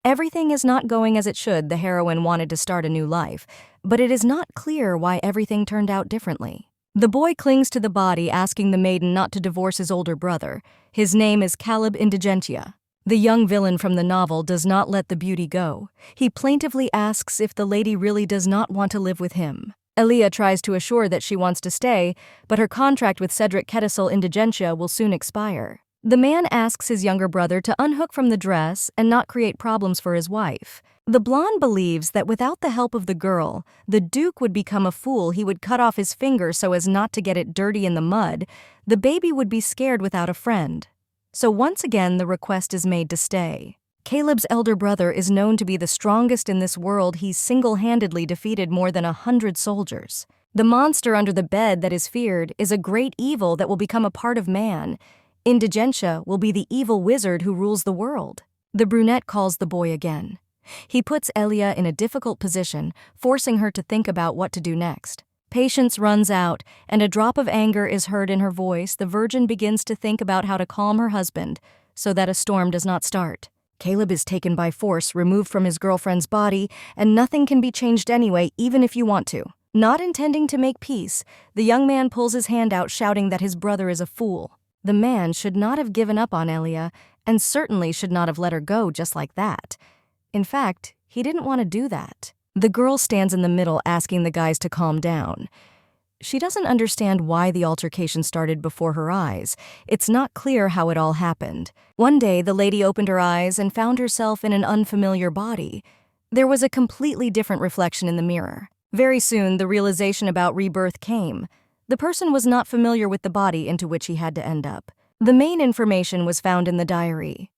Everything is not going as it should. The heroine wanted to start a new life, but it is not clear why everything turned out differently. The boy clings to the body, asking the maiden not to divorce his older brother. His name is Caleb Indigentia. The young villain from the novel does not let the beauty go. He plaintively asks if the lady really does not want to live with him. Elia tries to assure that she wants to stay, but her contract with Cedric Kettisel Indigentia will soon expire. The man asks his younger brother to unhook from the dress and not create problems for his wife. The blonde believes that without the help of the girl, the Duke would become a fool. He would cut off his finger so as not to get it dirty in the mud. The baby would be scared without a friend. So once again, the request is made to stay. Caleb's elder brother is known to be the strongest in this world. He's single-handedly defeated more than 100 soldiers. The monster under the bed that is feared is a great evil that will become a part of man. Indigentia will be the evil wizard who rules the world. The brunette calls the boy again. He puts Elia in a difficult position, forcing her to think about what to do next. Patience runs out, and a drop of anger is heard in her voice. The virgin begins to think about how to calm her husband so that a storm does not start. Caleb is taken by force, removed from his girlfriend's body, and nothing can be changed anyway, even if you want to. Not intending to make peace, the young man pulls his hand out, shouting that his brother is a fool. The man should not have given up on Elia, and certainly should not have let her go just like that. In fact, he didn't want to do that. The girl stands in the middle, asking the guys to calm down. She doesn't understand why the altercation started before her eyes. It's not clear how it all happened. One day, the lady opened her eyes and found herself in an unfamiliar body. There was a completely different reflection in the mirror. Very soon, the realization about rebirth came. The person was not familiar with the body into which he had to end up. The main information was found in the diary.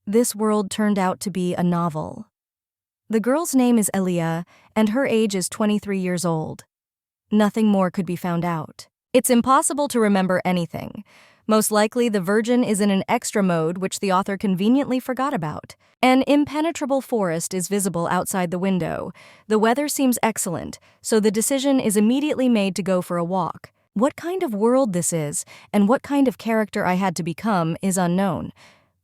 This world turned out to be a novel. The girl's name is Elia, and her age is 23 years old. Nothing more could be found out. It's impossible to remember anything. Most likely, the virgin is in an extra mode which the author conveniently forgot about. An impenetrable forest is visible outside the window. The weather seems excellent, so the decision is immediately made to go for a walk. What kind of world this is, and what kind of character I had to become, is unknown.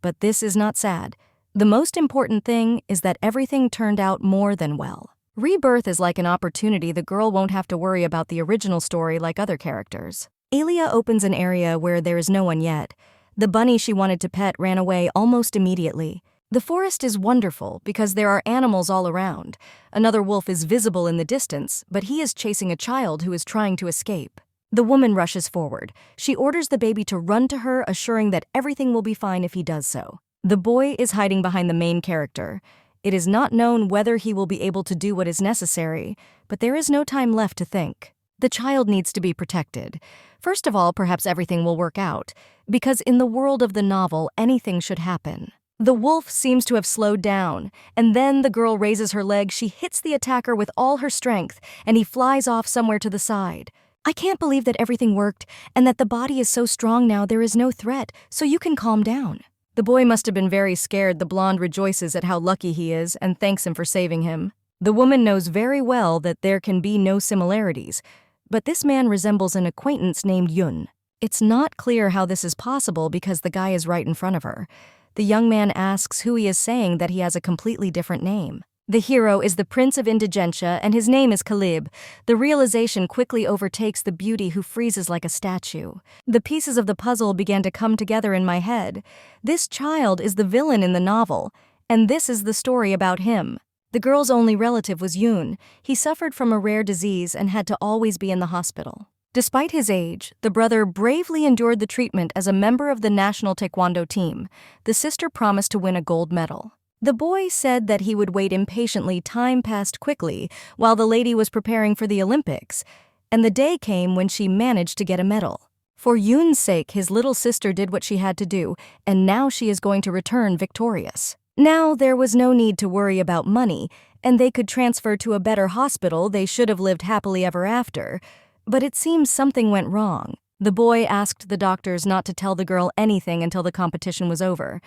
But this is not sad. The most important thing is that everything turned out more than well. Rebirth is like an opportunity. The girl won't have to worry about the original story like other characters. Elia opens an area where there is no one yet. The bunny she wanted to pet ran away almost immediately. The forest is wonderful because there are animals all around. Another wolf is visible in the distance, but he is chasing a child who is trying to escape. The woman rushes forward. She orders the baby to run to her, assuring that everything will be fine if he does so. The boy is hiding behind the main character. It is not known whether he will be able to do what is necessary, but there is no time left to think. The child needs to be protected. First of all, perhaps everything will work out, because in the world of the novel, anything should happen. The wolf seems to have slowed down, and then the girl raises her leg. She hits the attacker with all her strength, and he flies off somewhere to the side. I can't believe that everything worked, and that the body is so strong now. There is no threat, so you can calm down. The boy must have been very scared. The blonde rejoices at how lucky he is and thanks him for saving him. The woman knows very well that there can be no similarities, but this man resembles an acquaintance named Yun. It's not clear how this is possible because the guy is right in front of her. The young man asks who he is, saying that he has a completely different name. The hero is the Prince of Indigentia, and his name is Caleb. The realization quickly overtakes the beauty, who freezes like a statue. The pieces of the puzzle began to come together in my head. This child is the villain in the novel, and this is the story about him. The girl's only relative was Yoon. He suffered from a rare disease and had to always be in the hospital. Despite his age, the brother bravely endured the treatment as a member of the national taekwondo team. The sister promised to win a gold medal. The boy said that he would wait impatiently. Time passed quickly while the lady was preparing for the Olympics, and the day came when she managed to get a medal. For Yoon's sake, his little sister did what she had to do, and now she is going to return victorious. Now there was no need to worry about money, and they could transfer to a better hospital. They should have lived happily ever after. But it seems something went wrong. The boy asked the doctors not to tell the girl anything until the competition was over.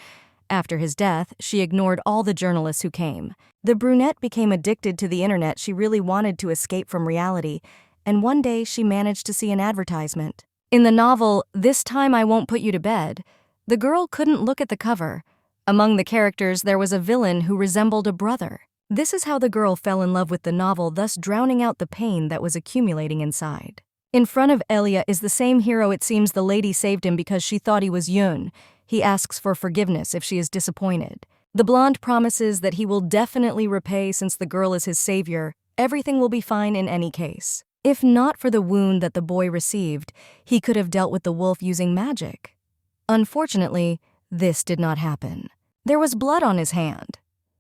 After his death, she ignored all the journalists who came. The brunette became addicted to the internet. She really wanted to escape from reality, and one day she managed to see an advertisement. In the novel, "This Time I Won't Put You to Bed," the girl couldn't look at the cover. Among the characters, there was a villain who resembled a brother. This is how the girl fell in love with the novel, thus drowning out the pain that was accumulating inside. In front of Elia is the same hero. It seems the lady saved him because she thought he was Yoon. He asks for forgiveness if she is disappointed. The blonde promises that he will definitely repay since the girl is his savior. Everything will be fine in any case. If not for the wound that the boy received, he could have dealt with the wolf using magic. Unfortunately, this did not happen. There was blood on his hand.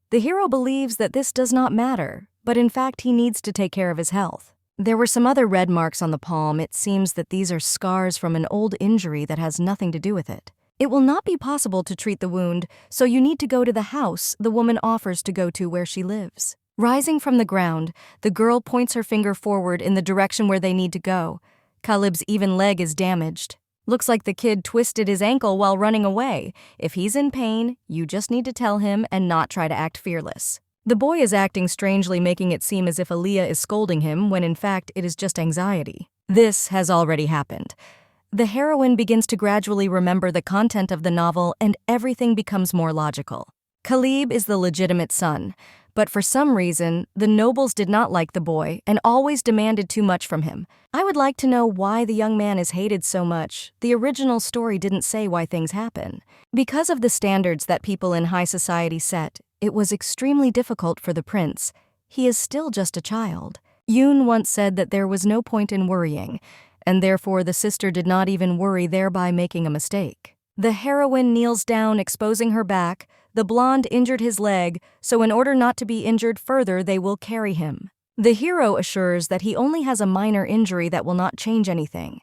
The hero believes that this does not matter, but in fact he needs to take care of his health. There were some other red marks on the palm. It seems that these are scars from an old injury that has nothing to do with it. It will not be possible to treat the wound, so you need to go to the house the woman offers to go to where she lives. Rising from the ground, the girl points her finger forward in the direction where they need to go. Khalib's even leg is damaged. Looks like the kid twisted his ankle while running away. If he's in pain, you just need to tell him and not try to act fearless. The boy is acting strangely, making it seem as if Aaliyah is scolding him when in fact it is just anxiety. This has already happened. The heroine begins to gradually remember the content of the novel and everything becomes more logical. Khalib is the legitimate son, but for some reason, the nobles did not like the boy and always demanded too much from him. I would like to know why the young man is hated so much. The original story didn't say why things happen. Because of the standards that people in high society set, it was extremely difficult for the prince. He is still just a child. Yoon once said that there was no point in worrying, and therefore the sister did not even worry, thereby making a mistake. The heroine kneels down, exposing her back. The blonde injured his leg, so in order not to be injured further, they will carry him. The hero assures that he only has a minor injury that will not change anything.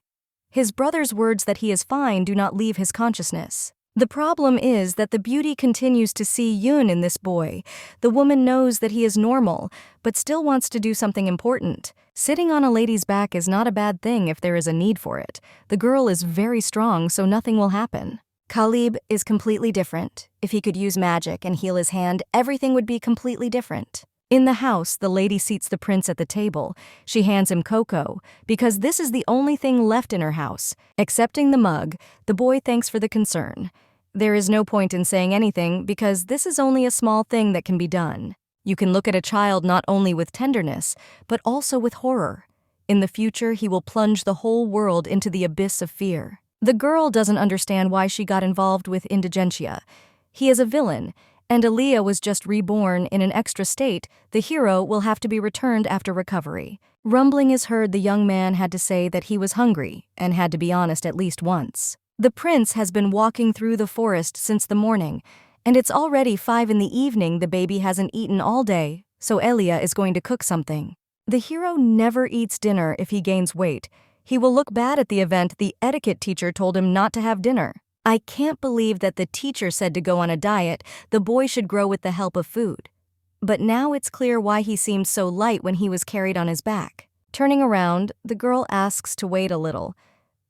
His brother's words that he is fine do not leave his consciousness. The problem is that the beauty continues to see Yoon in this boy. The woman knows that he is normal, but still wants to do something important. Sitting on a lady's back is not a bad thing if there is a need for it. The girl is very strong, so nothing will happen. Khalib is completely different. If he could use magic and heal his hand, everything would be completely different. In the house, the lady seats the prince at the table. She hands him cocoa, because this is the only thing left in her house. Accepting the mug, the boy thanks for the concern. There is no point in saying anything because this is only a small thing that can be done. You can look at a child not only with tenderness, but also with horror. In the future, he will plunge the whole world into the abyss of fear. The girl doesn't understand why she got involved with indigencia. He is a villain, and Aaliyah was just reborn in an extra state. The hero will have to be returned after recovery. Rumbling is heard. The young man had to say that he was hungry and had to be honest at least once. The prince has been walking through the forest since the morning, and it's already 5 in the evening. The baby hasn't eaten all day, so Elia is going to cook something. The hero never eats dinner if he gains weight. He will look bad at the event. The etiquette teacher told him not to have dinner. I can't believe that the teacher said to go on a diet. The boy should grow with the help of food. But now it's clear why he seemed so light when he was carried on his back. Turning around, the girl asks to wait a little.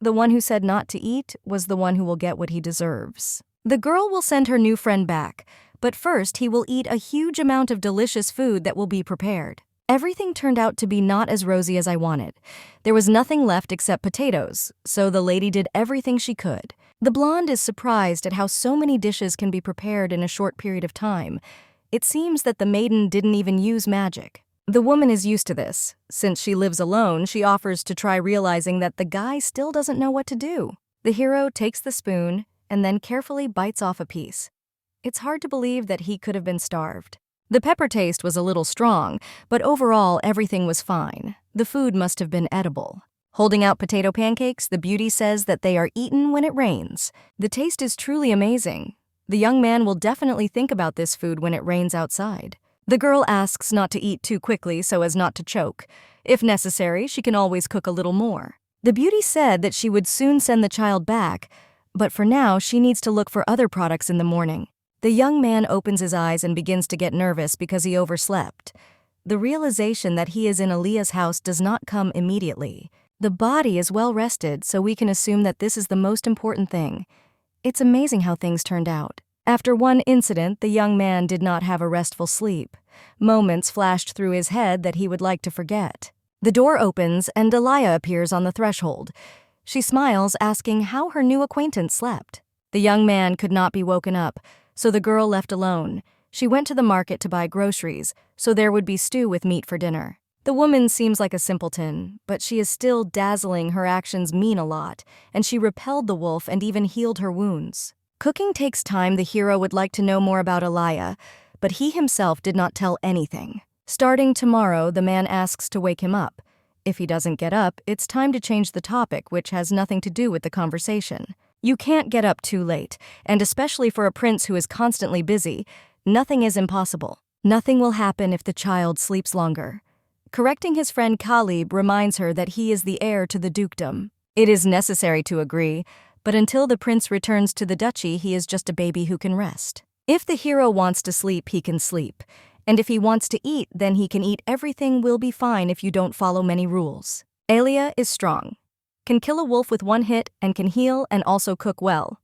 The one who said not to eat was the one who will get what he deserves. The girl will send her new friend back, but first he will eat a huge amount of delicious food that will be prepared. Everything turned out to be not as rosy as I wanted. There was nothing left except potatoes, so the lady did everything she could. The blonde is surprised at how so many dishes can be prepared in a short period of time. It seems that the maiden didn't even use magic. The woman is used to this. Since she lives alone, she offers to try, realizing that the guy still doesn't know what to do. The hero takes the spoon and then carefully bites off a piece. It's hard to believe that he could have been starved. The pepper taste was a little strong, but overall everything was fine. The food must have been edible. Holding out potato pancakes, the beauty says that they are eaten when it rains. The taste is truly amazing. The young man will definitely think about this food when it rains outside. The girl asks not to eat too quickly so as not to choke. If necessary, she can always cook a little more. The beauty said that she would soon send the child back, but for now she needs to look for other products in the morning. The young man opens his eyes and begins to get nervous because he overslept. The realization that he is in Aaliyah's house does not come immediately. The body is well rested, so we can assume that this is the most important thing. It's amazing how things turned out. After one incident, the young man did not have a restful sleep. Moments flashed through his head that he would like to forget. The door opens and Delia appears on the threshold. She smiles, asking how her new acquaintance slept. The young man could not be woken up, so the girl left alone. She went to the market to buy groceries, so there would be stew with meat for dinner. The woman seems like a simpleton, but she is still dazzling. Her actions mean a lot, and she repelled the wolf and even healed her wounds. Cooking takes time. The hero would like to know more about Elia, but he himself did not tell anything. Starting tomorrow, the man asks to wake him up. If he doesn't get up, it's time to change the topic, which has nothing to do with the conversation. You can't get up too late, and especially for a prince who is constantly busy, nothing is impossible. Nothing will happen if the child sleeps longer. Correcting his friend Khalib reminds her that he is the heir to the dukedom. It is necessary to agree, but until the prince returns to the duchy, he is just a baby who can rest. If the hero wants to sleep, he can sleep. And if he wants to eat, then he can eat. Everything will be fine if you don't follow many rules. Elia is strong, can kill a wolf with one hit, and can heal and also cook well.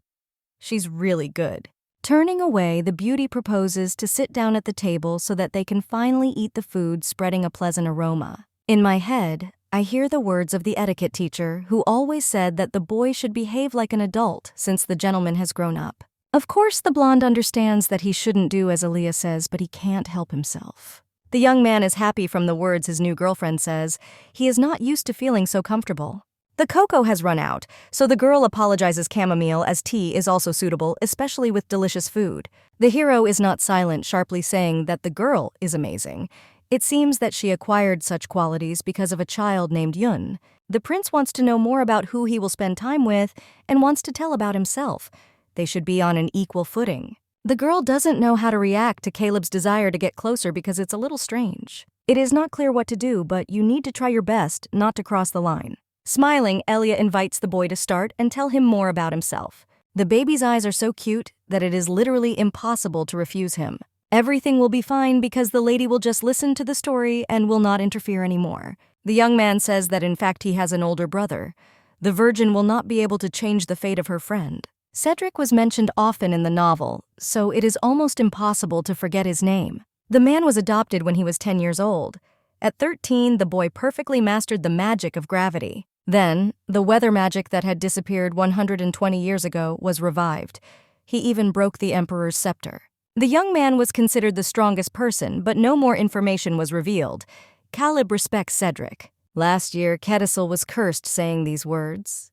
She's really good. Turning away, the beauty proposes to sit down at the table so that they can finally eat the food, spreading a pleasant aroma. In my head, I hear the words of the etiquette teacher who always said that the boy should behave like an adult since the gentleman has grown up. Of course, the blonde understands that he shouldn't do as Elia says, but he can't help himself. The young man is happy from the words his new girlfriend says. He is not used to feeling so comfortable. The cocoa has run out, so the girl apologizes chamomile as tea is also suitable, especially with delicious food. The hero is not silent, sharply saying that the girl is amazing. It seems that she acquired such qualities because of a child named Yun. The prince wants to know more about who he will spend time with and wants to tell about himself. They should be on an equal footing. The girl doesn't know how to react to Caleb's desire to get closer because it's a little strange. It is not clear what to do, but you need to try your best not to cross the line. Smiling, Elia invites the boy to start and tell him more about himself. The baby's eyes are so cute that it is literally impossible to refuse him. Everything will be fine because the lady will just listen to the story and will not interfere anymore. The young man says that in fact he has an older brother. The virgin will not be able to change the fate of her friend. Cedric was mentioned often in the novel, so it is almost impossible to forget his name. The man was adopted when he was 10 years old. At 13, the boy perfectly mastered the magic of gravity. Then, the weather magic that had disappeared 120 years ago was revived. He even broke the emperor's scepter. The young man was considered the strongest person, but no more information was revealed. Caleb respects Cedric. Last year, Kedisel was cursed saying these words.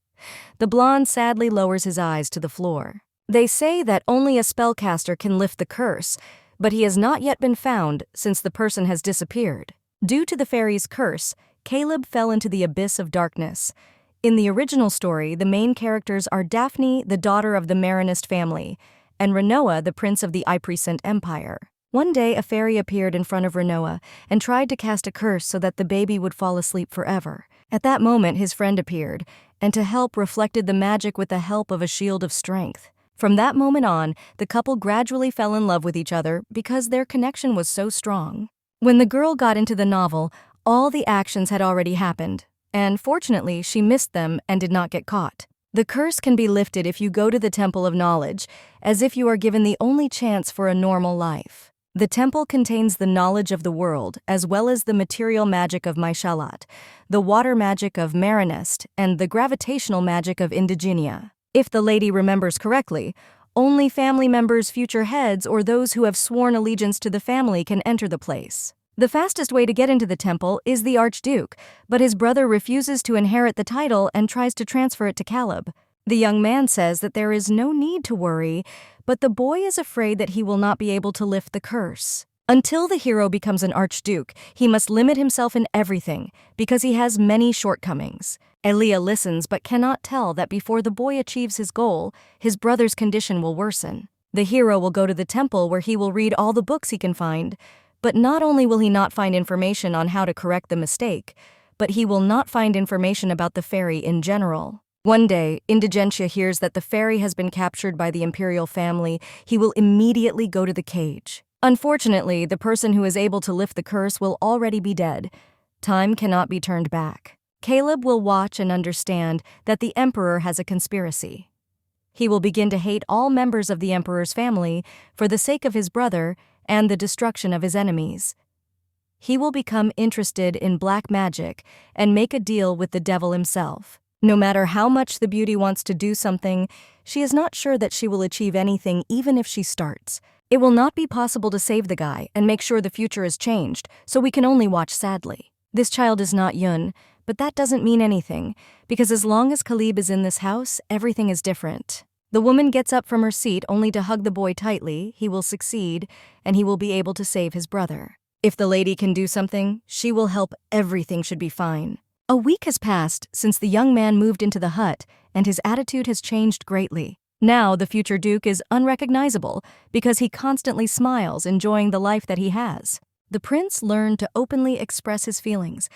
The blonde sadly lowers his eyes to the floor. They say that only a spellcaster can lift the curse, but he has not yet been found since the person has disappeared. Due to the fairy's curse, Caleb fell into the abyss of darkness. In the original story, the main characters are Daphne, the daughter of the Marinist family, and Renoa, the prince of the Yprescent Empire. One day, a fairy appeared in front of Renoa and tried to cast a curse so that the baby would fall asleep forever. At that moment, his friend appeared, and to help reflected the magic with the help of a shield of strength. From that moment on, the couple gradually fell in love with each other because their connection was so strong. When the girl got into the novel, all the actions had already happened, and fortunately, she missed them and did not get caught. The curse can be lifted if you go to the Temple of Knowledge, as if you are given the only chance for a normal life. The temple contains the knowledge of the world, as well as the material magic of Maishalat, the water magic of Marinest, and the gravitational magic of Indigenia. If the lady remembers correctly, only family members, future heads, or those who have sworn allegiance to the family can enter the place. The fastest way to get into the temple is the Archduke, but his brother refuses to inherit the title and tries to transfer it to Caleb. The young man says that there is no need to worry, but the boy is afraid that he will not be able to lift the curse. Until the hero becomes an Archduke, he must limit himself in everything, because he has many shortcomings. Elia listens but cannot tell that before the boy achieves his goal, his brother's condition will worsen. The hero will go to the temple where he will read all the books he can find, but not only will he not find information on how to correct the mistake, but he will not find information about the fairy in general. One day, Indigentia hears that the fairy has been captured by the imperial family. He will immediately go to the cage. Unfortunately, the person who is able to lift the curse will already be dead. Time cannot be turned back. Caleb will watch and understand that the emperor has a conspiracy. He will begin to hate all members of the emperor's family for the sake of his brother and the destruction of his enemies. He will become interested in black magic and make a deal with the devil himself. No matter how much the beauty wants to do something, she is not sure that she will achieve anything even if she starts. It will not be possible to save the guy and make sure the future is changed, so we can only watch sadly. This child is not Yun, but that doesn't mean anything, because as long as Khalib is in this house, everything is different. The woman gets up from her seat only to hug the boy tightly. He will succeed, and he will be able to save his brother. If the lady can do something, she will help. Everything should be fine. A week has passed since the young man moved into the hut, and his attitude has changed greatly. Now the future Duke is unrecognizable because he constantly smiles, enjoying the life that he has. The prince learned to openly express his feelings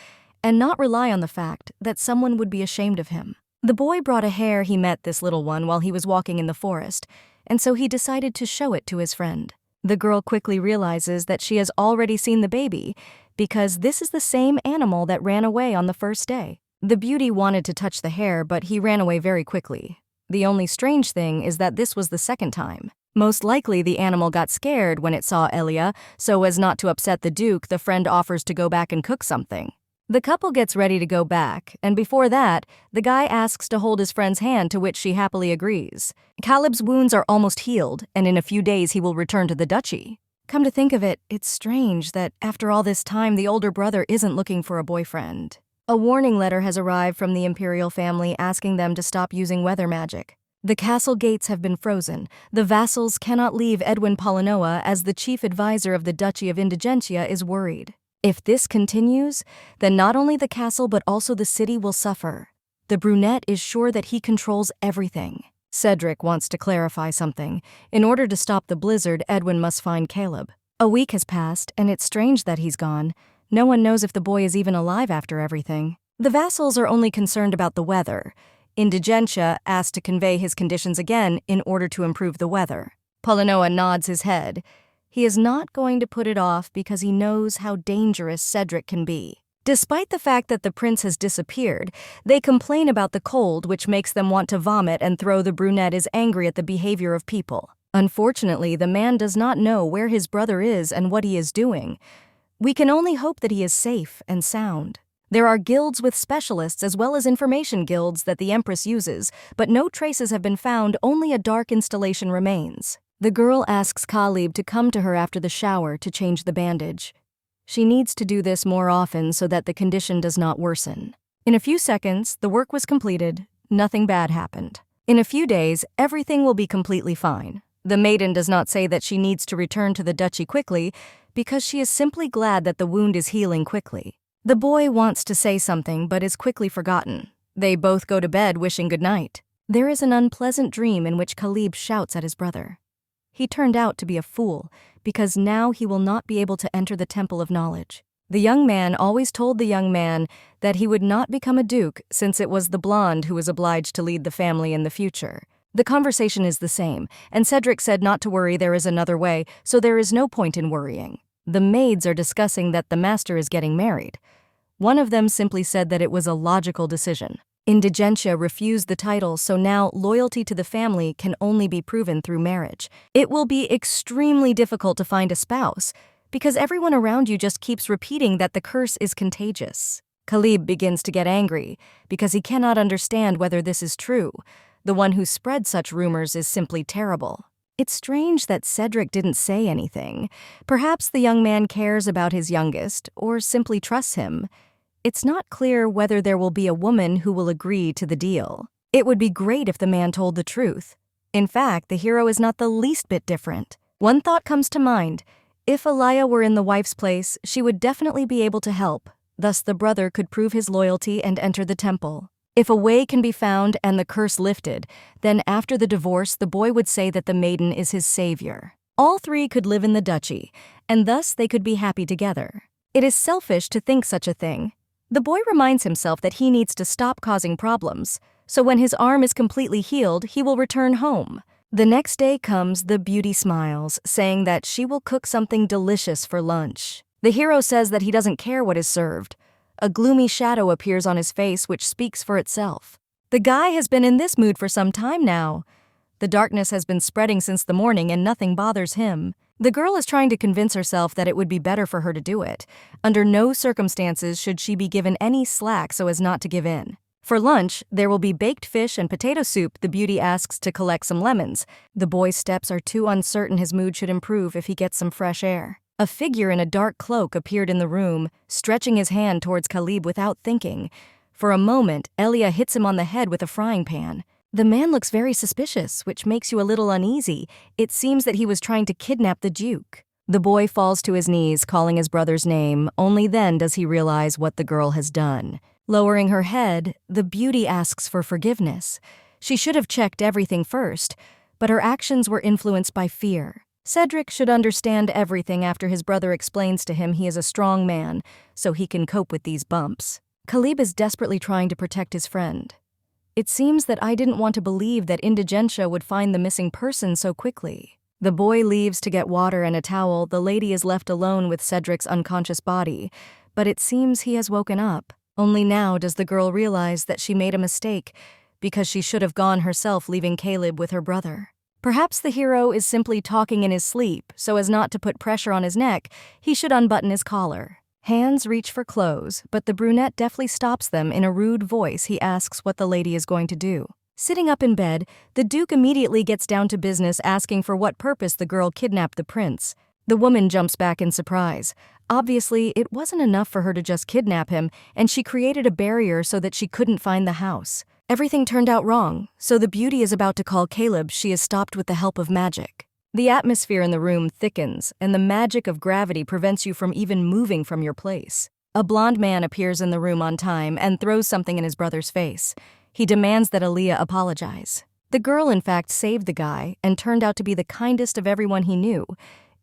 and not rely on the fact that someone would be ashamed of him. The boy brought a hare he met this little one while he was walking in the forest, and so he decided to show it to his friend. The girl quickly realizes that she has already seen the baby because this is the same animal that ran away on the first day. The beauty wanted to touch the hare, but he ran away very quickly. The only strange thing is that this was the second time. Most likely the animal got scared when it saw Elia, so as not to upset the Duke, the friend offers to go back and cook something. The couple gets ready to go back, and before that, the guy asks to hold his friend's hand, to which she happily agrees. Caleb's wounds are almost healed, and in a few days he will return to the duchy. Come to think of it, it's strange that after all this time the older brother isn't looking for a boyfriend. A warning letter has arrived from the imperial family asking them to stop using weather magic. The castle gates have been frozen. The vassals cannot leave Edwin Polinoa as the chief advisor of the Duchy of Indigentia is worried. If this continues, then not only the castle but also the city will suffer. The brunette is sure that he controls everything. Cedric wants to clarify something. In order to stop the blizzard, Edwin must find Caleb. A week has passed, and it's strange that he's gone. No one knows if the boy is even alive after everything. The vassals are only concerned about the weather. Indigentia asked to convey his conditions again in order to improve the weather. Polinoa nods his head. He is not going to put it off because he knows how dangerous Cedric can be. Despite the fact that the prince has disappeared, they complain about the cold, which makes them want to vomit, and throw the brunette is angry at the behavior of people. Unfortunately, the man does not know where his brother is and what he is doing. We can only hope that he is safe and sound. There are guilds with specialists as well as information guilds that the Empress uses, but no traces have been found, only a dark installation remains. The girl asks Khalib to come to her after the shower to change the bandage. She needs to do this more often so that the condition does not worsen. In a few seconds, the work was completed. Nothing bad happened. In a few days, everything will be completely fine. The maiden does not say that she needs to return to the duchy quickly because she is simply glad that the wound is healing quickly. The boy wants to say something but is quickly forgotten. They both go to bed wishing good night. There is an unpleasant dream in which Khalib shouts at his brother. He turned out to be a fool, because now he will not be able to enter the Temple of Knowledge. The young man always told the young man that he would not become a duke since it was the blonde who was obliged to lead the family in the future. The conversation is the same, and Cedric said not to worry, there is another way, so there is no point in worrying. The maids are discussing that the master is getting married. One of them simply said that it was a logical decision. Indigentia refused the title, so now loyalty to the family can only be proven through marriage. It will be extremely difficult to find a spouse, because everyone around you just keeps repeating that the curse is contagious. Khalib begins to get angry, because he cannot understand whether this is true. The one who spread such rumors is simply terrible. It's strange that Cedric didn't say anything. Perhaps the young man cares about his youngest, or simply trusts him. It's not clear whether there will be a woman who will agree to the deal. It would be great if the man told the truth. In fact, the hero is not the least bit different. One thought comes to mind. If Elia were in the wife's place, she would definitely be able to help. Thus the brother could prove his loyalty and enter the temple. If a way can be found and the curse lifted, then after the divorce, the boy would say that the maiden is his savior. All three could live in the duchy, and thus they could be happy together. It is selfish to think such a thing. The boy reminds himself that he needs to stop causing problems, so when his arm is completely healed, he will return home. The next day comes, the beauty smiles, saying that she will cook something delicious for lunch. The hero says that he doesn't care what is served. A gloomy shadow appears on his face which speaks for itself. The guy has been in this mood for some time now. The darkness has been spreading since the morning and nothing bothers him. The girl is trying to convince herself that it would be better for her to do it. Under no circumstances should she be given any slack so as not to give in. For lunch, there will be baked fish and potato soup. The beauty asks to collect some lemons. The boy's steps are too uncertain. His mood should improve if he gets some fresh air. A figure in a dark cloak appeared in the room, stretching his hand towards Khalib without thinking. For a moment, Elia hits him on the head with a frying pan. The man looks very suspicious, which makes you a little uneasy. It seems that he was trying to kidnap the Duke. The boy falls to his knees, calling his brother's name. Only then does he realize what the girl has done. Lowering her head, the beauty asks for forgiveness. She should have checked everything first, but her actions were influenced by fear. Cedric should understand everything after his brother explains to him he is a strong man, so he can cope with these bumps. Khalib is desperately trying to protect his friend. It seems that I didn't want to believe that Indigentia would find the missing person so quickly. The boy leaves to get water and a towel. The lady is left alone with Cedric's unconscious body, but it seems he has woken up. Only now does the girl realize that she made a mistake because she should have gone herself, leaving Caleb with her brother. Perhaps the hero is simply talking in his sleep, so as not to put pressure on his neck, he should unbutton his collar. Hands reach for clothes, but the brunette deftly stops them. In a rude voice, he asks what the lady is going to do. Sitting up in bed, the Duke immediately gets down to business, asking for what purpose the girl kidnapped the prince. The woman jumps back in surprise. Obviously, it wasn't enough for her to just kidnap him, and she created a barrier so that she couldn't find the house. Everything turned out wrong, so the beauty is about to call Caleb. She is stopped with the help of magic. The atmosphere in the room thickens, and the magic of gravity prevents you from even moving from your place. A blonde man appears in the room on time and throws something in his brother's face. He demands that Aaliyah apologize. The girl, in fact, saved the guy and turned out to be the kindest of everyone he knew.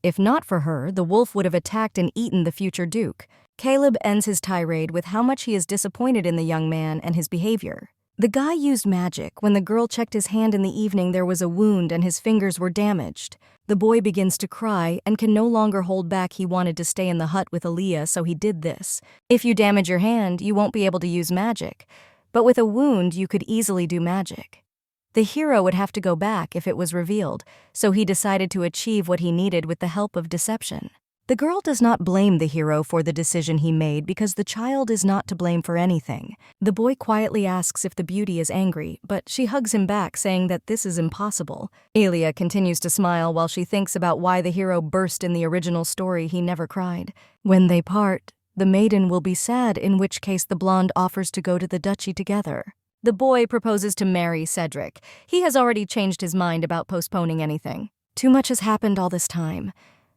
If not for her, the wolf would have attacked and eaten the future Duke. Caleb ends his tirade with how much he is disappointed in the young man and his behavior. The guy used magic. When the girl checked his hand in the evening, there was a wound and his fingers were damaged. The boy begins to cry and can no longer hold back. He wanted to stay in the hut with Aaliyah, so he did this. If you damage your hand, you won't be able to use magic. But with a wound, you could easily do magic. The hero would have to go back if it was revealed, so he decided to achieve what he needed with the help of deception. The girl does not blame the hero for the decision he made because the child is not to blame for anything. The boy quietly asks if the beauty is angry, but she hugs him back, saying that this is impossible. Alia continues to smile while she thinks about why the hero burst in the original story. He never cried. When they part, the maiden will be sad, in which case the blonde offers to go to the duchy together. The boy proposes to marry Cedric. He has already changed his mind about postponing anything. Too much has happened all this time.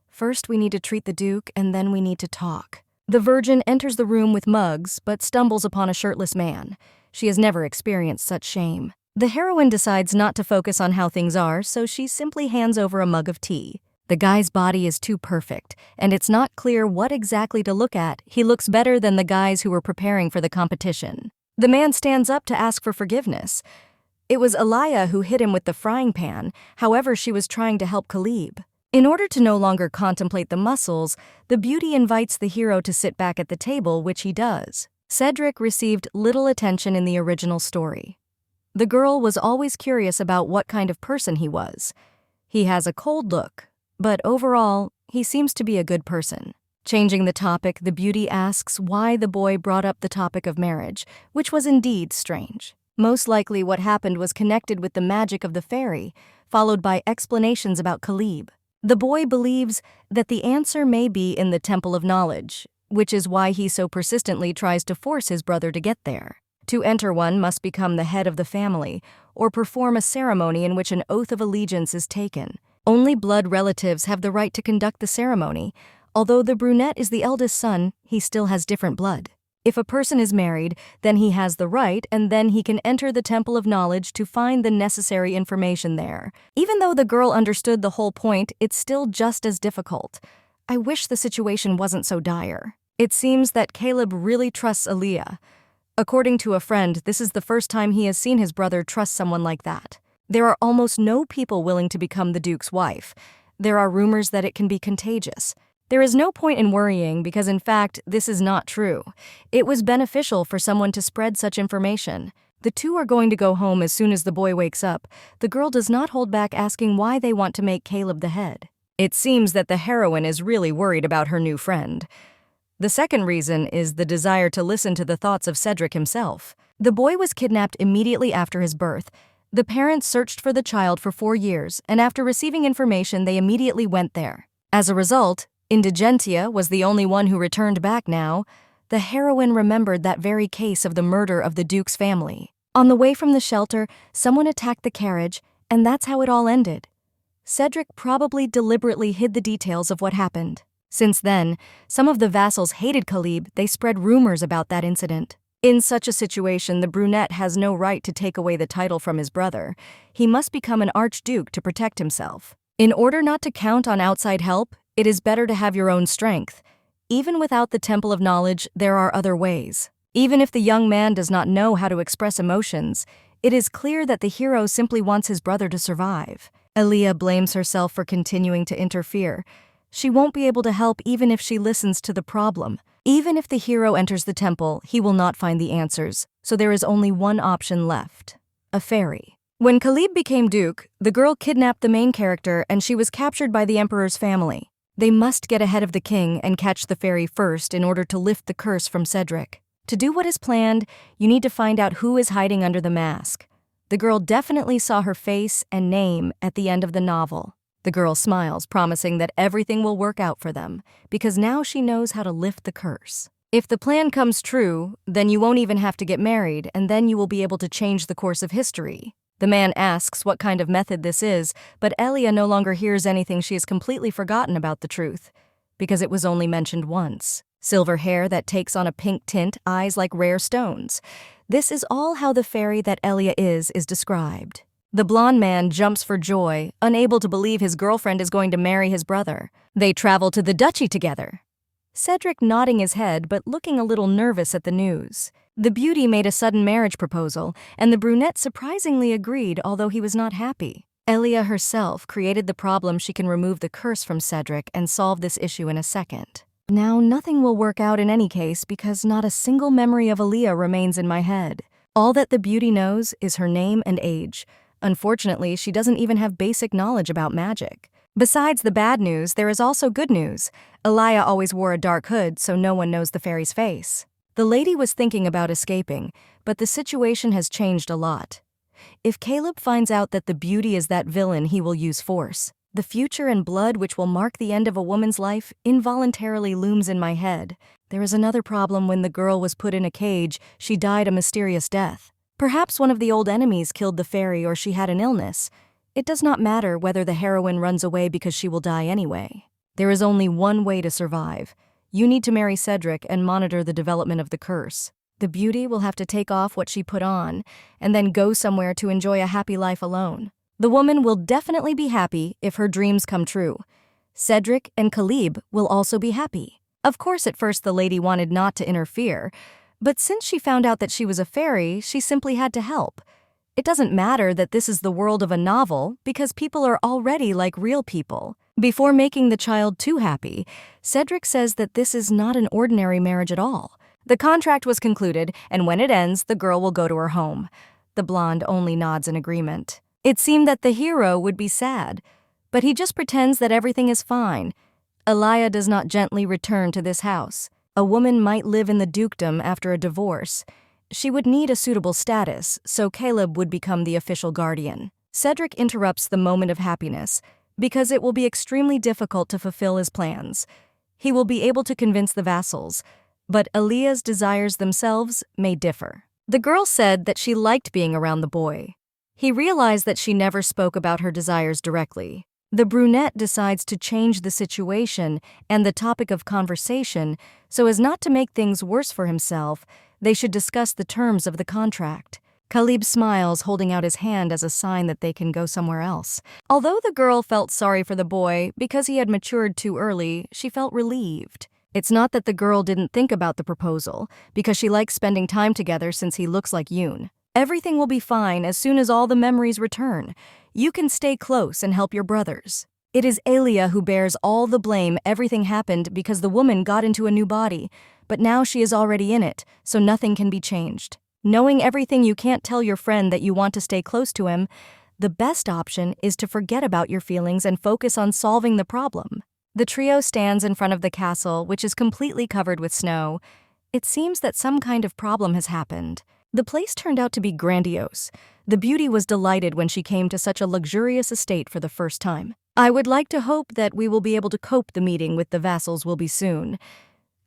First, we need to treat the Duke, and then we need to talk. The virgin enters the room with mugs, but stumbles upon a shirtless man. She has never experienced such shame. The heroine decides not to focus on how things are, so she simply hands over a mug of tea. The guy's body is too perfect, and it's not clear what exactly to look at. He looks better than the guys who were preparing for the competition. The man stands up to ask for forgiveness. It was Aliyah who hit him with the frying pan. However, she was trying to help Khalib. In order to no longer contemplate the muscles, the beauty invites the hero to sit back at the table, which he does. Cedric received little attention in the original story. The girl was always curious about what kind of person he was. He has a cold look, but overall, he seems to be a good person. Changing the topic, the beauty asks why the boy brought up the topic of marriage, which was indeed strange. Most likely what happened was connected with the magic of the fairy, followed by explanations about Khalib. The boy believes that the answer may be in the Temple of Knowledge, which is why he so persistently tries to force his brother to get there. To enter, one must become the head of the family or perform a ceremony in which an oath of allegiance is taken. Only blood relatives have the right to conduct the ceremony. Although the brunette is the eldest son, he still has different blood. If a person is married, then he has the right, and then he can enter the Temple of Knowledge to find the necessary information there. Even though the girl understood the whole point, it's still just as difficult. I wish the situation wasn't so dire. It seems that Caleb really trusts Aliyah. According to a friend, this is the first time he has seen his brother trust someone like that. There are almost no people willing to become the Duke's wife. There are rumors that it can be contagious. There is no point in worrying because, in fact, this is not true. It was beneficial for someone to spread such information. The two are going to go home as soon as the boy wakes up. The girl does not hold back, asking why they want to make Caleb the head. It seems that the heroine is really worried about her new friend. The second reason is the desire to listen to the thoughts of Cedric himself. The boy was kidnapped immediately after his birth. The parents searched for the child for 4 years, and after receiving information, they immediately went there. As a result, Indigentia was the only one who returned back now. The heroine remembered that very case of the murder of the Duke's family. On the way from the shelter, someone attacked the carriage, and that's how it all ended. Cedric probably deliberately hid the details of what happened. Since then, some of the vassals hated Caleb. They spread rumors about that incident. In such a situation, the brunette has no right to take away the title from his brother. He must become an archduke to protect himself. In order not to count on outside help, it is better to have your own strength. Even without the Temple of Knowledge, there are other ways. Even if the young man does not know how to express emotions, it is clear that the hero simply wants his brother to survive. Aaliyah blames herself for continuing to interfere. She won't be able to help even if she listens to the problem. Even if the hero enters the temple, he will not find the answers, so there is only one option left: a fairy. When Caleb became duke, the girl kidnapped the main character and she was captured by the emperor's family. They must get ahead of the king and catch the fairy first in order to lift the curse from Cedric. To do what is planned, you need to find out who is hiding under the mask. The girl definitely saw her face and name at the end of the novel. The girl smiles, promising that everything will work out for them, because now she knows how to lift the curse. If the plan comes true, then you won't even have to get married, and then you will be able to change the course of history. The man asks what kind of method this is, but Elia no longer hears anything. She has completely forgotten about the truth, because it was only mentioned once. Silver hair that takes on a pink tint, eyes like rare stones. This is all how the fairy that Elia is described. The blonde man jumps for joy, unable to believe his girlfriend is going to marry his brother. They travel to the duchy together. Cedric nodding his head but looking a little nervous at the news. The beauty made a sudden marriage proposal, and the brunette surprisingly agreed, although he was not happy. Elia herself created the problem. She can remove the curse from Cedric and solve this issue in a second. Now nothing will work out in any case because not a single memory of Elia remains in my head. All that the beauty knows is her name and age. Unfortunately, she doesn't even have basic knowledge about magic. Besides the bad news, there is also good news. Elia always wore a dark hood, so no one knows the fairy's face. The lady was thinking about escaping, but the situation has changed a lot. If Caleb finds out that the beauty is that villain, he will use force. The future and blood which will mark the end of a woman's life involuntarily looms in my head. There is another problem. When the girl was put in a cage, she died a mysterious death. Perhaps one of the old enemies killed the fairy, or she had an illness. It does not matter whether the heroine runs away because she will die anyway. There is only one way to survive. You need to marry Cedric and monitor the development of the curse. The beauty will have to take off what she put on and then go somewhere to enjoy a happy life alone. The woman will definitely be happy if her dreams come true. Cedric and Caleb will also be happy. Of course, at first the lady wanted not to interfere, but since she found out that she was a fairy, she simply had to help. It doesn't matter that this is the world of a novel because people are already like real people. Before making the child too happy, Cedric says that this is not an ordinary marriage at all. The contract was concluded, and when it ends, the girl will go to her home. The blonde only nods in agreement. It seemed that the hero would be sad, but he just pretends that everything is fine. Elia does not gently return to this house. A woman might live in the dukedom after a divorce. She would need a suitable status, so Caleb would become the official guardian. Cedric interrupts the moment of happiness because it will be extremely difficult to fulfill his plans. He will be able to convince the vassals, but Elia's desires themselves may differ. The girl said that she liked being around the boy. He realized that she never spoke about her desires directly. The brunette decides to change the situation and the topic of conversation so as not to make things worse for himself. They should discuss the terms of the contract. Caleb smiles, holding out his hand as a sign that they can go somewhere else. Although the girl felt sorry for the boy because he had matured too early, she felt relieved. It's not that the girl didn't think about the proposal, because she likes spending time together since he looks like Yoon. Everything will be fine as soon as all the memories return. You can stay close and help your brothers. It is Elia who bears all the blame. Everything happened because the woman got into a new body, but now she is already in it, so nothing can be changed. Knowing everything, you can't tell your friend that you want to stay close to him. The best option is to forget about your feelings and focus on solving the problem. The trio stands in front of the castle, which is completely covered with snow. It seems that some kind of problem has happened. The place turned out to be grandiose. The beauty was delighted when she came to such a luxurious estate for the first time. I would like to hope that we will be able to cope the meeting with the vassals will be soon.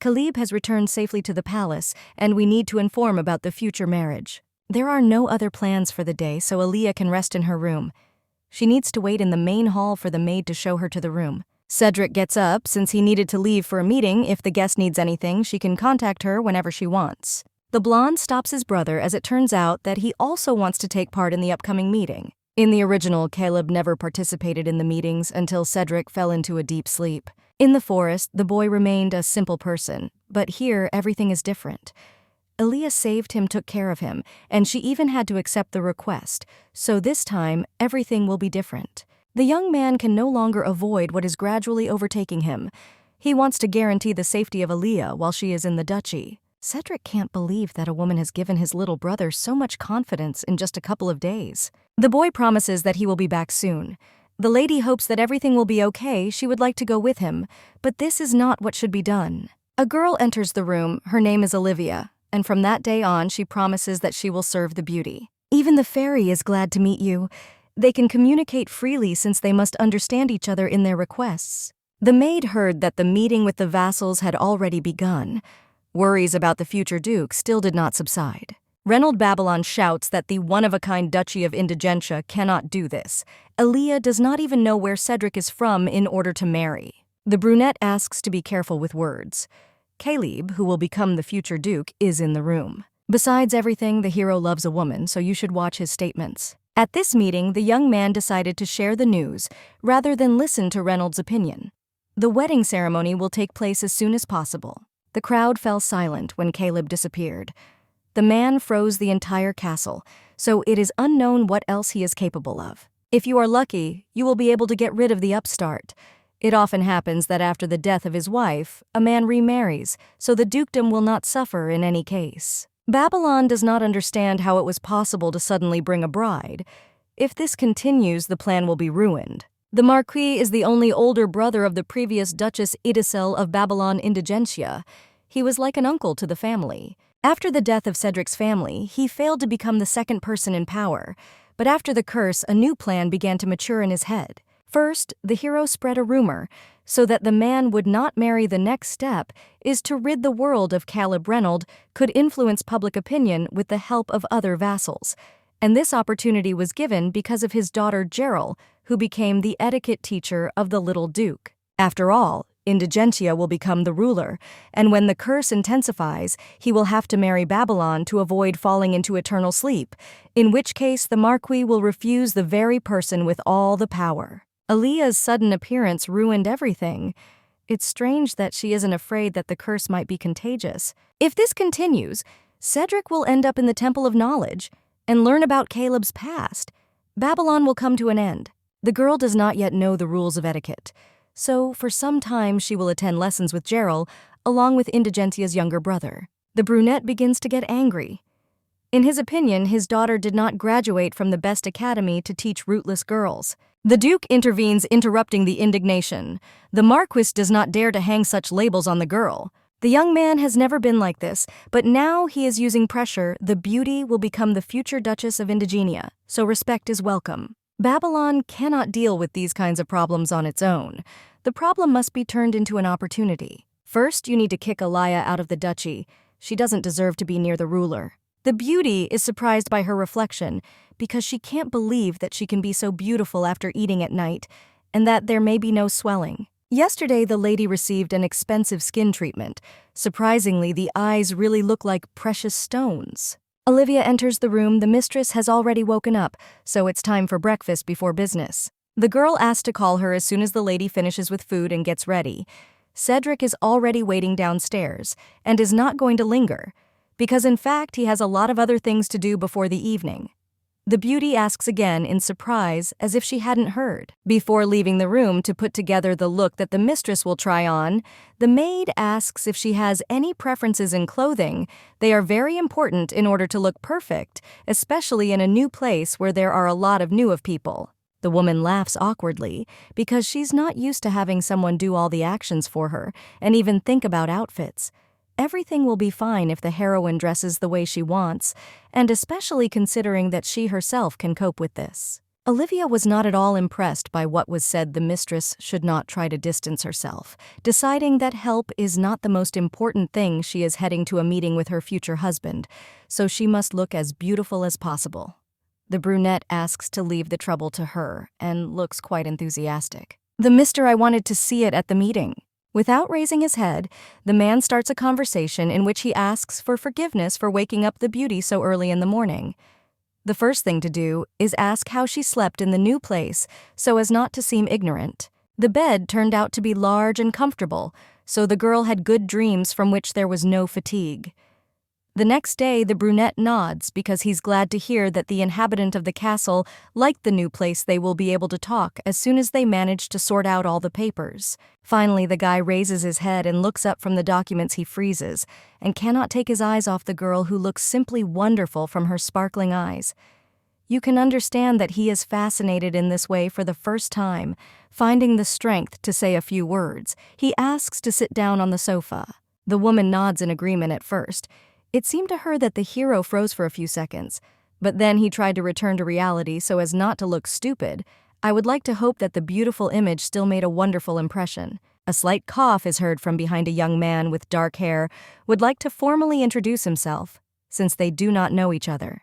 Caleb has returned safely to the palace, and we need to inform about the future marriage. There are no other plans for the day, so Aaliyah can rest in her room. She needs to wait in the main hall for the maid to show her to the room. Cedric gets up since he needed to leave for a meeting. If the guest needs anything, she can contact her whenever she wants. The blonde stops his brother as it turns out that he also wants to take part in the upcoming meeting. In the original, Caleb never participated in the meetings until Cedric fell into a deep sleep. In the forest, the boy remained a simple person, but here everything is different. Aaliyah saved him, took care of him, and she even had to accept the request, so this time everything will be different. The young man can no longer avoid what is gradually overtaking him. He wants to guarantee the safety of Aaliyah while she is in the duchy. Cedric can't believe that a woman has given his little brother so much confidence in just a couple of days. The boy promises that he will be back soon. The lady hopes that everything will be okay. She would like to go with him, but this is not what should be done. A girl enters the room. Her name is Olivia, and from that day on she promises that she will serve the beauty. Even the fairy is glad to meet you. They can communicate freely since they must understand each other in their requests. The maid heard that the meeting with the vassals had already begun. Worries about the future duke still did not subside. Reynold Babylon shouts that the one-of-a-kind Duchy of Indigentia cannot do this. Aaliyah does not even know where Cedric is from in order to marry. The brunette asks to be careful with words. Caleb, who will become the future duke, is in the room. Besides everything, the hero loves a woman, so you should watch his statements. At this meeting, the young man decided to share the news rather than listen to Reynold's opinion. The wedding ceremony will take place as soon as possible. The crowd fell silent when Caleb disappeared. The man froze the entire castle, so it is unknown what else he is capable of. If you are lucky, you will be able to get rid of the upstart. It often happens that after the death of his wife, a man remarries, so the dukedom will not suffer in any case. Babylon does not understand how it was possible to suddenly bring a bride. If this continues, the plan will be ruined. The Marquis is the only older brother of the previous Duchess Idicel of Babylon Indigentia. He was like an uncle to the family. After the death of Cedric's family, he failed to become the second person in power. But after the curse, a new plan began to mature in his head. First, the hero spread a rumor, so that the man would not marry. The next step is to rid the world of Caleb. Reynold could influence public opinion with the help of other vassals. And this opportunity was given because of his daughter Gerald, who became the etiquette teacher of the little duke. After all, Indigentia will become the ruler, and when the curse intensifies, he will have to marry Babylon to avoid falling into eternal sleep, in which case the Marquis will refuse the very person with all the power. Aaliyah's sudden appearance ruined everything. It's strange that she isn't afraid that the curse might be contagious. If this continues, Cedric will end up in the Temple of Knowledge and learn about Caleb's past. Babylon will come to an end. The girl does not yet know the rules of etiquette, so for some time she will attend lessons with Gerald, along with Indigentia's younger brother. The brunette begins to get angry. In his opinion, his daughter did not graduate from the best academy to teach rootless girls. The Duke intervenes, interrupting the indignation. The Marquis does not dare to hang such labels on the girl. The young man has never been like this, but now he is using pressure. The beauty will become the future Duchess of Indigenia, so respect is welcome. Babylon cannot deal with these kinds of problems on its own. The problem must be turned into an opportunity. First, you need to kick Aaliyah out of the duchy. She doesn't deserve to be near the ruler. The beauty is surprised by her reflection because she can't believe that she can be so beautiful after eating at night and that there may be no swelling. Yesterday, the lady received an expensive skin treatment. Surprisingly, the eyes really look like precious stones. Olivia enters the room. The mistress has already woken up, so it's time for breakfast before business. The girl asks to call her as soon as the lady finishes with food and gets ready. Cedric is already waiting downstairs and is not going to linger, because in fact he has a lot of other things to do before the evening. The beauty asks again in surprise, as if she hadn't heard. Before leaving the room to put together the look that the mistress will try on, the maid asks if she has any preferences in clothing. They are very important in order to look perfect, especially in a new place where there are a lot of new people. The woman laughs awkwardly because she's not used to having someone do all the actions for her and even think about outfits. Everything will be fine if the heroine dresses the way she wants, and especially considering that she herself can cope with this. Olivia was not at all impressed by what was said. The mistress should not try to distance herself, deciding that help is not the most important thing. She is heading to a meeting with her future husband, so she must look as beautiful as possible. The brunette asks to leave the trouble to her and looks quite enthusiastic. "The mister, I wanted to see it at the meeting." Without raising his head, the man starts a conversation in which he asks for forgiveness for waking up the beauty so early in the morning. The first thing to do is ask how she slept in the new place so as not to seem ignorant. The bed turned out to be large and comfortable, so the girl had good dreams from which there was no fatigue. The next day, the brunette nods because he's glad to hear that the inhabitant of the castle liked the new place. They will be able to talk as soon as they manage to sort out all the papers. Finally, the guy raises his head and looks up from the documents. He freezes and cannot take his eyes off the girl, who looks simply wonderful from her sparkling eyes. You can understand that he is fascinated in this way for the first time. Finding the strength to say a few words, he asks to sit down on the sofa. The woman nods in agreement at first. It seemed to her that the hero froze for a few seconds, but then he tried to return to reality so as not to look stupid. I would like to hope that the beautiful image still made a wonderful impression. A slight cough is heard from behind. A young man with dark hair would like to formally introduce himself, since they do not know each other.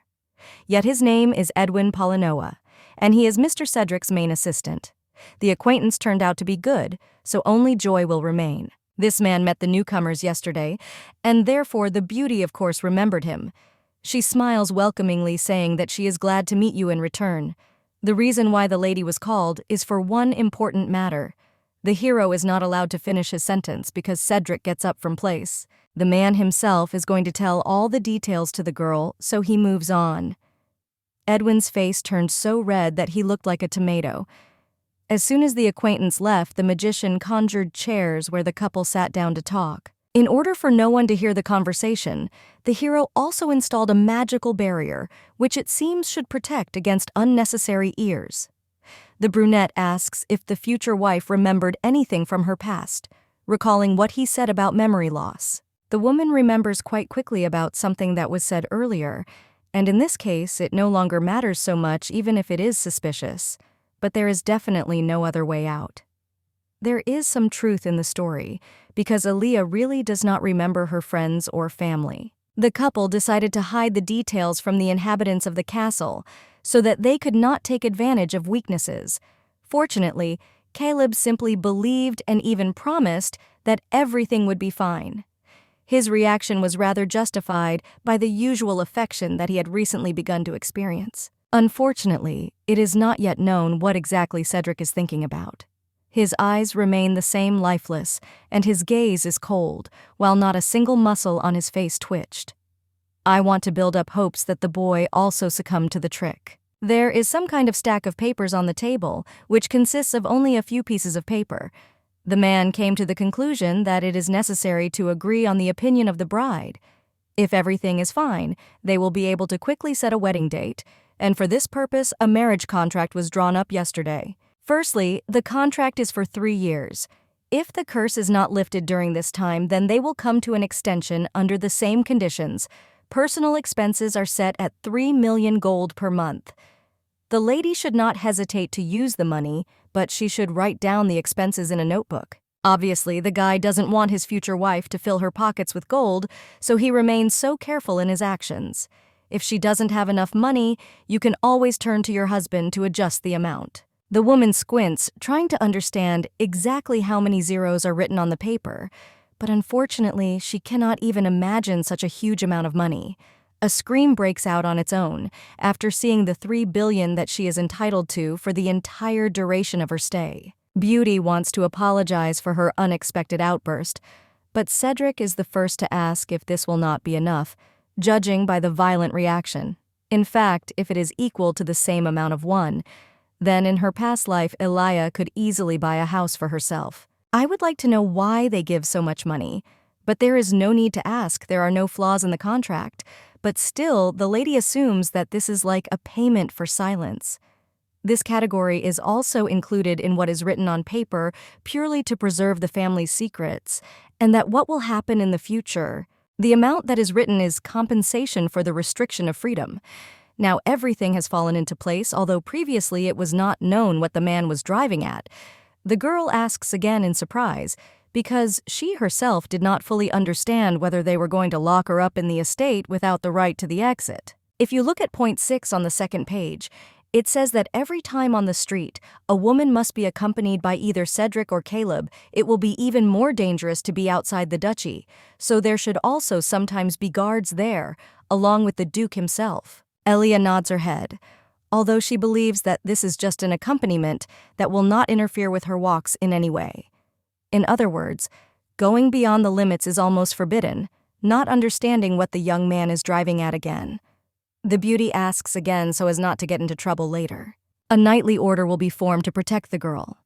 Yet his name is Edwin Polinoa, and he is Mr. Cedric's main assistant. The acquaintance turned out to be good, so only joy will remain. This man met the newcomers yesterday, and therefore the beauty, of course, remembered him. She smiles welcomingly, saying that she is glad to meet you in return. The reason why the lady was called is for one important matter. The hero is not allowed to finish his sentence because Cedric gets up from place. The man himself is going to tell all the details to the girl, so he moves on. Edwin's face turned so red that he looked like a tomato. As soon as the acquaintance left, the magician conjured chairs where the couple sat down to talk. In order for no one to hear the conversation, the hero also installed a magical barrier, which it seems should protect against unnecessary ears. The brunette asks if the future wife remembered anything from her past, recalling what he said about memory loss. The woman remembers quite quickly about something that was said earlier, and in this case, it no longer matters so much, even if it is suspicious. But there is definitely no other way out. There is some truth in the story, because Aaliyah really does not remember her friends or family. The couple decided to hide the details from the inhabitants of the castle so that they could not take advantage of weaknesses. Fortunately, Caleb simply believed and even promised that everything would be fine. His reaction was rather justified by the usual affection that he had recently begun to experience. Unfortunately, it is not yet known what exactly Cedric is thinking about. His eyes remain the same, lifeless, and his gaze is cold, while not a single muscle on his face twitched. I want to build up hopes that the boy also succumbed to the trick. There is some kind of stack of papers on the table, which consists of only a few pieces of paper. The man came to the conclusion that it is necessary to agree on the opinion of the bride. If everything is fine, they will be able to quickly set a wedding date, and for this purpose, a marriage contract was drawn up yesterday. Firstly, the contract is for 3 years. If the curse is not lifted during this time, then they will come to an extension under the same conditions. Personal expenses are set at 3 million gold per month. The lady should not hesitate to use the money, but she should write down the expenses in a notebook. Obviously, the guy doesn't want his future wife to fill her pockets with gold, so he remains so careful in his actions. If she doesn't have enough money, you can always turn to your husband to adjust the amount. The woman squints, trying to understand exactly how many zeros are written on the paper, but unfortunately, she cannot even imagine such a huge amount of money. A scream breaks out on its own after seeing the 3 billion that she is entitled to for the entire duration of her stay. Beauty wants to apologize for her unexpected outburst, but Cedric is the first to ask if this will not be enough, judging by the violent reaction. In fact, if it is equal to the same amount of one, then in her past life, Elia could easily buy a house for herself. I would like to know why they give so much money, but there is no need to ask. There are no flaws in the contract, but still, the lady assumes that this is like a payment for silence. This category is also included in what is written on paper purely to preserve the family's secrets, and that what will happen in the future. The amount that is written is compensation for the restriction of freedom. Now everything has fallen into place, although previously it was not known what the man was driving at. The girl asks again in surprise, because she herself did not fully understand whether they were going to lock her up in the estate without the right to the exit. If you look at point 6 on the second page, it says that every time on the street, a woman must be accompanied by either Cedric or Caleb. It will be even more dangerous to be outside the duchy, so there should also sometimes be guards there, along with the Duke himself. Elia nods her head, although she believes that this is just an accompaniment that will not interfere with her walks in any way. In other words, going beyond the limits is almost forbidden, not understanding what the young man is driving at again. The beauty asks again so as not to get into trouble later. A knightly order will be formed to protect the girl.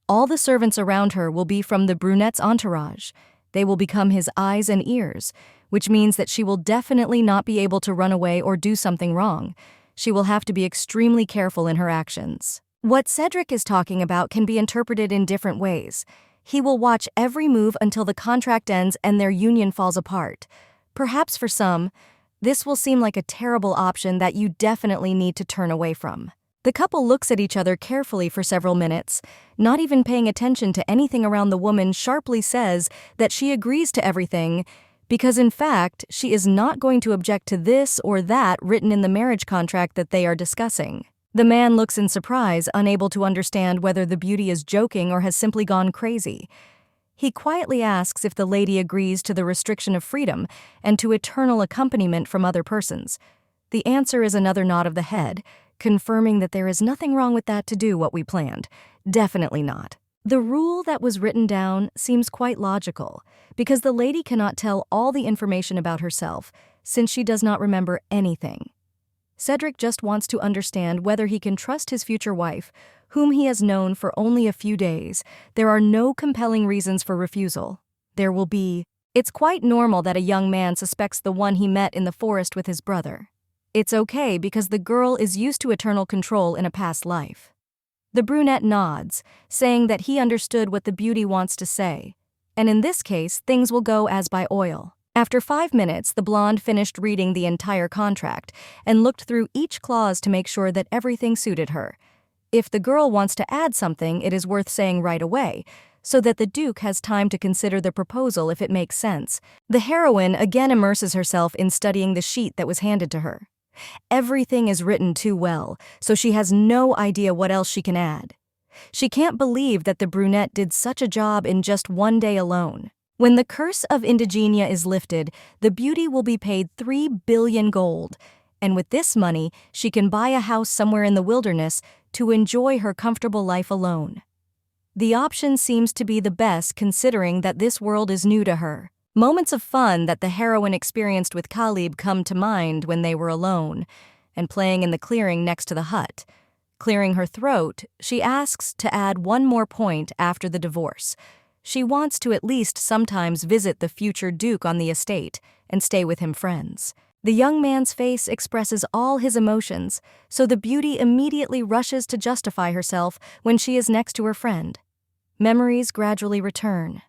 All the servants around her will be from the brunette's entourage. They will become his eyes and ears, which means that she will definitely not be able to run away or do something wrong. She will have to be extremely careful in her actions. What Cedric is talking about can be interpreted in different ways. He will watch every move until the contract ends and their union falls apart. Perhaps for some, this will seem like a terrible option that you definitely need to turn away from. The couple looks at each other carefully for several minutes, not even paying attention to anything around. The woman sharply says that she agrees to everything, because in fact, she is not going to object to this or that written in the marriage contract that they are discussing. The man looks in surprise, unable to understand whether the beauty is joking or has simply gone crazy. He quietly asks if the lady agrees to the restriction of freedom and to eternal accompaniment from other persons. The answer is another nod of the head, confirming that there is nothing wrong with that to do what we planned. Definitely not. The rule that was written down seems quite logical, because the lady cannot tell all the information about herself, since she does not remember anything. Cedric just wants to understand whether he can trust his future wife, whom he has known for only a few days. There are no compelling reasons for refusal. There will be. It's quite normal that a young man suspects the one he met in the forest with his brother. It's okay because the girl is used to eternal control in a past life. The brunette nods, saying that he understood what the beauty wants to say, and in this case, things will go as by oil. After 5 minutes, the blonde finished reading the entire contract and looked through each clause to make sure that everything suited her. If the girl wants to add something, it is worth saying right away, so that the Duke has time to consider the proposal if it makes sense. The heroine again immerses herself in studying the sheet that was handed to her. Everything is written too well, so she has no idea what else she can add. She can't believe that the brunette did such a job in just 1 day alone. When the curse of indigenia is lifted, the beauty will be paid 3 billion gold, and with this money, she can buy a house somewhere in the wilderness to enjoy her comfortable life alone. The option seems to be the best considering that this world is new to her. Moments of fun that the heroine experienced with Caleb come to mind when they were alone and playing in the clearing next to the hut. Clearing her throat, she asks to add one more point after the divorce. She wants to at least sometimes visit the future Duke on the estate and stay with him friends. The young man's face expresses all his emotions, so the beauty immediately rushes to justify herself when she is next to her friend. Memories gradually return.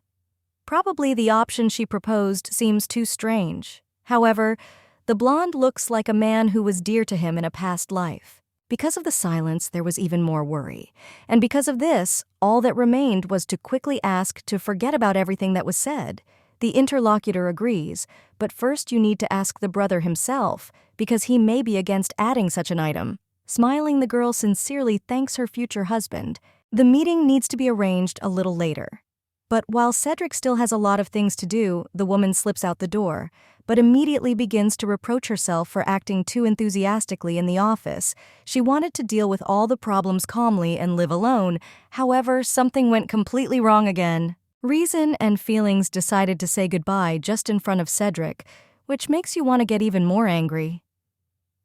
Probably the option she proposed seems too strange. However, the blonde looks like a man who was dear to him in a past life. Because of the silence, there was even more worry. And because of this, all that remained was to quickly ask to forget about everything that was said. The interlocutor agrees, but first you need to ask the brother himself, because he may be against adding such an item. Smiling, the girl sincerely thanks her future husband. The meeting needs to be arranged a little later. But while Cedric still has a lot of things to do, the woman slips out the door, but immediately begins to reproach herself for acting too enthusiastically in the office. She wanted to deal with all the problems calmly and live alone. However, something went completely wrong again. Reason and feelings decided to say goodbye just in front of Cedric, which makes you want to get even more angry.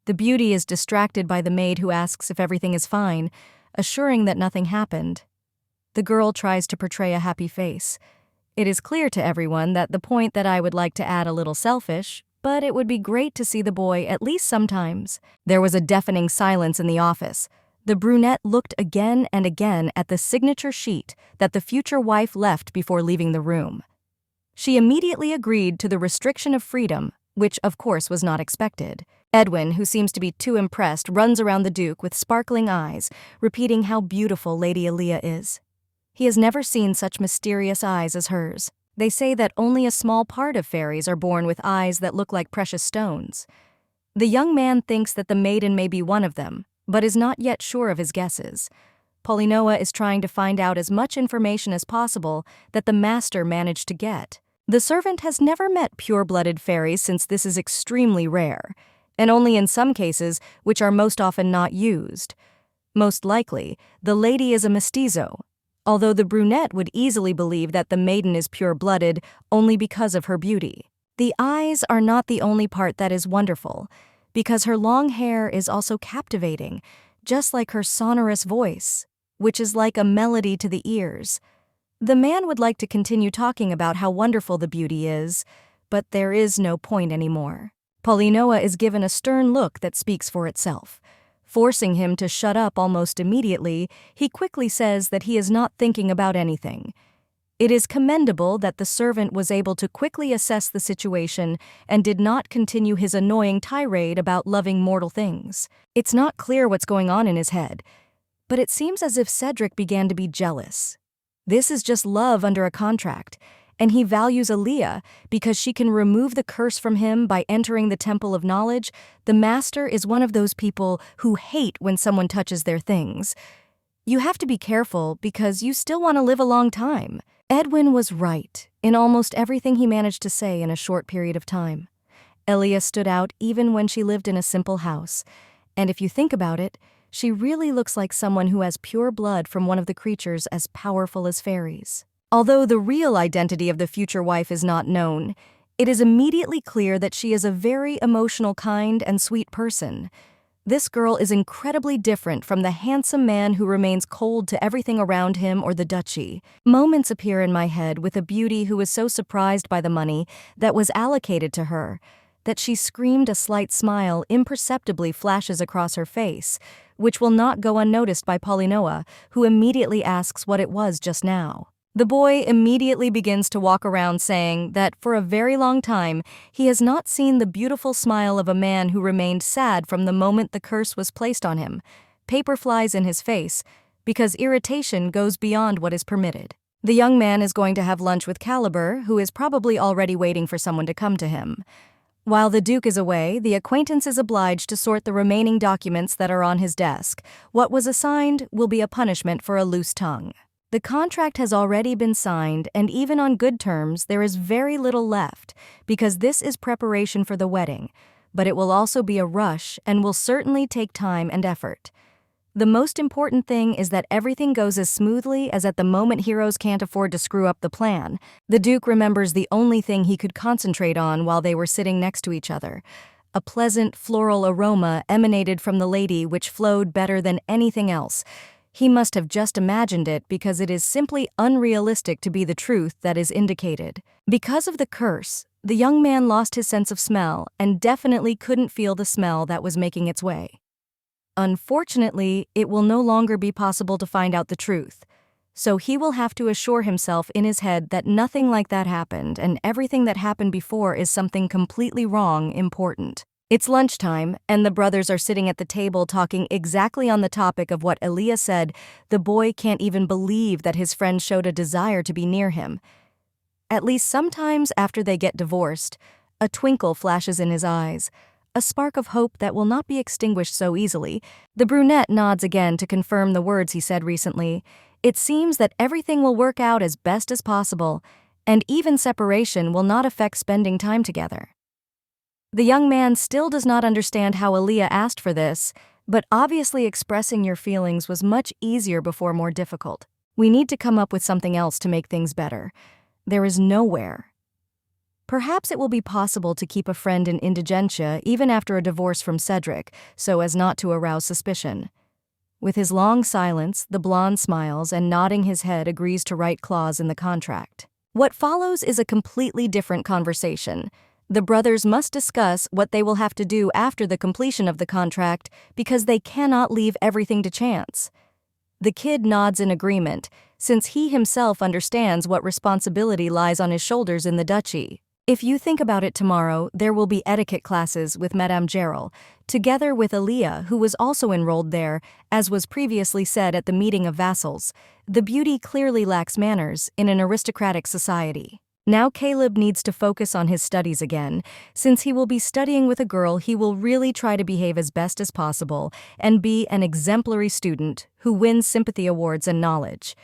The beauty is distracted by the maid who asks if everything is fine, assuring that nothing happened. The girl tries to portray a happy face. It is clear to everyone that the point that I would like to add a little selfish, but it would be great to see the boy at least sometimes. There was a deafening silence in the office. The brunette looked again and again at the signature sheet that the future wife left before leaving the room. She immediately agreed to the restriction of freedom, which of course was not expected. Edwin, who seems to be too impressed, runs around the Duke with sparkling eyes, repeating how beautiful Lady Aaliyah is. He has never seen such mysterious eyes as hers. They say that only a small part of fairies are born with eyes that look like precious stones. The young man thinks that the maiden may be one of them, but is not yet sure of his guesses. Polinoa is trying to find out as much information as possible that the master managed to get. The servant has never met pure-blooded fairies since this is extremely rare, and only in some cases which are most often not used. Most likely, the lady is a mestizo, although the brunette would easily believe that the maiden is pure-blooded only because of her beauty. The eyes are not the only part that is wonderful, because her long hair is also captivating, just like her sonorous voice, which is like a melody to the ears. The man would like to continue talking about how wonderful the beauty is, but there is no point anymore. Polinoa is given a stern look that speaks for itself. Forcing him to shut up almost immediately, he quickly says that he is not thinking about anything. It is commendable that the servant was able to quickly assess the situation and did not continue his annoying tirade about loving mortal things. It's not clear what's going on in his head, but it seems as if Cedric began to be jealous. This is just love under a contract, and he values Aaliyah because she can remove the curse from him by entering the Temple of Knowledge. The master is one of those people who hate when someone touches their things. You have to be careful because you still want to live a long time. Edwin was right in almost everything he managed to say in a short period of time. Aaliyah stood out even when she lived in a simple house, and if you think about it, she really looks like someone who has pure blood from one of the creatures as powerful as fairies. Although the real identity of the future wife is not known, it is immediately clear that she is a very emotional, kind, and sweet person. This girl is incredibly different from the handsome man who remains cold to everything around him or the duchy. Moments appear in my head with a beauty who is so surprised by the money that was allocated to her that she screamed. A slight smile imperceptibly flashes across her face, which will not go unnoticed by Polinoa, who immediately asks what it was just now. The boy immediately begins to walk around saying that for a very long time he has not seen the beautiful smile of a man who remained sad from the moment the curse was placed on him. Paper flies in his face because irritation goes beyond what is permitted. The young man is going to have lunch with Caliber, who is probably already waiting for someone to come to him. While the Duke is away, the acquaintance is obliged to sort the remaining documents that are on his desk. What was assigned will be a punishment for a loose tongue. The contract has already been signed, and even on good terms, there is very little left, because this is preparation for the wedding, but it will also be a rush and will certainly take time and effort. The most important thing is that everything goes as smoothly as at the moment. Heroes can't afford to screw up the plan. The Duke remembers the only thing he could concentrate on while they were sitting next to each other. A pleasant floral aroma emanated from the lady which flowed better than anything else. He must have just imagined it because it is simply unrealistic to be the truth that is indicated. Because of the curse, the young man lost his sense of smell and definitely couldn't feel the smell that was making its way. Unfortunately, it will no longer be possible to find out the truth, so he will have to assure himself in his head that nothing like that happened and everything that happened before is something completely wrong, important. It's lunchtime, and the brothers are sitting at the table talking exactly on the topic of what Aaliyah said. The boy can't even believe that his friend showed a desire to be near him. At least sometimes after they get divorced, a twinkle flashes in his eyes, a spark of hope that will not be extinguished so easily. The brunette nods again to confirm the words he said recently. It seems that everything will work out as best as possible, and even separation will not affect spending time together. The young man still does not understand how Aaliyah asked for this, but obviously expressing your feelings was much easier before more difficult. We need to come up with something else to make things better. There is nowhere. Perhaps it will be possible to keep a friend in indigentia even after a divorce from Cedric, so as not to arouse suspicion. With his long silence, the blonde smiles and nodding his head agrees to write clause in the contract. What follows is a completely different conversation. The brothers must discuss what they will have to do after the completion of the contract because they cannot leave everything to chance. The kid nods in agreement, since he himself understands what responsibility lies on his shoulders in the duchy. If you think about it, tomorrow there will be etiquette classes with Madame Gerald, together with Aaliyah, who was also enrolled there, as was previously said at the meeting of vassals. The beauty clearly lacks manners in an aristocratic society. Now Caleb needs to focus on his studies again. Since he will be studying with a girl, he will really try to behave as best as possible and be an exemplary student who wins sympathy awards and knowledge.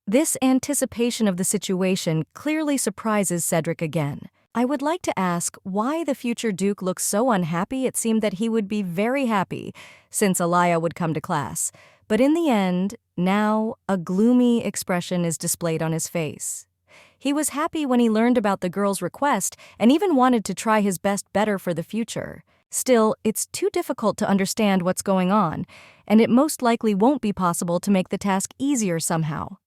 This anticipation of the situation clearly surprises Cedric again. I would like to ask why the future Duke looks so unhappy. It seemed that he would be very happy since Aaliyah would come to class. But in the end, now a gloomy expression is displayed on his face. He was happy when he learned about the girl's request and even wanted to try his best better for the future. Still, it's too difficult to understand what's going on, and it most likely won't be possible to make the task easier somehow.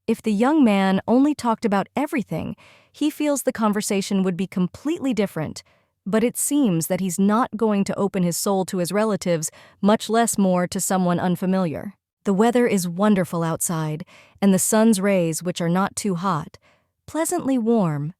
If the young man only talked about everything, he feels the conversation would be completely different, but it seems that he's not going to open his soul to his relatives, much less more to someone unfamiliar. The weather is wonderful outside, and the sun's rays, which are not too hot, pleasantly warm.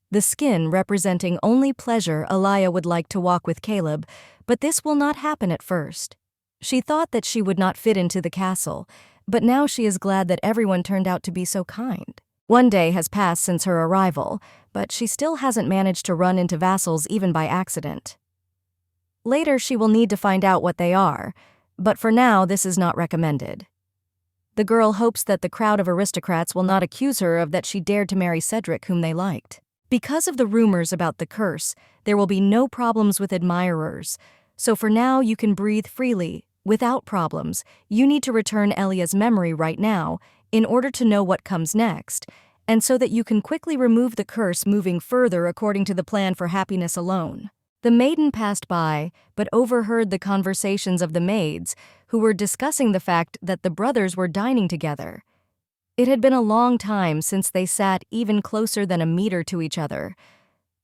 The skin representing only pleasure. Aaliyah would like to walk with Caleb, but this will not happen at first. She thought that she would not fit into the castle, but now she is glad that everyone turned out to be so kind. One day has passed since her arrival, but she still hasn't managed to run into vassals even by accident. Later she will need to find out what they are, but for now this is not recommended. The girl hopes that the crowd of aristocrats will not accuse her of that she dared to marry Cedric, whom they liked. Because of the rumors about the curse, there will be no problems with admirers, so for now you can breathe freely, without problems. You need to return Elia's memory right now in order to know what comes next, and so that you can quickly remove the curse moving further according to the plan for happiness alone. The maiden passed by, but overheard the conversations of the maids, who were discussing the fact that the brothers were dining together. It had been a long time since they sat even closer than a meter to each other.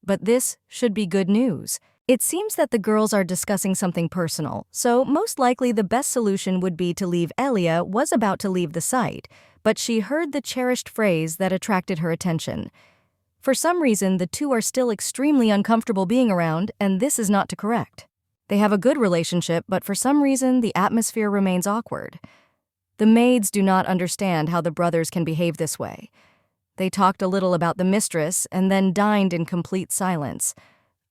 But this should be good news. It seems that the girls are discussing something personal, so most likely the best solution would be to leave. Elia was about to leave the site, but she heard the cherished phrase that attracted her attention. For some reason, the two are still extremely uncomfortable being around, and this is not to correct. They have a good relationship, but for some reason, the atmosphere remains awkward. The maids do not understand how the brothers can behave this way. They talked a little about the mistress and then dined in complete silence.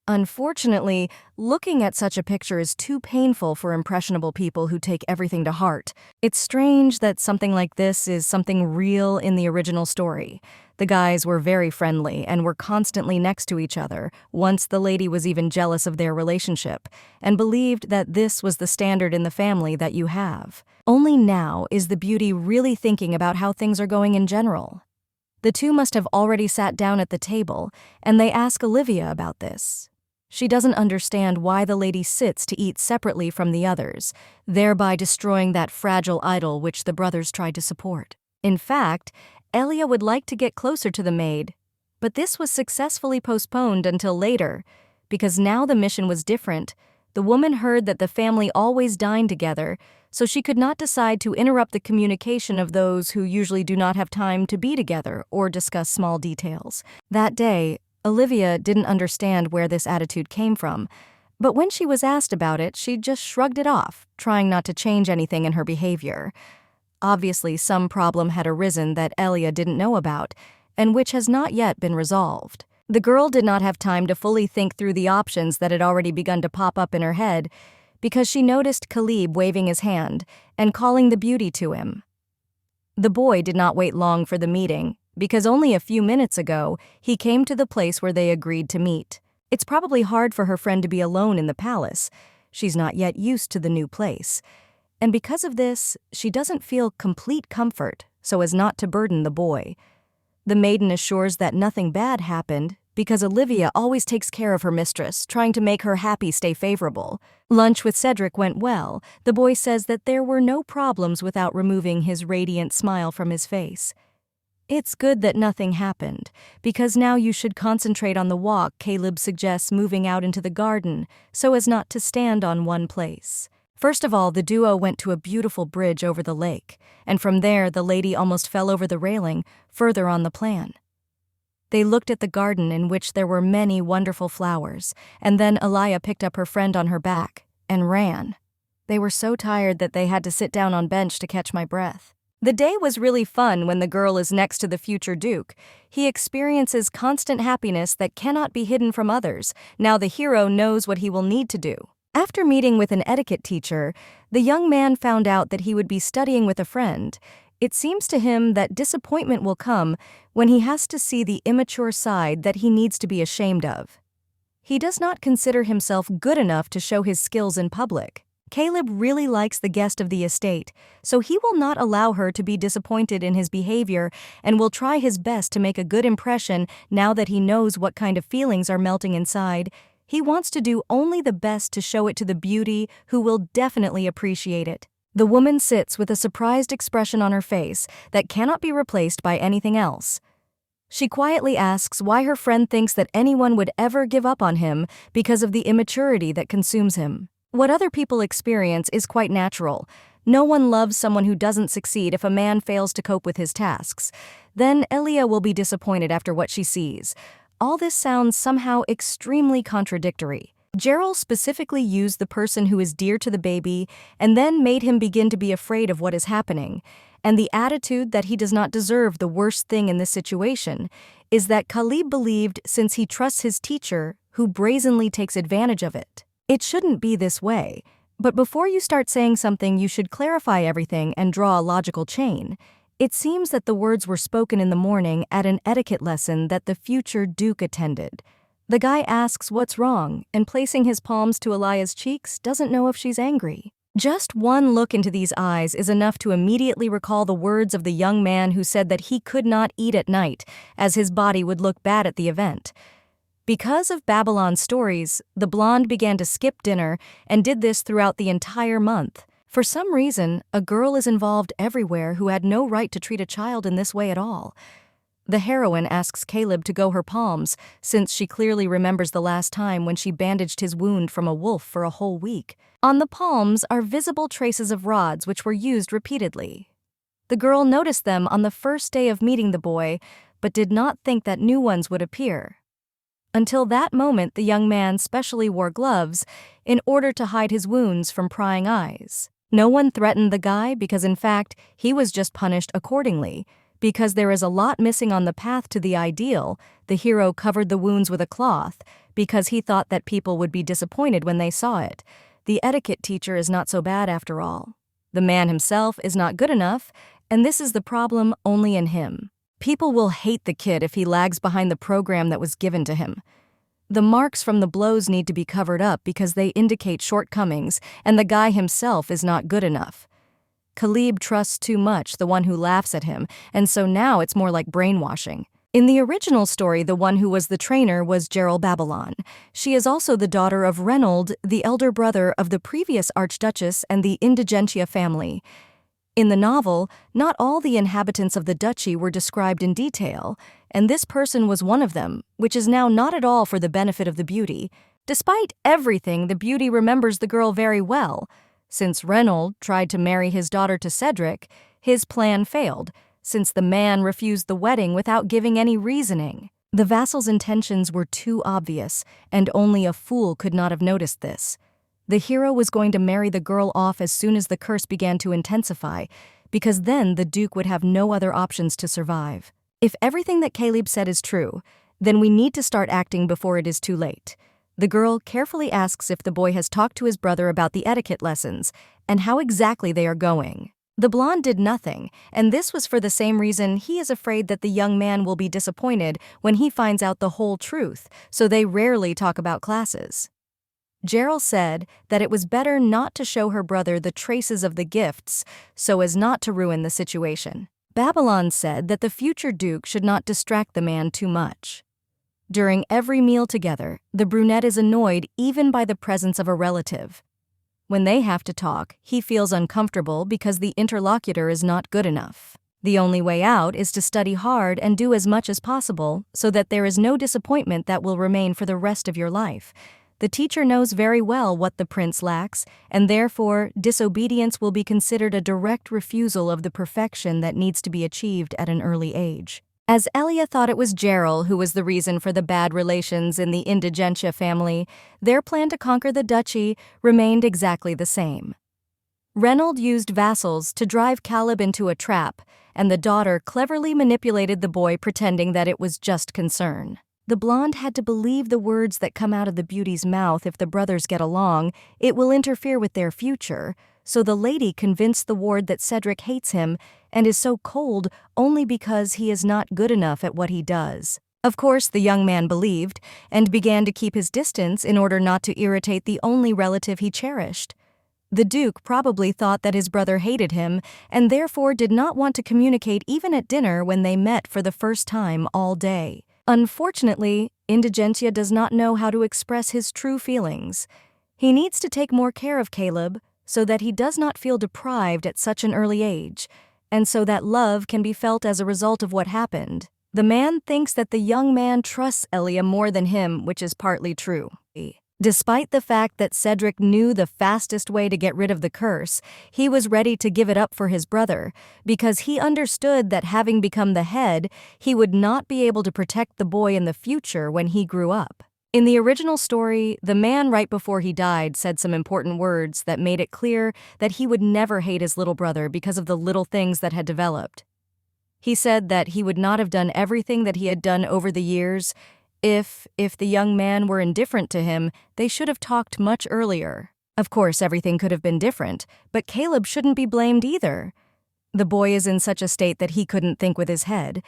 Unfortunately, looking at such a picture is too painful for impressionable people who take everything to heart. It's strange that something like this is something real in the original story. The guys were very friendly and were constantly next to each other. Once the lady was even jealous of their relationship and believed that this was the standard in the family that you have. Only now is the beauty really thinking about how things are going in general. The two must have already sat down at the table, and they ask Olivia about this. She doesn't understand why the lady sits to eat separately from the others, thereby destroying that fragile idol which the brothers tried to support. In fact, Elia would like to get closer to the maid, but this was successfully postponed until later, because now the mission was different. The woman heard that the family always dined together, so she could not decide to interrupt the communication of those who usually do not have time to be together or discuss small details. That day, Olivia didn't understand where this attitude came from, but when she was asked about it, she just shrugged it off, trying not to change anything in her behavior. Obviously, some problem had arisen that Elia didn't know about, and which has not yet been resolved. The girl did not have time to fully think through the options that had already begun to pop up in her head, because she noticed Caleb waving his hand and calling the beauty to him. The boy did not wait long for the meeting, because only a few minutes ago, he came to the place where they agreed to meet. It's probably hard for her friend to be alone in the palace. She's not yet used to the new place. And because of this, she doesn't feel complete comfort so as not to burden the boy. The maiden assures that nothing bad happened because Olivia always takes care of her mistress, trying to make her happy stay favorable. Lunch with Cedric went well. The boy says that there were no problems without removing his radiant smile from his face. It's good that nothing happened, because now you should concentrate on the walk. Caleb suggests moving out into the garden so as not to stand on one place. First of all, the duo went to a beautiful bridge over the lake, and from there the lady almost fell over the railing further on the plan. They looked at the garden in which there were many wonderful flowers, and then Elia picked up her friend on her back and ran. They were so tired that they had to sit down on bench to catch my breath. The day was really fun when the girl is next to the future Duke. He experiences constant happiness that cannot be hidden from others. Now the hero knows what he will need to do. After meeting with an etiquette teacher, the young man found out that he would be studying with a friend. It seems to him that disappointment will come when he has to see the immature side that he needs to be ashamed of. He does not consider himself good enough to show his skills in public. Caleb really likes the guest of the estate, so he will not allow her to be disappointed in his behavior and will try his best to make a good impression now that he knows what kind of feelings are melting inside. He wants to do only the best to show it to the beauty who will definitely appreciate it. The woman sits with a surprised expression on her face that cannot be replaced by anything else. She quietly asks why her friend thinks that anyone would ever give up on him because of the immaturity that consumes him. What other people experience is quite natural. No one loves someone who doesn't succeed if a man fails to cope with his tasks. Then Elia will be disappointed after what she sees. All this sounds somehow extremely contradictory. Gerald specifically used the person who is dear to the baby and then made him begin to be afraid of what is happening. And the attitude that he does not deserve the worst thing in this situation is that Caleb believed since he trusts his teacher, who brazenly takes advantage of it. It shouldn't be this way, but before you start saying something, you should clarify everything and draw a logical chain. It seems that the words were spoken in the morning at an etiquette lesson that the future Duke attended. The guy asks what's wrong, and placing his palms to Elia's cheeks doesn't know if she's angry. Just one look into these eyes is enough to immediately recall the words of the young man who said that he could not eat at night, as his body would look bad at the event. Because of Babylon's stories, the blonde began to skip dinner and did this throughout the entire month. For some reason, a girl is involved everywhere who had no right to treat a child in this way at all. The heroine asks Caleb to go her palms, since she clearly remembers the last time when she bandaged his wound from a wolf for a whole week. On the palms are visible traces of rods which were used repeatedly. The girl noticed them on the first day of meeting the boy, but did not think that new ones would appear. Until that moment, the young man specially wore gloves in order to hide his wounds from prying eyes. No one threatened the guy because, in fact, he was just punished accordingly. Because there is a lot missing on the path to the ideal, the hero covered the wounds with a cloth because he thought that people would be disappointed when they saw it. The etiquette teacher is not so bad after all. The man himself is not good enough, and this is the problem only in him. People will hate the kid if he lags behind the program that was given to him. The marks from the blows need to be covered up because they indicate shortcomings, and the guy himself is not good enough. Caleb trusts too much the one who laughs at him, and so now it's more like brainwashing. In the original story, the one who was the trainer was Gerald Babylon. She is also the daughter of Reynold, the elder brother of the previous Archduchess and the Indigentia family. In the novel, not all the inhabitants of the duchy were described in detail, and this person was one of them, which is now not at all for the benefit of the beauty. Despite everything, the beauty remembers the girl very well. Since Reynold tried to marry his daughter to Cedric, his plan failed, since the man refused the wedding without giving any reasoning. The vassal's intentions were too obvious, and only a fool could not have noticed this. The hero was going to marry the girl off as soon as the curse began to intensify, because then the Duke would have no other options to survive. If everything that Caleb said is true, then we need to start acting before it is too late. The girl carefully asks if the boy has talked to his brother about the etiquette lessons and how exactly they are going. The blonde did nothing, and this was for the same reason he is afraid that the young man will be disappointed when he finds out the whole truth, so they rarely talk about classes. Gerald said that it was better not to show her brother the traces of the gifts so as not to ruin the situation. Babylon said that the future Duke should not distract the man too much. During every meal together, the brunette is annoyed even by the presence of a relative. When they have to talk, he feels uncomfortable because the interlocutor is not good enough. The only way out is to study hard and do as much as possible so that there is no disappointment that will remain for the rest of your life. The teacher knows very well what the prince lacks, and therefore disobedience will be considered a direct refusal of the perfection that needs to be achieved at an early age. As Elia thought it was Gerald who was the reason for the bad relations in the Indigentia family, their plan to conquer the duchy remained exactly the same. Reynold used vassals to drive Caleb into a trap, and the daughter cleverly manipulated the boy pretending that it was just concern. The blonde had to believe the words that come out of the beauty's mouth. If the brothers get along, it will interfere with their future, so the lady convinced the ward that Cedric hates him and is so cold only because he is not good enough at what he does. Of course, the young man believed and began to keep his distance in order not to irritate the only relative he cherished. The Duke probably thought that his brother hated him and therefore did not want to communicate even at dinner when they met for the first time all day. Unfortunately, Indigentia does not know how to express his true feelings. He needs to take more care of Caleb so that he does not feel deprived at such an early age, and so that love can be felt as a result of what happened. The man thinks that the young man trusts Elia more than him, which is partly true. Despite the fact that Cedric knew the fastest way to get rid of the curse, he was ready to give it up for his brother, because he understood that having become the head, he would not be able to protect the boy in the future when he grew up. In the original story, the man right before he died said some important words that made it clear that he would never hate his little brother because of the little things that had developed. He said that he would not have done everything that he had done over the years. If the young man were indifferent to him, they should have talked much earlier. Of course, everything could have been different, but Caleb shouldn't be blamed either. The boy is in such a state that he couldn't think with his head.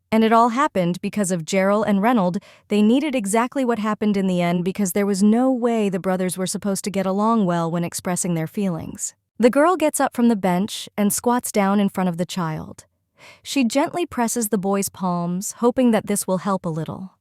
And it all happened because of Gerald and Reynold. They needed exactly what happened in the end because there was no way the brothers were supposed to get along well when expressing their feelings. The girl gets up from the bench and squats down in front of the child. She gently presses the boy's palms, hoping that this will help a little.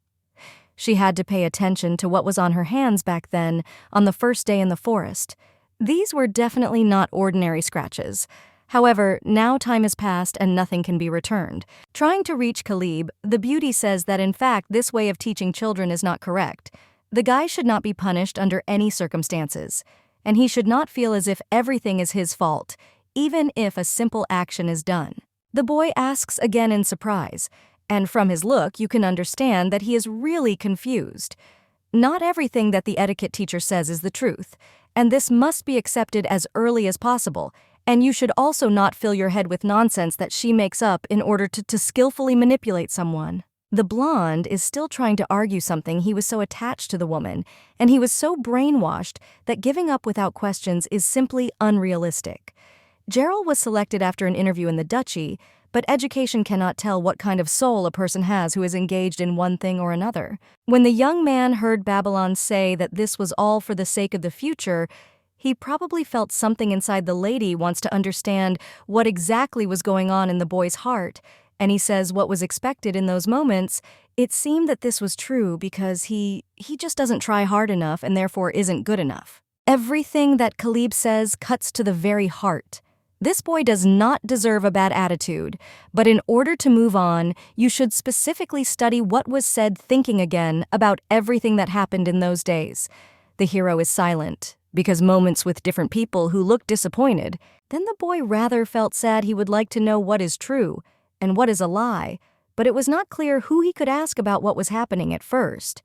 She had to pay attention to what was on her hands back then, on the first day in the forest. These were definitely not ordinary scratches. However, now time has passed and nothing can be returned. Trying to reach Caleb, the beauty says that in fact this way of teaching children is not correct. The guy should not be punished under any circumstances, and he should not feel as if everything is his fault, even if a simple action is done. The boy asks again in surprise, and from his look you can understand that he is really confused. Not everything that the etiquette teacher says is the truth, and this must be accepted as early as possible, and you should also not fill your head with nonsense that she makes up in order to skillfully manipulate someone. The blonde is still trying to argue something. He was so attached to the woman, and he was so brainwashed that giving up without questions is simply unrealistic. Gerald was selected after an interview in the duchy, but education cannot tell what kind of soul a person has who is engaged in one thing or another. When the young man heard Babylon say that this was all for the sake of the future, he probably felt something inside the lady wants to understand what exactly was going on in the boy's heart, and he says what was expected in those moments. It seemed that this was true because he just doesn't try hard enough and therefore isn't good enough. Everything that Caleb says cuts to the very heart. This boy does not deserve a bad attitude, but in order to move on, you should specifically study what was said, thinking again about everything that happened in those days. The hero is silent, because moments with different people who look disappointed. Then the boy rather felt sad. He would like to know what is true and what is a lie, but it was not clear who he could ask about what was happening at first.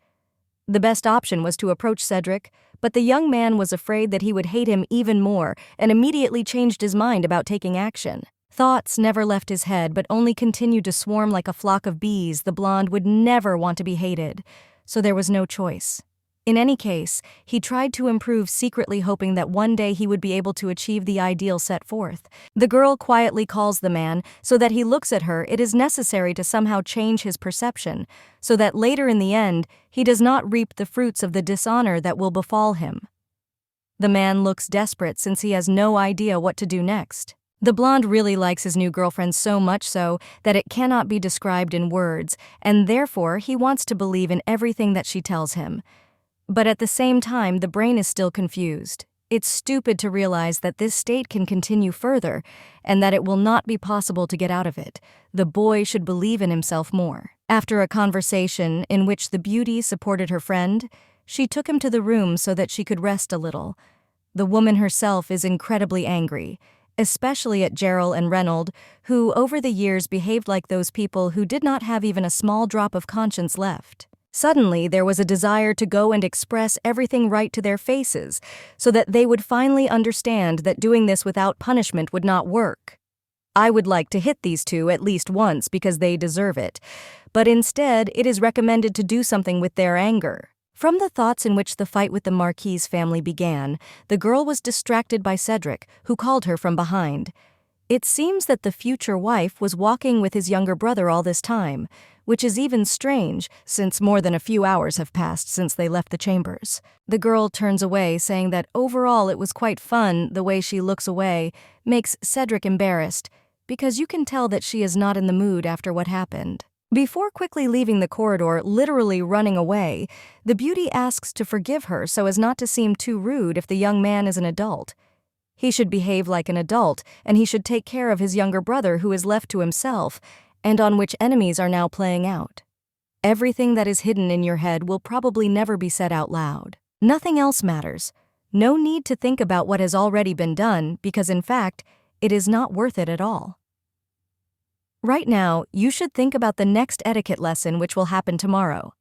The best option was to approach Cedric, but the young man was afraid that he would hate him even more and immediately changed his mind about taking action. Thoughts never left his head but only continued to swarm like a flock of bees. The blonde would never want to be hated, so there was no choice. In any case, he tried to improve secretly, hoping that one day he would be able to achieve the ideal set forth. The girl quietly calls the man so that he looks at her. It is necessary to somehow change his perception, so that later in the end, he does not reap the fruits of the dishonor that will befall him. The man looks desperate since he has no idea what to do next. The blonde really likes his new girlfriend so much so that it cannot be described in words, and therefore he wants to believe in everything that she tells him. But at the same time, the brain is still confused. It's stupid to realize that this state can continue further and that it will not be possible to get out of it. The boy should believe in himself more. After a conversation in which the beauty supported her friend, she took him to the room so that she could rest a little. The woman herself is incredibly angry, especially at Gerald and Reynold, who over the years behaved like those people who did not have even a small drop of conscience left. Suddenly, there was a desire to go and express everything right to their faces, so that they would finally understand that doing this without punishment would not work. I would like to hit these two at least once because they deserve it, but instead it is recommended to do something with their anger. From the thoughts in which the fight with the Marquis family began, the girl was distracted by Cedric, who called her from behind. It seems that the future wife was walking with his younger brother all this time, which is even strange since more than a few hours have passed since they left the chambers. The girl turns away, saying that overall it was quite fun. The way she looks away makes Cedric embarrassed, because you can tell that she is not in the mood after what happened. Before quickly leaving the corridor, literally running away, the beauty asks to forgive her so as not to seem too rude if the young man is an adult. He should behave like an adult, and he should take care of his younger brother who is left to himself, and on which enemies are now playing out. Everything that is hidden in your head will probably never be said out loud. Nothing else matters. No need to think about what has already been done, because in fact, it is not worth it at all. Right now, you should think about the next etiquette lesson which will happen tomorrow.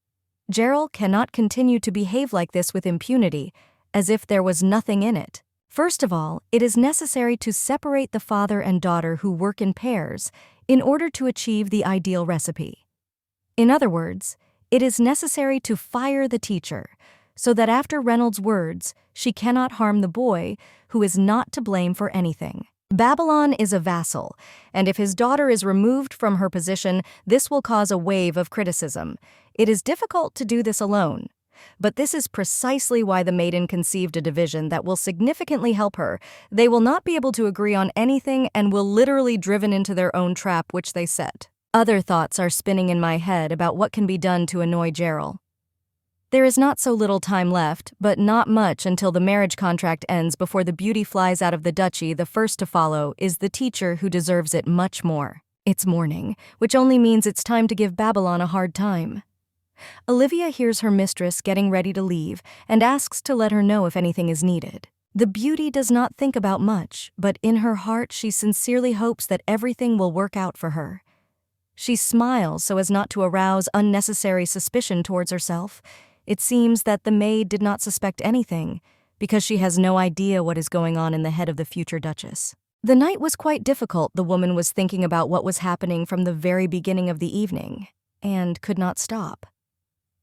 Gerald cannot continue to behave like this with impunity, as if there was nothing in it. First of all, it is necessary to separate the father and daughter who work in pairs in order to achieve the ideal recipe. In other words, it is necessary to fire the teacher, so that after Reynolds' words, she cannot harm the boy, who is not to blame for anything. Babylon is a vassal, and if his daughter is removed from her position, this will cause a wave of criticism. It is difficult to do this alone, but this is precisely why the maiden conceived a division that will significantly help her. They will not be able to agree on anything and will literally driven into their own trap which they set. Other thoughts are spinning in my head about what can be done to annoy Gerald. There is not so little time left, but not much until the marriage contract ends before the beauty flies out of the duchy. The first to follow is the teacher, who deserves it much more. It's morning, which only means it's time to give Babylon a hard time. Olivia hears her mistress getting ready to leave and asks to let her know if anything is needed. The beauty does not think about much, but in her heart she sincerely hopes that everything will work out for her. She smiles so as not to arouse unnecessary suspicion towards herself. It seems that the maid did not suspect anything, because she has no idea what is going on in the head of the future duchess. The night was quite difficult. The woman was thinking about what was happening from the very beginning of the evening, and could not stop.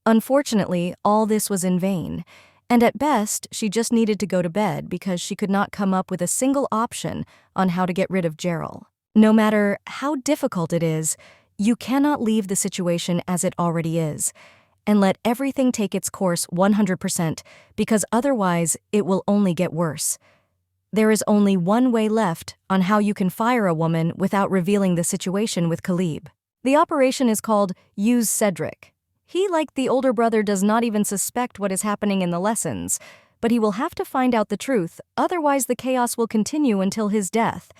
Unfortunately, all this was in vain, and at best, she just needed to go to bed because she could not come up with a single option on how to get rid of Gerald. No matter how difficult it is, you cannot leave the situation as it already is, and let everything take its course 100%, because otherwise it will only get worse. There is only one way left on how you can fire a woman without revealing the situation with Caleb. The operation is called Use Cedric. He, like the older brother, does not even suspect what is happening in the lessons, but he will have to find out the truth, otherwise the chaos will continue until his death.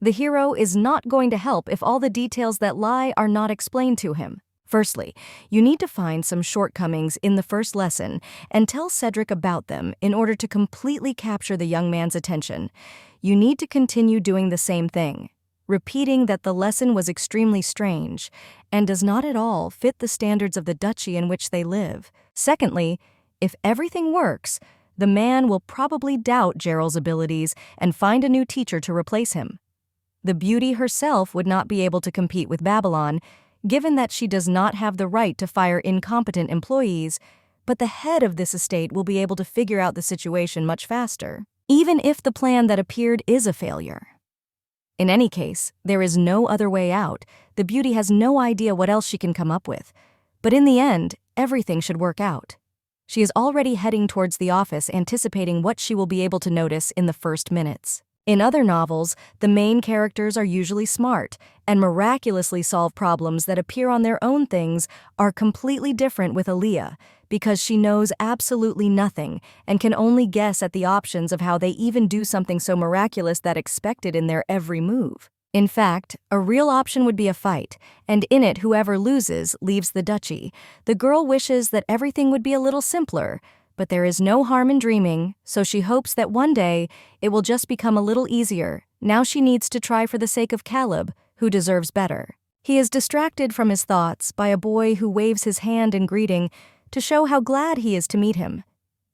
The hero is not going to help if all the details that lie are not explained to him. Firstly, you need to find some shortcomings in the first lesson and tell Cedric about them in order to completely capture the young man's attention. You need to continue doing the same thing, repeating that the lesson was extremely strange and does not at all fit the standards of the duchy in which they live. Secondly, if everything works, the man will probably doubt Gerald's abilities and find a new teacher to replace him. The beauty herself would not be able to compete with Babylon, given that she does not have the right to fire incompetent employees, but the head of this estate will be able to figure out the situation much faster, even if the plan that appeared is a failure. In any case, there is no other way out. The beauty has no idea what else she can come up with, but in the end, everything should work out. She is already heading towards the office, anticipating what she will be able to notice in the first minutes. In other novels, the main characters are usually smart and miraculously solve problems that appear on their own. Things are completely different with Aaliyah because she knows absolutely nothing and can only guess at the options of how they even do something so miraculous that expected in their every move. In fact, a real option would be a fight, and in it whoever loses leaves the duchy. The girl wishes that everything would be a little simpler, but there is no harm in dreaming, so she hopes that one day it will just become a little easier. Now she needs to try for the sake of Caleb, who deserves better. He is distracted from his thoughts by a boy who waves his hand in greeting to show how glad he is to meet him.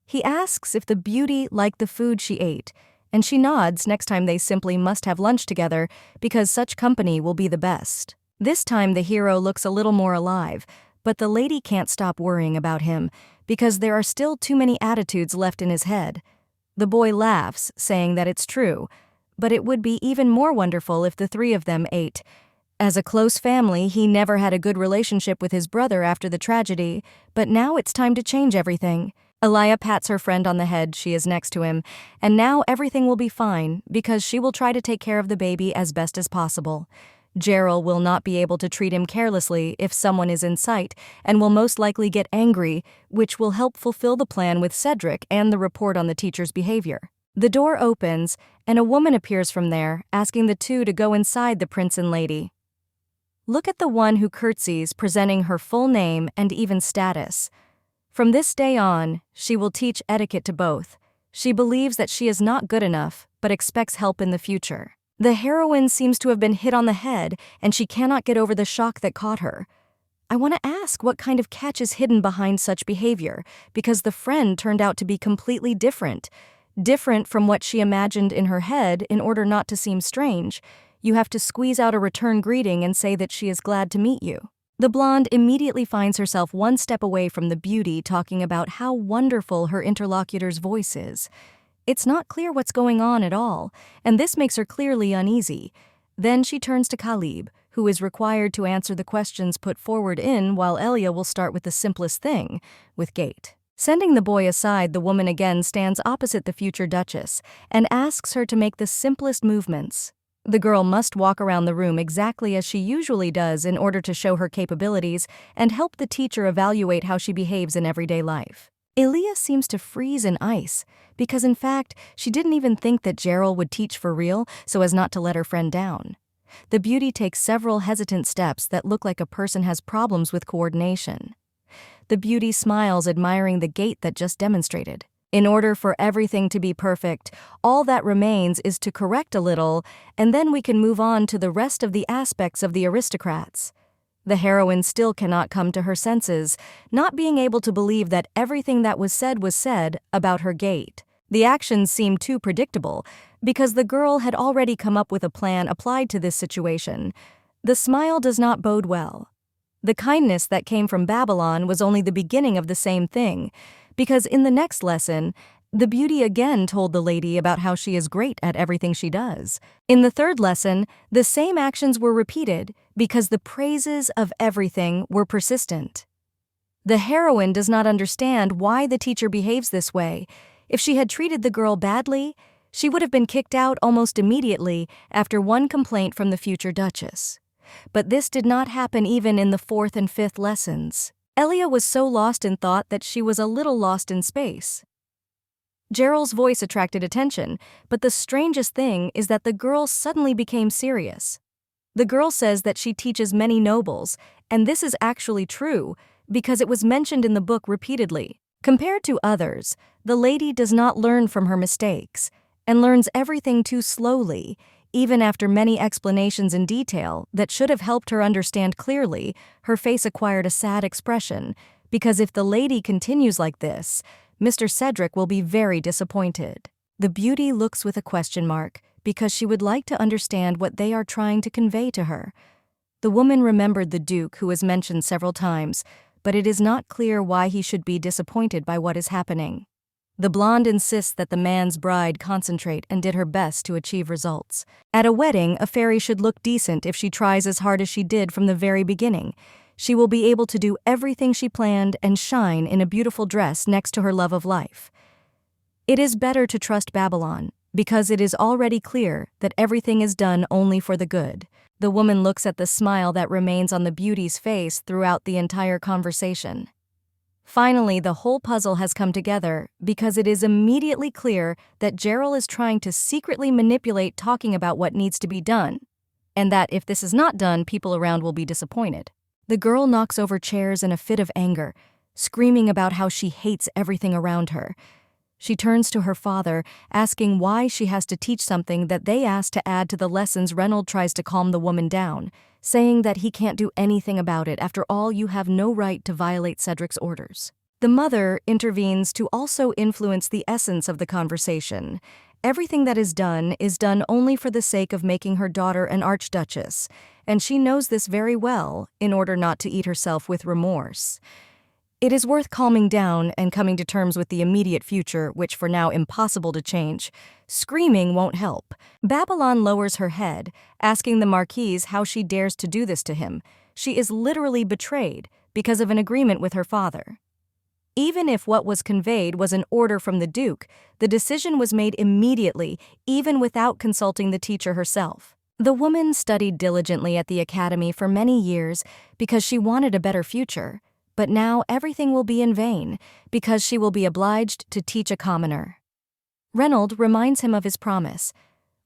He asks if the beauty liked the food she ate, and she nods. Next time they simply must have lunch together because such company will be the best. This time the hero looks a little more alive, but the lady can't stop worrying about him because there are still too many attitudes left in his head. The boy laughs, saying that it's true, but it would be even more wonderful if the three of them ate. As a close family, he never had a good relationship with his brother after the tragedy, but now it's time to change everything. Aaliyah pats her friend on the head. She is next to him, and now everything will be fine because she will try to take care of the baby as best as possible. Gerald will not be able to treat him carelessly if someone is in sight and will most likely get angry, which will help fulfill the plan with Cedric and the report on the teacher's behavior. The door opens, and a woman appears from there, asking the two to go inside. The prince and lady look at the one who curtsies, presenting her full name and even status. From this day on, she will teach etiquette to both. She believes that she is not good enough, but expects help in the future. The heroine seems to have been hit on the head, and she cannot get over the shock that caught her. I want to ask what kind of catch is hidden behind such behavior, because the friend turned out to be completely different from what she imagined in her head. In order not to seem strange, you have to squeeze out a return greeting and say that she is glad to meet you. The blonde immediately finds herself one step away from the beauty, talking about how wonderful her interlocutor's voice is. It's not clear what's going on at all, and this makes her clearly uneasy. Then she turns to Caleb, who is required to answer the questions put forward while Elia will start with the simplest thing, with gait. Sending the boy aside, the woman again stands opposite the future duchess and asks her to make the simplest movements. The girl must walk around the room exactly as she usually does in order to show her capabilities and help the teacher evaluate how she behaves in everyday life. Elia seems to freeze in ice, because in fact, she didn't even think that Gerald would teach for real so as not to let her friend down. The beauty takes several hesitant steps that look like a person has problems with coordination. The beauty smiles, admiring the gait that just demonstrated. In order for everything to be perfect, all that remains is to correct a little, and then we can move on to the rest of the aspects of the aristocrats. The heroine still cannot come to her senses, not being able to believe that everything that was said about her gait. The actions seemed too predictable, because the girl had already come up with a plan applied to this situation. The smile does not bode well. The kindness that came from Babylon was only the beginning of the same thing, because in the next lesson, the beauty again told the lady about how she is great at everything she does. In the third lesson, the same actions were repeated because the praises of everything were persistent. The heroine does not understand why the teacher behaves this way. If she had treated the girl badly, she would have been kicked out almost immediately after one complaint from the future duchess. But this did not happen even in the fourth and fifth lessons. Elia was so lost in thought that she was a little lost in space. Gerald's voice attracted attention, but the strangest thing is that the girl suddenly became serious. The girl says that she teaches many nobles, and this is actually true because it was mentioned in the book repeatedly. Compared to others, the lady does not learn from her mistakes and learns everything too slowly, even after many explanations in detail that should have helped her understand clearly. Her face acquired a sad expression, because if the lady continues like this, Mr. Cedric will be very disappointed. The beauty looks with a question mark, because she would like to understand what they are trying to convey to her. The woman remembered the Duke, who was mentioned several times, but it is not clear why he should be disappointed by what is happening. The blonde insists that the man's bride concentrate and did her best to achieve results. At a wedding, a fairy should look decent if she tries as hard as she did from the very beginning. She will be able to do everything she planned and shine in a beautiful dress next to her love of life. It is better to trust Babylon, because it is already clear that everything is done only for the good. The woman looks at the smile that remains on the beauty's face throughout the entire conversation. Finally, the whole puzzle has come together because it is immediately clear that Gerald is trying to secretly manipulate talking about what needs to be done, and that if this is not done, people around will be disappointed. The girl knocks over chairs in a fit of anger, screaming about how she hates everything around her. She turns to her father, asking why she has to teach something that they asked to add to the lessons. Reynolds tries to calm the woman down, saying that he can't do anything about it. After all, you have no right to violate Cedric's orders. The mother intervenes to also influence the essence of the conversation. Everything that is done only for the sake of making her daughter an archduchess, and she knows this very well in order not to eat herself with remorse. It is worth calming down and coming to terms with the immediate future, which for now impossible to change. Screaming won't help. Babylon lowers her head, asking the Marquise how she dares to do this to him. She is literally betrayed because of an agreement with her father. Even if what was conveyed was an order from the Duke, the decision was made immediately, even without consulting the teacher herself. The woman studied diligently at the academy for many years because she wanted a better future. But now everything will be in vain, because she will be obliged to teach a commoner. Reynolds reminds him of his promise.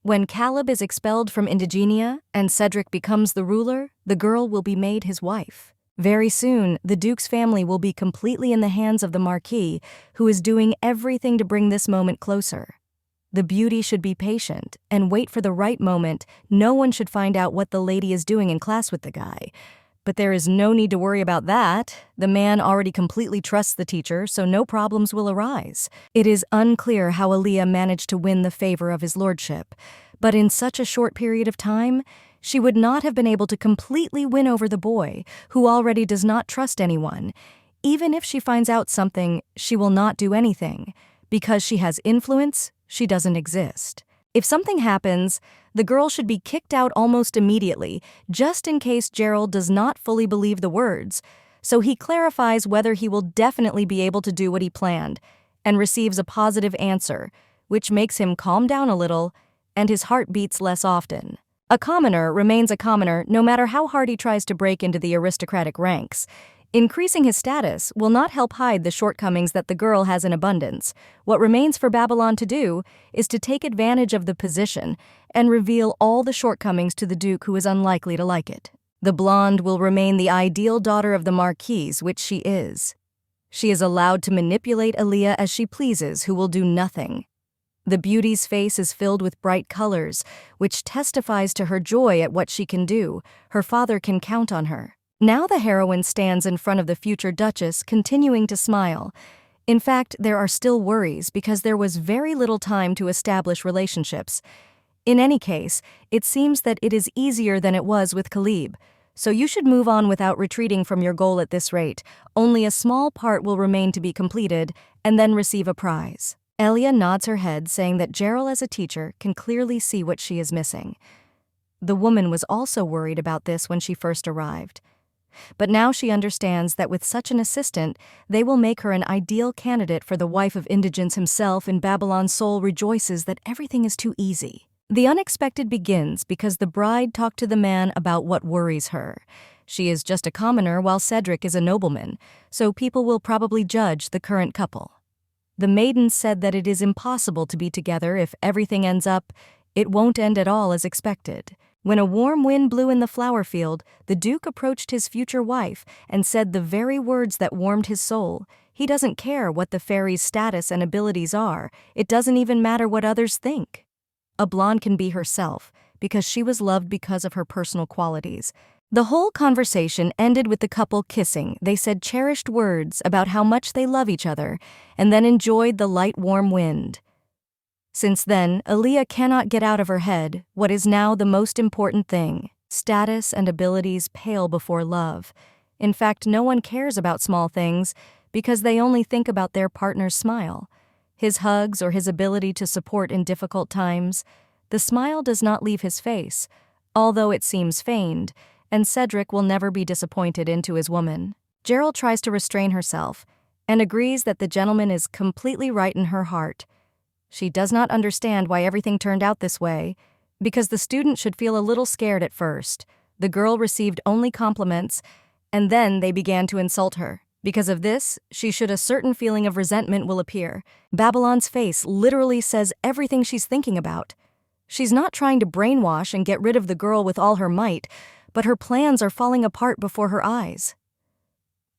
When Caleb is expelled from Indigenia and Cedric becomes the ruler, the girl will be made his wife. Very soon, the Duke's family will be completely in the hands of the Marquis, who is doing everything to bring this moment closer. The beauty should be patient and wait for the right moment. No one should find out what the lady is doing in class with the guy. But there is no need to worry about that. The man already completely trusts the teacher, so no problems will arise. It is unclear how Aaliyah managed to win the favor of his lordship, but in such a short period of time, she would not have been able to completely win over the boy, who already does not trust anyone. Even if she finds out something, she will not do anything. Because she has influence, she doesn't exist. If something happens, the girl should be kicked out almost immediately, just in case Gerald does not fully believe the words. So he clarifies whether he will definitely be able to do what he planned, and receives a positive answer, which makes him calm down a little, and his heart beats less often. A commoner remains a commoner no matter how hard he tries to break into the aristocratic ranks. Increasing his status will not help hide the shortcomings that the girl has in abundance. What remains for Babylon to do is to take advantage of the position and reveal all the shortcomings to the Duke, who is unlikely to like it. The blonde will remain the ideal daughter of the Marquise, which she is. She is allowed to manipulate Aaliyah as she pleases, who will do nothing. The beauty's face is filled with bright colors, which testifies to her joy at what she can do. Her father can count on her. Now the heroine stands in front of the future Duchess, continuing to smile. In fact, there are still worries because there was very little time to establish relationships. In any case, it seems that it is easier than it was with Caleb, so you should move on without retreating from your goal at this rate. Only a small part will remain to be completed, and then receive a prize. Elia nods her head, saying that Gerald as a teacher can clearly see what she is missing. The woman was also worried about this when she first arrived. But now she understands that with such an assistant, they will make her an ideal candidate for the wife of indigence himself, and Babylon's soul rejoices that everything is too easy. The unexpected begins because the bride talked to the man about what worries her. She is just a commoner while Cedric is a nobleman, so people will probably judge the current couple. The maiden said that it is impossible to be together if everything ends up. It won't end at all as expected. When a warm wind blew in the flower field, the Duke approached his future wife and said the very words that warmed his soul. He doesn't care what the fairy's status and abilities are. It doesn't even matter what others think. A blonde can be herself because she was loved because of her personal qualities. The whole conversation ended with the couple kissing. They said cherished words about how much they love each other and then enjoyed the light warm wind. Since then, Aaliyah cannot get out of her head what is now the most important thing. Status and abilities pale before love. In fact, no one cares about small things because they only think about their partner's smile, his hugs, or his ability to support in difficult times. The smile does not leave his face, although it seems feigned, and Cedric will never be disappointed into his woman. Gerald tries to restrain herself and agrees that the gentleman is completely right in her heart. She does not understand why everything turned out this way, because the student should feel a little scared at first. The girl received only compliments, and then they began to insult her. Because of this, a certain feeling of resentment will appear. Babylon's face literally says everything she's thinking about. She's not trying to brainwash and get rid of the girl with all her might, but her plans are falling apart before her eyes.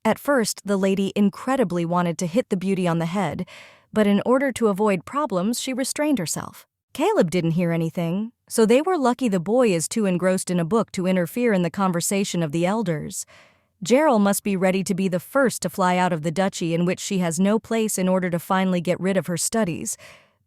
At first, the lady incredibly wanted to hit the beauty on the head, but in order to avoid problems, she restrained herself. Caleb didn't hear anything, so they were lucky the boy is too engrossed in a book to interfere in the conversation of the elders. Gerald must be ready to be the first to fly out of the duchy in which she has no place in order to finally get rid of her studies.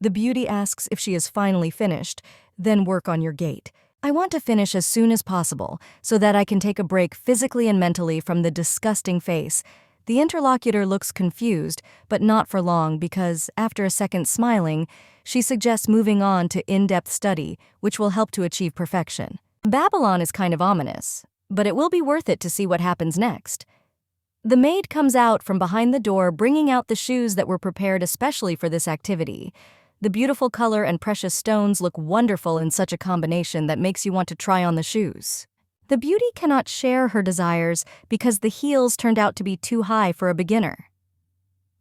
The beauty asks if she is finally finished, then work on your gait. I want to finish as soon as possible so that I can take a break physically and mentally from the disgusting face. The interlocutor looks confused, but not for long because, after a second smiling, she suggests moving on to in-depth study, which will help to achieve perfection. Babylon is kind of ominous, but it will be worth it to see what happens next. The maid comes out from behind the door bringing out the shoes that were prepared especially for this activity. The beautiful color and precious stones look wonderful in such a combination that makes you want to try on the shoes. The beauty cannot share her desires because the heels turned out to be too high for a beginner.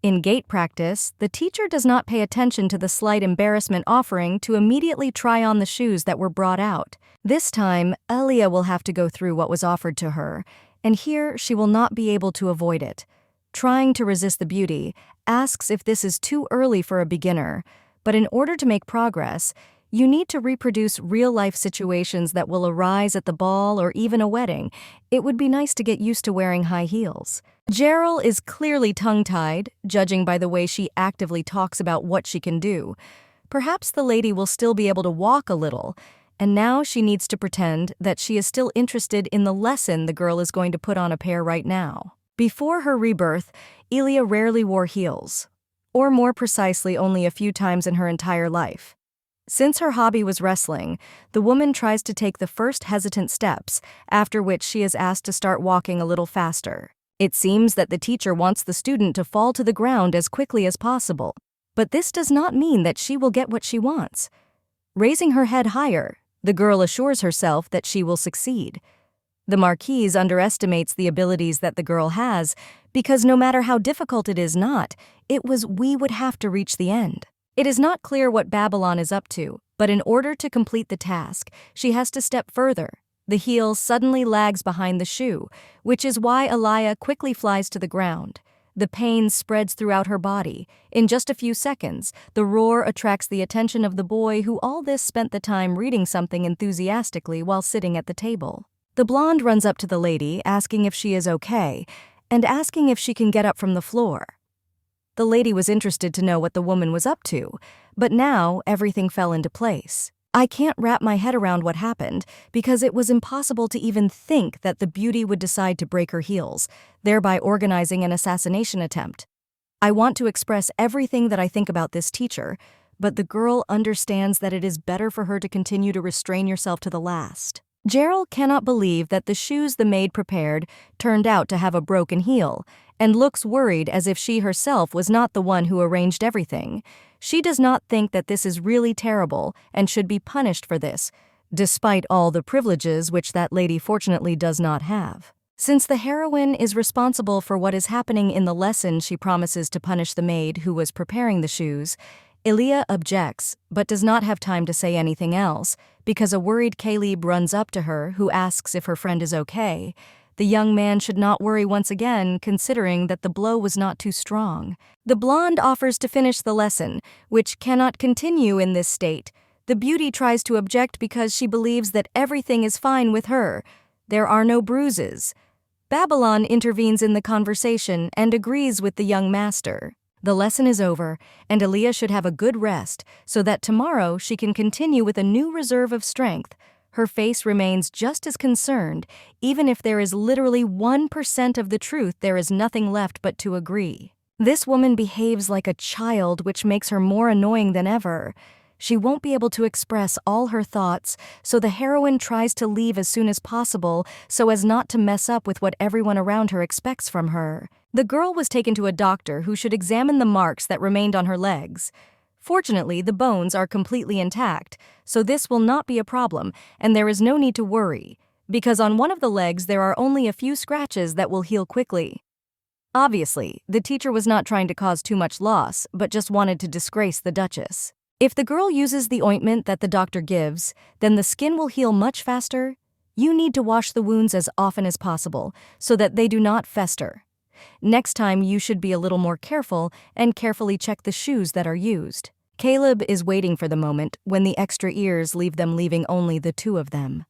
In gait practice, the teacher does not pay attention to the slight embarrassment offering to immediately try on the shoes that were brought out. This time, Elia will have to go through what was offered to her, and here she will not be able to avoid it. Trying to resist the beauty, asks if this is too early for a beginner, but in order to make progress, you need to reproduce real-life situations that will arise at the ball or even a wedding. It would be nice to get used to wearing high heels. Gerald is clearly tongue-tied, judging by the way she actively talks about what she can do. Perhaps the lady will still be able to walk a little, and now she needs to pretend that she is still interested in the lesson the girl is going to put on a pair right now. Before her rebirth, Elia rarely wore heels, or more precisely only a few times in her entire life. Since her hobby was wrestling, the woman tries to take the first hesitant steps, after which she is asked to start walking a little faster. It seems that the teacher wants the student to fall to the ground as quickly as possible, but this does not mean that she will get what she wants. Raising her head higher, the girl assures herself that she will succeed. The Marquise underestimates the abilities that the girl has, because no matter how difficult it is not, we would have to reach the end. It is not clear what Babylon is up to, but in order to complete the task, she has to step further. The heel suddenly lags behind the shoe, which is why Elia quickly flies to the ground. The pain spreads throughout her body. In just a few seconds, the roar attracts the attention of the boy who all this spent the time reading something enthusiastically while sitting at the table. The blonde runs up to the lady, asking if she is okay, and asking if she can get up from the floor. The lady was interested to know what the woman was up to, but now everything fell into place. I can't wrap my head around what happened because it was impossible to even think that the beauty would decide to break her heels, thereby organizing an assassination attempt. I want to express everything that I think about this teacher, but the girl understands that it is better for her to continue to restrain yourself to the last. Gerald cannot believe that the shoes the maid prepared turned out to have a broken heel, and looks worried as if she herself was not the one who arranged everything. She does not think that this is really terrible and should be punished for this, despite all the privileges which that lady fortunately does not have. Since the heroine is responsible for what is happening in the lesson, she promises to punish the maid who was preparing the shoes. Elia objects, but does not have time to say anything else, because a worried Caleb runs up to her who asks if her friend is okay. The young man should not worry once again, considering that the blow was not too strong. The blonde offers to finish the lesson, which cannot continue in this state. The beauty tries to object because she believes that everything is fine with her. There are no bruises. Babylon intervenes in the conversation and agrees with the young master. The lesson is over, and Elia should have a good rest so that tomorrow she can continue with a new reserve of strength. Her face remains just as concerned. Even if there is literally 1% of the truth, there is nothing left but to agree. This woman behaves like a child, which makes her more annoying than ever. She won't be able to express all her thoughts, so the heroine tries to leave as soon as possible so as not to mess up with what everyone around her expects from her. The girl was taken to a doctor who should examine the marks that remained on her legs. Fortunately, the bones are completely intact, so this will not be a problem, and there is no need to worry, because on one of the legs there are only a few scratches that will heal quickly. Obviously, the teacher was not trying to cause too much loss, but just wanted to disgrace the Duchess. If the girl uses the ointment that the doctor gives, then the skin will heal much faster. You need to wash the wounds as often as possible, so that they do not fester. Next time you should be a little more careful and carefully check the shoes that are used. Caleb is waiting for the moment when the extra ears leave them, leaving only the two of them.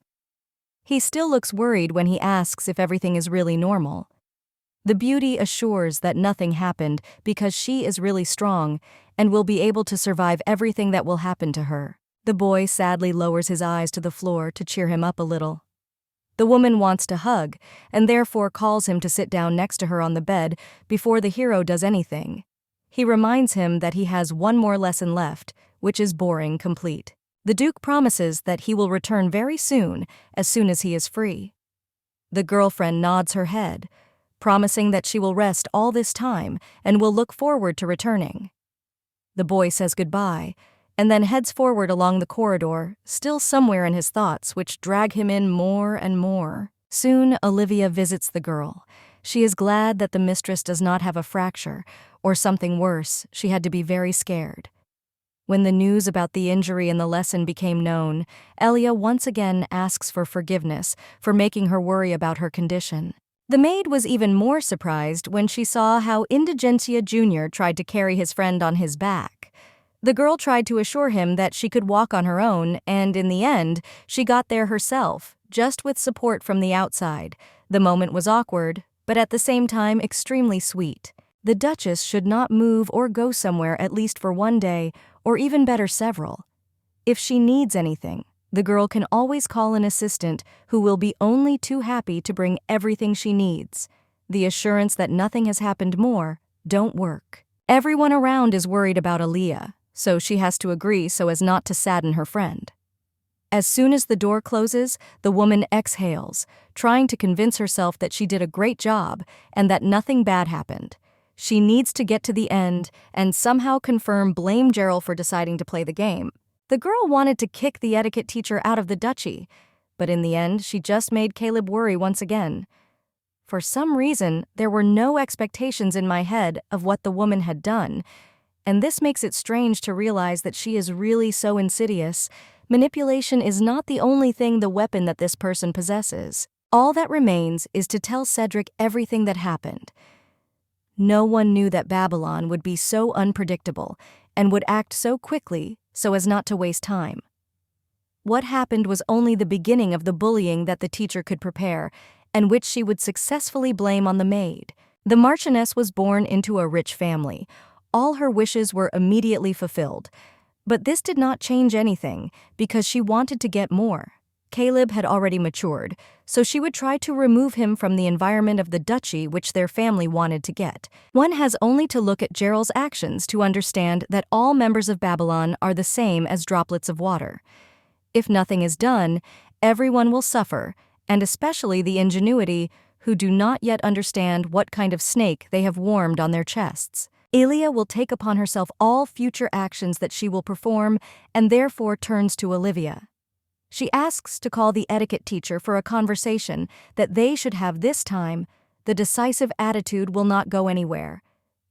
He still looks worried when he asks if everything is really normal. The beauty assures that nothing happened because she is really strong and will be able to survive everything that will happen to her. The boy sadly lowers his eyes to the floor to cheer him up a little. The woman wants to hug and therefore calls him to sit down next to her on the bed before the hero does anything. He reminds him that he has one more lesson left, which is boring complete. The Duke promises that he will return very soon as he is free. The girlfriend nods her head, promising that she will rest all this time and will look forward to returning. The boy says goodbye and then heads forward along the corridor, still somewhere in his thoughts, which drag him in more and more. Soon, Olivia visits the girl. She is glad that the mistress does not have a fracture, or something worse. She had to be very scared. When the news about the injury in the lesson became known, Elia once again asks for forgiveness for making her worry about her condition. The maid was even more surprised when she saw how Indigentia Jr. tried to carry his friend on his back. The girl tried to assure him that she could walk on her own, and in the end, she got there herself, just with support from the outside. The moment was awkward, but at the same time extremely sweet. The Duchess should not move or go somewhere at least for one day, or even better, several. If she needs anything, the girl can always call an assistant who will be only too happy to bring everything she needs. The assurance that nothing has happened more don't work. Everyone around is worried about Aaliyah, so she has to agree so as not to sadden her friend. As soon as the door closes, the woman exhales, trying to convince herself that she did a great job and that nothing bad happened. She needs to get to the end and somehow blame Gerald for deciding to play the game. The girl wanted to kick the etiquette teacher out of the duchy, but in the end she just made Caleb worry once again. For some reason, there were no expectations in my head of what the woman had done, and this makes it strange to realize that she is really so insidious. Manipulation is not the only the weapon that this person possesses. All that remains is to tell Cedric everything that happened. No one knew that Babylon would be so unpredictable and would act so quickly so as not to waste time. What happened was only the beginning of the bullying that the teacher could prepare, and which she would successfully blame on the maid. The Marchioness was born into a rich family. All her wishes were immediately fulfilled. But this did not change anything, because she wanted to get more. Caleb had already matured, so she would try to remove him from the environment of the duchy which their family wanted to get. One has only to look at Gerald's actions to understand that all members of Babylon are the same as droplets of water. If nothing is done, everyone will suffer, and especially the ingenuity who do not yet understand what kind of snake they have warmed on their chests. Elia will take upon herself all future actions that she will perform and therefore turns to Olivia. She asks to call the etiquette teacher for a conversation that they should have this time. The decisive attitude will not go anywhere.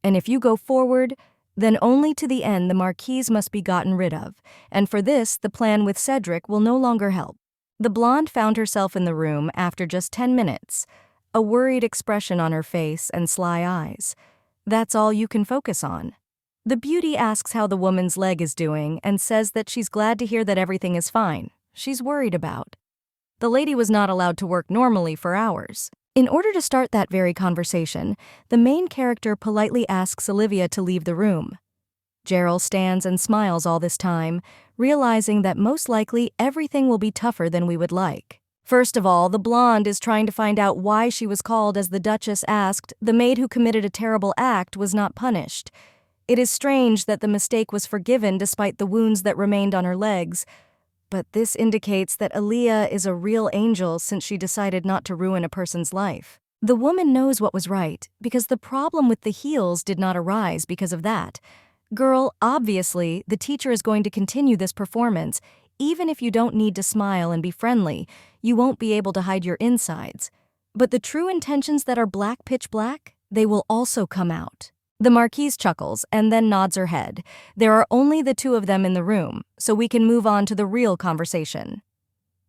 And if you go forward, then only to the end the Marquise must be gotten rid of, and for this the plan with Cedric will no longer help. The blonde found herself in the room after just 10 minutes, a worried expression on her face and sly eyes. That's all you can focus on. The beauty asks how the woman's leg is doing and says that she's glad to hear that everything is fine. She's worried about. The lady was not allowed to work normally for hours. In order to start that very conversation, the main character politely asks Olivia to leave the room. Gerald stands and smiles all this time, realizing that most likely everything will be tougher than we would like. First of all, the blonde is trying to find out why she was called. As the Duchess asked, the maid who committed a terrible act was not punished. It is strange that the mistake was forgiven despite the wounds that remained on her legs, but this indicates that Aaliyah is a real angel since she decided not to ruin a person's life. The woman knows what was right, because the problem with the heels did not arise because of that. Girl, obviously, the teacher is going to continue this performance. Even if you don't need to smile and be friendly, you won't be able to hide your insides. But the true intentions that are black pitch black, they will also come out. The Marquise chuckles and then nods her head. There are only the two of them in the room, so we can move on to the real conversation.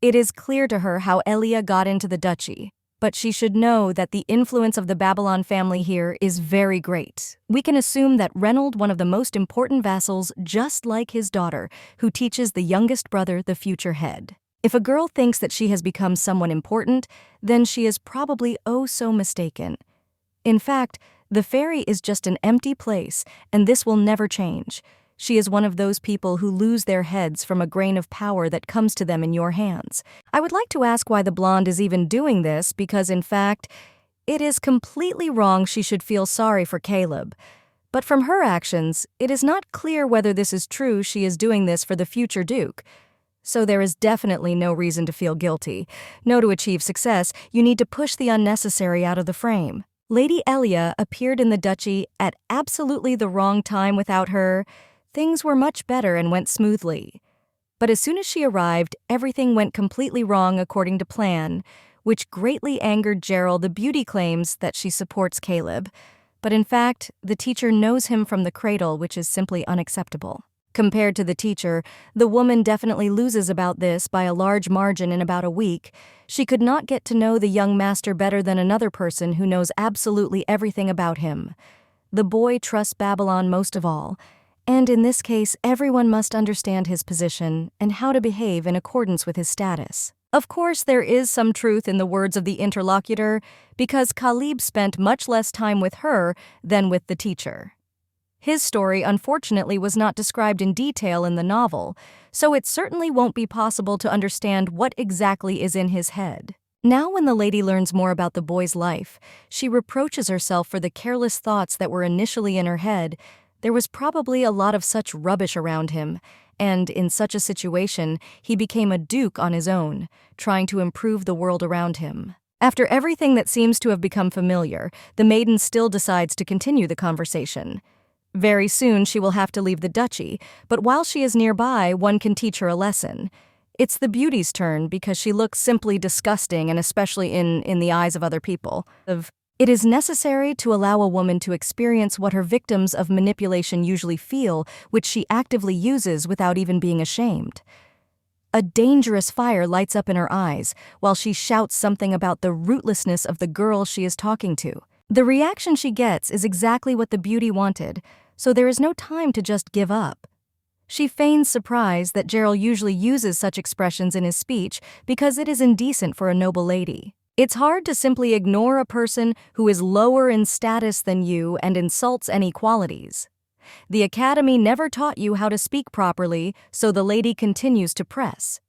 It is clear to her how Elia got into the duchy, but she should know that the influence of the Babylon family here is very great. We can assume that Reynold, one of the most important vassals, just like his daughter, who teaches the youngest brother the future head. If a girl thinks that she has become someone important, then she is probably oh so mistaken. In fact, the fairy is just an empty place, and this will never change. She is one of those people who lose their heads from a grain of power that comes to them in your hands. I would like to ask why the blonde is even doing this, because in fact, it is completely wrong she should feel sorry for Caleb. But from her actions, it is not clear whether this is true she is doing this for the future Duke. So there is definitely no reason to feel guilty. No, to achieve success, you need to push the unnecessary out of the frame. Lady Elia appeared in the duchy at absolutely the wrong time. Without her, things were much better and went smoothly. But as soon as she arrived, everything went completely wrong according to plan, which greatly angered Gerald. The beauty claims that she supports Caleb, but in fact, the teacher knows him from the cradle, which is simply unacceptable. Compared to the teacher, the woman definitely loses about this by a large margin in about a week. She could not get to know the young master better than another person who knows absolutely everything about him. The boy trusts Babylon most of all, and in this case, everyone must understand his position and how to behave in accordance with his status. Of course, there is some truth in the words of the interlocutor, because Caleb spent much less time with her than with the teacher. His story, unfortunately, was not described in detail in the novel, so it certainly won't be possible to understand what exactly is in his head. Now when the lady learns more about the boy's life, she reproaches herself for the careless thoughts that were initially in her head. There was probably a lot of such rubbish around him, and in such a situation, he became a duke on his own, trying to improve the world around him. After everything that seems to have become familiar, the maiden still decides to continue the conversation. Very soon she will have to leave the duchy, but while she is nearby, one can teach her a lesson. It's the beauty's turn because she looks simply disgusting, and especially in the eyes of other people. It is necessary to allow a woman to experience what her victims of manipulation usually feel, which she actively uses without even being ashamed. A dangerous fire lights up in her eyes while she shouts something about the rootlessness of the girl she is talking to. The reaction she gets is exactly what the beauty wanted, so there is no time to just give up. She feigns surprise that Gerald usually uses such expressions in his speech because it is indecent for a noble lady. It's hard to simply ignore a person who is lower in status than you and insults any qualities. The academy never taught you how to speak properly, so the lady continues to press.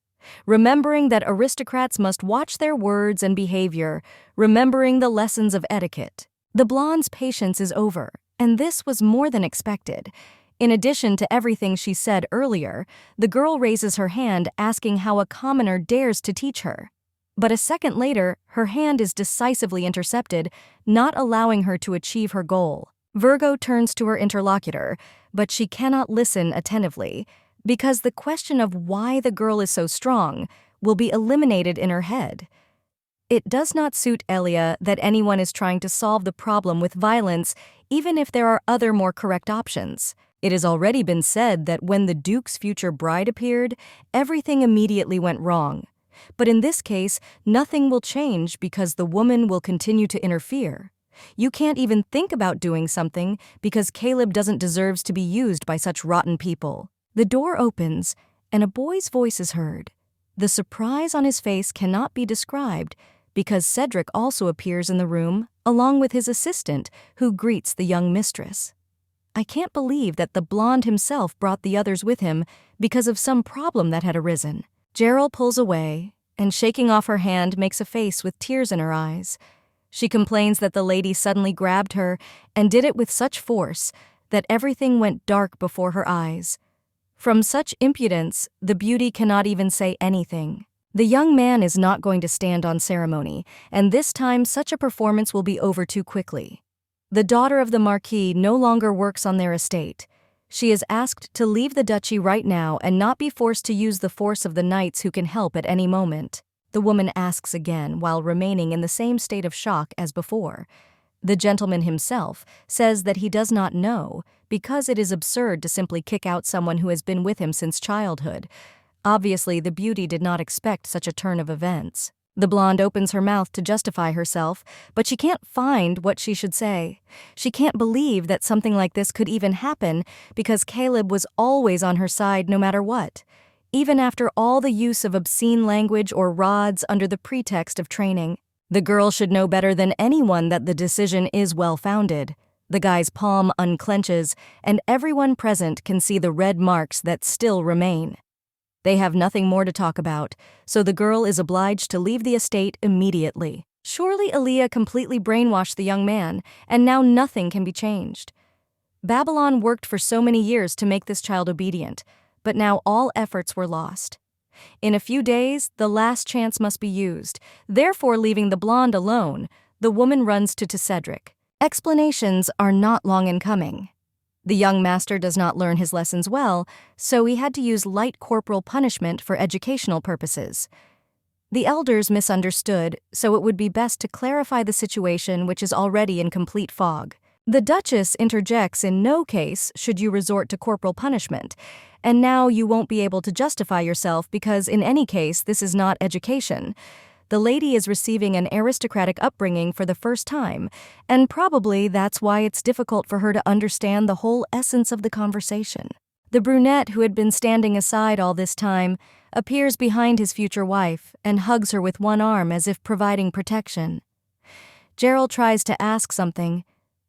Remembering that aristocrats must watch their words and behavior, remembering the lessons of etiquette. The blonde's patience is over, and this was more than expected. In addition to everything she said earlier, the girl raises her hand asking how a commoner dares to teach her. But a second later, her hand is decisively intercepted, not allowing her to achieve her goal. Virgo turns to her interlocutor, but she cannot listen attentively, because the question of why the girl is so strong will be eliminated in her head. It does not suit Elia that anyone is trying to solve the problem with violence, even if there are other more correct options. It has already been said that when the Duke's future bride appeared, everything immediately went wrong. But in this case, nothing will change because the woman will continue to interfere. You can't even think about doing something because Caleb doesn't deserve to be used by such rotten people. The door opens, and a boy's voice is heard. The surprise on his face cannot be described because Cedric also appears in the room, along with his assistant, who greets the young mistress. I can't believe that the blonde himself brought the others with him because of some problem that had arisen. Gerald pulls away, and shaking off her hand makes a face with tears in her eyes. She complains that the lady suddenly grabbed her and did it with such force that everything went dark before her eyes. From such impudence, the beauty cannot even say anything. The young man is not going to stand on ceremony, and this time such a performance will be over too quickly. The daughter of the Marquis no longer works on their estate. She is asked to leave the duchy right now and not be forced to use the force of the knights who can help at any moment. The woman asks again while remaining in the same state of shock as before. The gentleman himself says that he does not know because it is absurd to simply kick out someone who has been with him since childhood. Obviously, the beauty did not expect such a turn of events. The blonde opens her mouth to justify herself, but she can't find what she should say. She can't believe that something like this could even happen because Caleb was always on her side no matter what, even after all the use of obscene language or rods under the pretext of training. The girl should know better than anyone that the decision is well-founded. The guy's palm unclenches, and everyone present can see the red marks that still remain. They have nothing more to talk about, so the girl is obliged to leave the estate immediately. Surely Aaliyah completely brainwashed the young man, and now nothing can be changed. Babylon worked for so many years to make this child obedient, but now all efforts were lost. In a few days, the last chance must be used. Therefore, leaving the blonde alone, the woman runs to Cedric. Explanations are not long in coming. The young master does not learn his lessons well, so he had to use light corporal punishment for educational purposes. The elders misunderstood, so it would be best to clarify the situation which is already in complete fog. The Duchess interjects in no case should you resort to corporal punishment, and now you won't be able to justify yourself because in any case this is not education. The lady is receiving an aristocratic upbringing for the first time, and probably that's why it's difficult for her to understand the whole essence of the conversation. The brunette who had been standing aside all this time appears behind his future wife and hugs her with one arm as if providing protection. Gerald tries to ask something,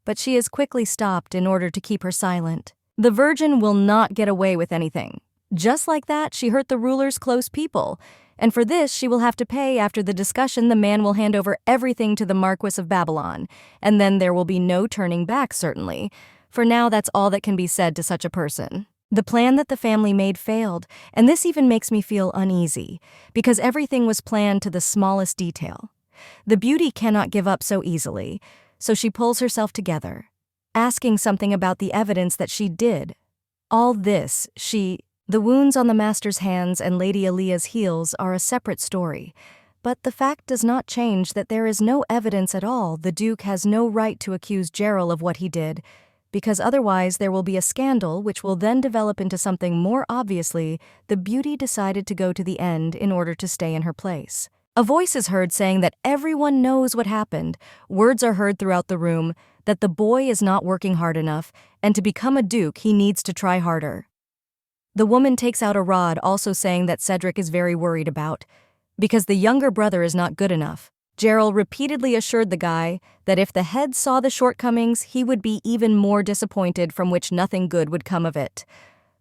but she is quickly stopped in order to keep her silent. The virgin will not get away with anything. Just like that, she hurt the ruler's close people, and for this she will have to pay. After the discussion, the man will hand over everything to the Marquis of Babylon, and then there will be no turning back, certainly. For now, that's all that can be said to such a person. The plan that the family made failed, and this even makes me feel uneasy, because everything was planned to the smallest detail. The beauty cannot give up so easily, so she pulls herself together, asking something about the evidence that she did. All this, The wounds on the master's hands and Lady Aaliyah's heels are a separate story, but the fact does not change that there is no evidence at all. The Duke has no right to accuse Gerald of what he did, because otherwise there will be a scandal which will then develop into something more. Obviously, the beauty decided to go to the end in order to stay in her place. A voice is heard saying that everyone knows what happened. Words are heard throughout the room that the boy is not working hard enough, and to become a duke he needs to try harder. The woman takes out a rod, also saying that Cedric is very worried about, because the younger brother is not good enough. Gerald repeatedly assured the guy that if the head saw the shortcomings, he would be even more disappointed, from which nothing good would come of it.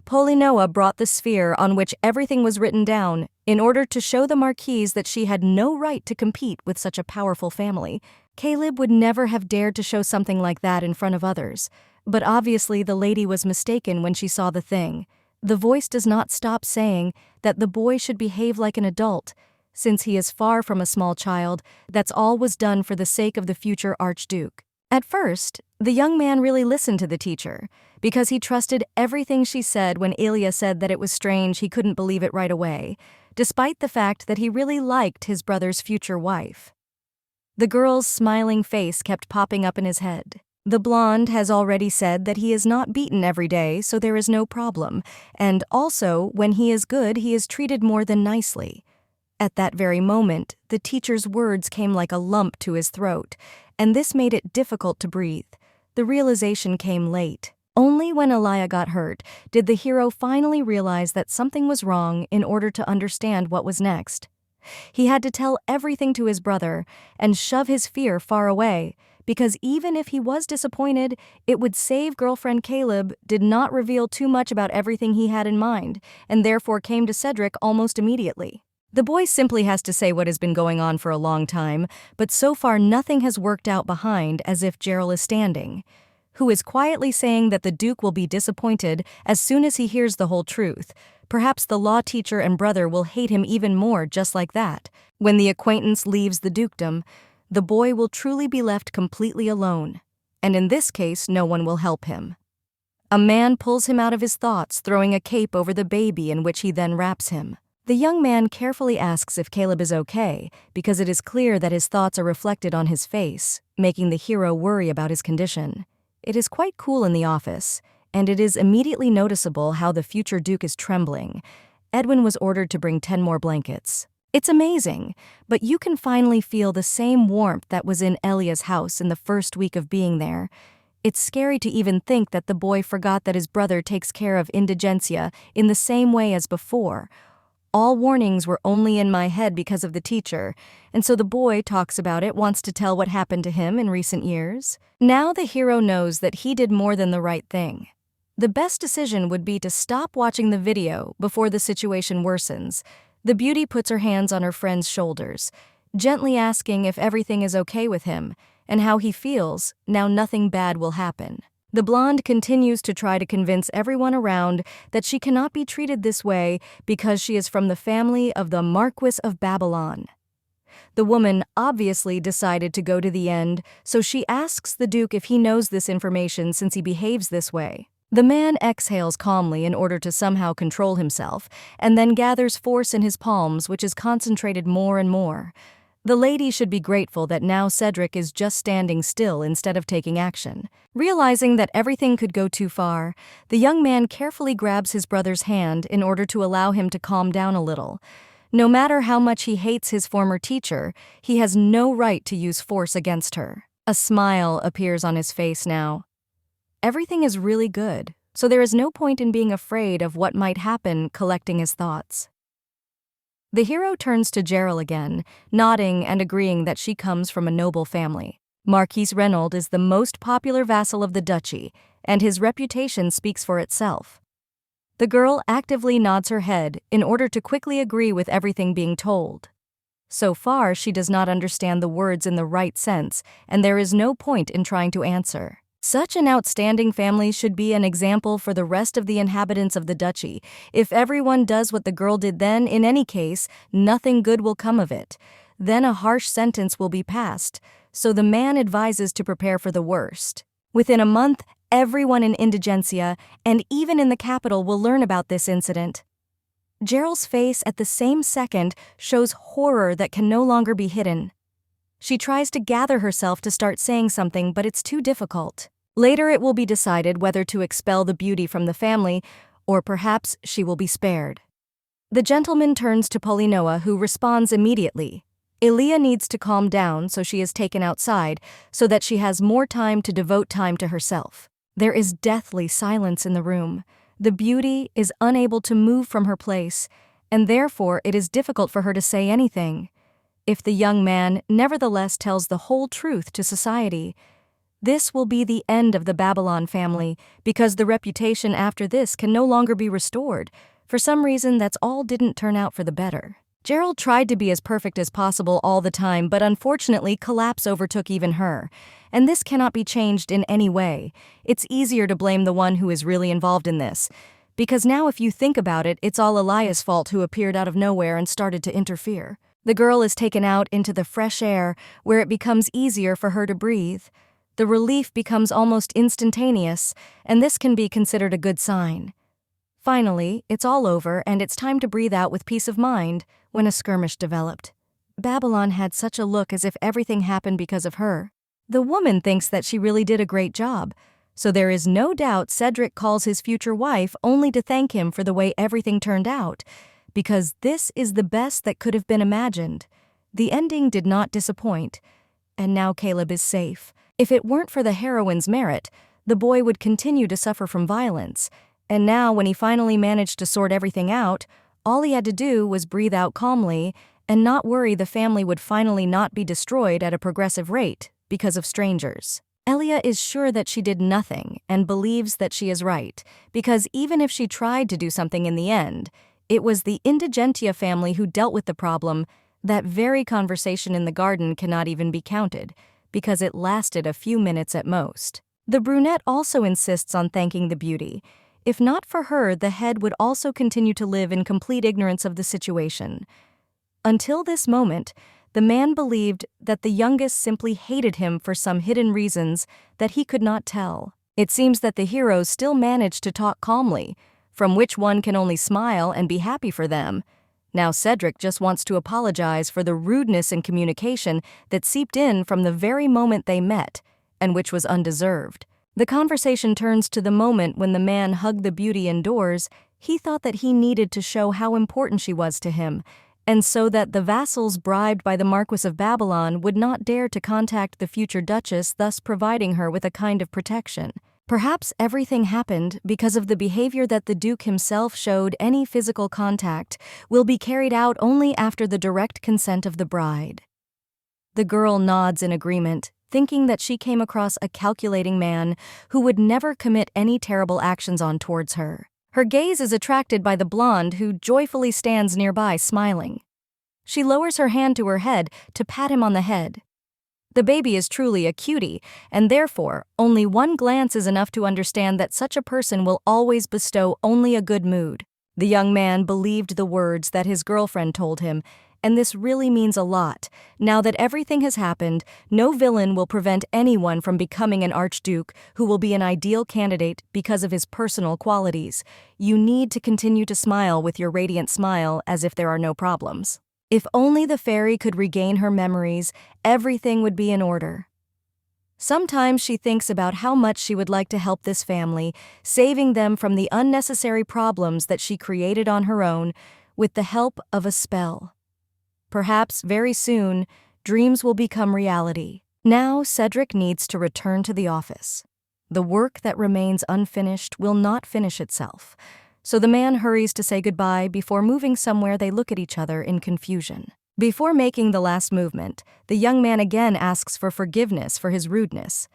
Polinoa brought the sphere on which everything was written down in order to show the Marquise that she had no right to compete with such a powerful family. Caleb would never have dared to show something like that in front of others, but obviously the lady was mistaken when she saw the thing. The voice does not stop saying that the boy should behave like an adult, since he is far from a small child. That's all was done for the sake of the future Archduke. At first, the young man really listened to the teacher, because he trusted everything she said. When Ilya said that it was strange, he couldn't believe it right away, despite the fact that he really liked his brother's future wife. The girl's smiling face kept popping up in his head. The blonde has already said that he is not beaten every day, so there is no problem, and also, when he is good, he is treated more than nicely. At that very moment, the teacher's words came like a lump to his throat, and this made it difficult to breathe. The realization came late. Only when Aaliyah got hurt did the hero finally realize that something was wrong in order to understand what was next. He had to tell everything to his brother and shove his fear far away, because even if he was disappointed, it would save. Girlfriend Caleb did not reveal too much about everything he had in mind, and therefore came to Cedric almost immediately. The boy simply has to say what has been going on for a long time, but so far nothing has worked out behind, as if Gerald is standing, who is quietly saying that the Duke will be disappointed as soon as he hears the whole truth. Perhaps the law teacher and brother will hate him even more, just like that. When the acquaintance leaves the dukedom, the boy will truly be left completely alone, and in this case no one will help him. A man pulls him out of his thoughts, throwing a cape over the baby in which he then wraps him. The young man carefully asks if Caleb is okay, because it is clear that his thoughts are reflected on his face, making the hero worry about his condition. It is quite cool in the office, and it is immediately noticeable how the future Duke is trembling. Edwin was ordered to bring 10 more blankets. It's amazing, but you can finally feel the same warmth that was in Elia's house in the first week of being there. It's scary to even think that the boy forgot that his brother takes care of indigencia in the same way as before. All warnings were only in my head because of the teacher, and so the boy talks about it, wants to tell what happened to him in recent years. Now the hero knows that he did more than the right thing. The best decision would be to stop watching the video before the situation worsens. The beauty puts her hands on her friend's shoulders, gently asking if everything is okay with him and how he feels now nothing bad will happen. The blonde continues to try to convince everyone around that she cannot be treated this way because she is from the family of the Marquis of Babylon. The woman obviously decided to go to the end, so she asks the Duke if he knows this information since he behaves this way. The man exhales calmly in order to somehow control himself, and then gathers force in his palms, which is concentrated more and more. The lady should be grateful that now Cedric is just standing still instead of taking action. Realizing that everything could go too far, the young man carefully grabs his brother's hand in order to allow him to calm down a little. No matter how much he hates his former teacher, he has no right to use force against her. A smile appears on his face now. Everything is really good, so there is no point in being afraid of what might happen, collecting his thoughts. The hero turns to Gerald again, nodding and agreeing that she comes from a noble family. Marquis Reynold is the most popular vassal of the duchy, and his reputation speaks for itself. The girl actively nods her head in order to quickly agree with everything being told. So far, she does not understand the words in the right sense, and there is no point in trying to answer. Such an outstanding family should be an example for the rest of the inhabitants of the duchy. If everyone does what the girl did, then, in any case, nothing good will come of it. Then a harsh sentence will be passed, so the man advises to prepare for the worst. Within a month, everyone in indigencia, and even in the capital, will learn about this incident. Gerald's face at the same second shows horror that can no longer be hidden. She tries to gather herself to start saying something, but it's too difficult. Later it will be decided whether to expel the beauty from the family, or perhaps she will be spared. The gentleman turns to Polinoa, who responds immediately. Elia needs to calm down, so she is taken outside, so that she has more time to devote time to herself. There is deathly silence in the room. The beauty is unable to move from her place, and therefore it is difficult for her to say anything. If the young man nevertheless tells the whole truth to society, this will be the end of the Babylon family, because the reputation after this can no longer be restored. For some reason, that's all didn't turn out for the better. Gerald tried to be as perfect as possible all the time, but unfortunately collapse overtook even her. And this cannot be changed in any way. It's easier to blame the one who is really involved in this. Because now if you think about it, it's all Elias' fault, who appeared out of nowhere and started to interfere. The girl is taken out into the fresh air, where it becomes easier for her to breathe. The relief becomes almost instantaneous, and this can be considered a good sign. Finally, it's all over, and it's time to breathe out with peace of mind, when a skirmish developed. Babylon had such a look as if everything happened because of her. The woman thinks that she really did a great job, so there is no doubt Cedric calls his future wife only to thank him for the way everything turned out, because this is the best that could have been imagined. The ending did not disappoint, and now Caleb is safe. If it weren't for the heroine's merit, the boy would continue to suffer from violence, and now when he finally managed to sort everything out, all he had to do was breathe out calmly and not worry the family would finally not be destroyed at a progressive rate because of strangers. Elia is sure that she did nothing and believes that she is right, because even if she tried to do something in the end, it was the Indigentia family who dealt with the problem. That very conversation in the garden cannot even be counted, because it lasted a few minutes at most. The brunette also insists on thanking the beauty. If not for her, the head would also continue to live in complete ignorance of the situation. Until this moment, the man believed that the youngest simply hated him for some hidden reasons that he could not tell. It seems that the heroes still manage to talk calmly, from which one can only smile and be happy for them. Now Cedric just wants to apologize for the rudeness in communication that seeped in from the very moment they met, and which was undeserved. The conversation turns to the moment when the man hugged the beauty indoors. He thought that he needed to show how important she was to him, and so that the vassals bribed by the Marquis of Babylon would not dare to contact the future Duchess, thus providing her with a kind of protection. Perhaps everything happened because of the behavior that the Duke himself showed. Any physical contact will be carried out only after the direct consent of the bride. The girl nods in agreement, thinking that she came across a calculating man who would never commit any terrible actions on towards her. Her gaze is attracted by the blonde who joyfully stands nearby smiling. She lowers her hand to her head to pat him on the head. The baby is truly a cutie, and therefore, only one glance is enough to understand that such a person will always bestow only a good mood. The young man believed the words that his girlfriend told him, and this really means a lot. Now that everything has happened, no villain will prevent anyone from becoming an archduke who will be an ideal candidate because of his personal qualities. You need to continue to smile with your radiant smile as if there are no problems. If only the fairy could regain her memories, everything would be in order. Sometimes she thinks about how much she would like to help this family, saving them from the unnecessary problems that she created on her own with the help of a spell. Perhaps very soon, dreams will become reality. Now Cedric needs to return to the office. The work that remains unfinished will not finish itself. So the man hurries to say goodbye. Before moving somewhere, they look at each other in confusion. Before making the last movement, the young man again asks for forgiveness for his rudeness.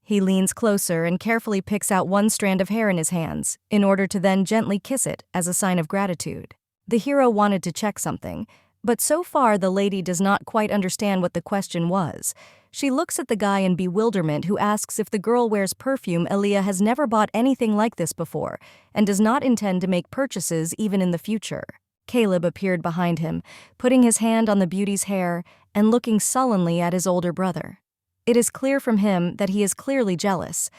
He leans closer and carefully picks out one strand of hair in his hands, in order to then gently kiss it as a sign of gratitude. The hero wanted to check something, but so far the lady does not quite understand what the question was. She looks at the guy in bewilderment who asks if the girl wears perfume. Elia has never bought anything like this before and does not intend to make purchases even in the future. Caleb appeared behind him, putting his hand on the beauty's hair and looking sullenly at his older brother. It is clear from him that he is clearly jealous,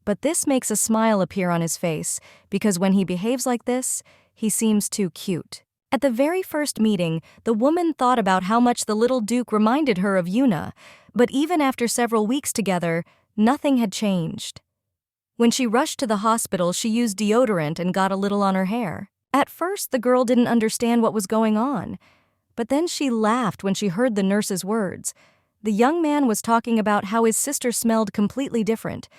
but this makes a smile appear on his face because when he behaves like this, he seems too cute. At the very first meeting, the woman thought about how much the little Duke reminded her of Yuna, but even after several weeks together, nothing had changed. When she rushed to the hospital, she used deodorant and got a little on her hair. At first, the girl didn't understand what was going on, but then she laughed when she heard the nurse's words. The young man was talking about how his sister smelled completely different,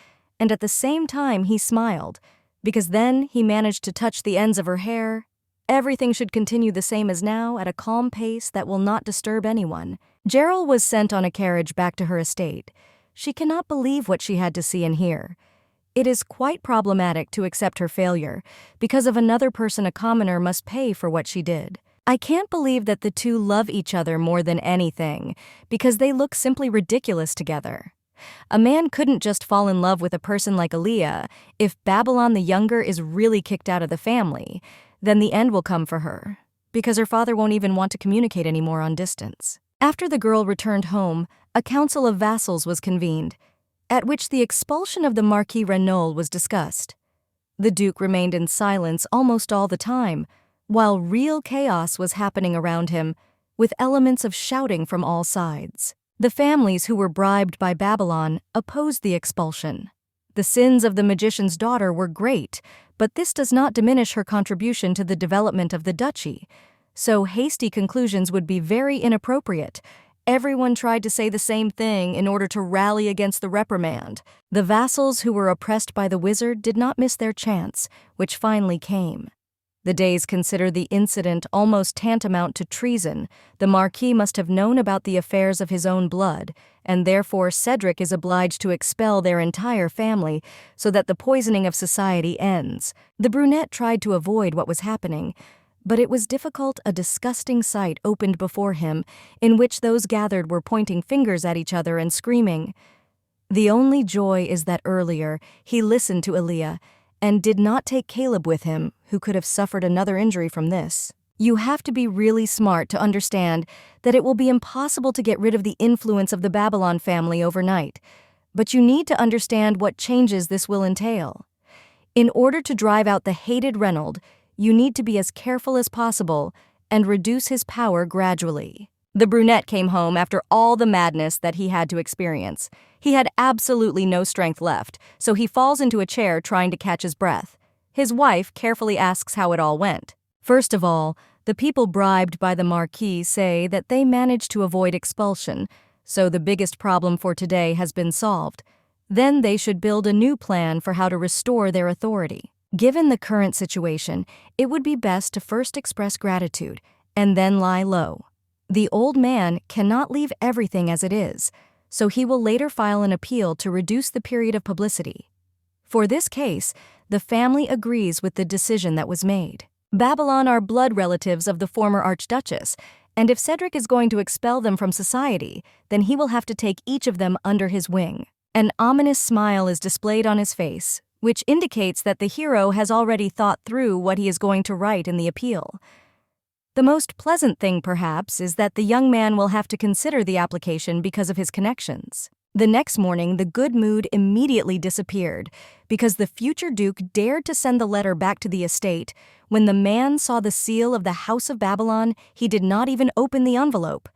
and at the same time he smiled, because then he managed to touch the ends of her hair. Everything should continue the same as now, at a calm pace that will not disturb anyone. Gerald was sent on a carriage back to her estate. She cannot believe what she had to see and hear. It is quite problematic to accept her failure. Because of another person, a commoner must pay for what she did. I can't believe that the two love each other more than anything, because they look simply ridiculous together. A man couldn't just fall in love with a person like Aaliyah. If Babylon the Younger is really kicked out of the family, then the end will come for her, because her father won't even want to communicate anymore on distance. After the girl returned home, a council of vassals was convened, at which the expulsion of the Marquis Renault was discussed. The Duke remained in silence almost all the time, while real chaos was happening around him, with elements of shouting from all sides. The families who were bribed by Babylon opposed the expulsion. The sins of the magician's daughter were great, but this does not diminish her contribution to the development of the duchy, so hasty conclusions would be very inappropriate. Everyone tried to say the same thing in order to rally against the reprimand. The vassals who were oppressed by the wizard did not miss their chance, which finally came. The Days consider the incident almost tantamount to treason. The Marquis must have known about the affairs of his own blood, and therefore Cedric is obliged to expel their entire family so that the poisoning of society ends. The brunette tried to avoid what was happening, but it was difficult. A disgusting sight opened before him, in which those gathered were pointing fingers at each other and screaming. The only joy is that earlier he listened to Aaliyah and did not take Caleb with him, who could have suffered another injury from this. You have to be really smart to understand that it will be impossible to get rid of the influence of the Babylon family overnight, But you need to understand what changes this will entail. In order to drive out the hated Reynold, you need to be as careful as possible and reduce his power gradually. The brunette came home after all the madness that he had to experience. He had absolutely no strength left, so he falls into a chair trying to catch his breath. His wife carefully asks how it all went. First of all, the people bribed by the Marquis say that they managed to avoid expulsion, so the biggest problem for today has been solved. Then they should build a new plan for how to restore their authority. Given the current situation, it would be best to first express gratitude and then lie low. The old man cannot leave everything as it is, so he will later file an appeal to reduce the period of publicity. For this case, the family agrees with the decision that was made. Babylon are blood relatives of the former Archduchess, and if Cedric is going to expel them from society, then he will have to take each of them under his wing. An ominous smile is displayed on his face, which indicates that the hero has already thought through what he is going to write in the appeal. The most pleasant thing, perhaps, is that the young man will have to consider the application because of his connections. The next morning, the good mood immediately disappeared because the future Duke dared to send the letter back to the estate. When the man saw the seal of the House of Babylon, he did not even open the envelope.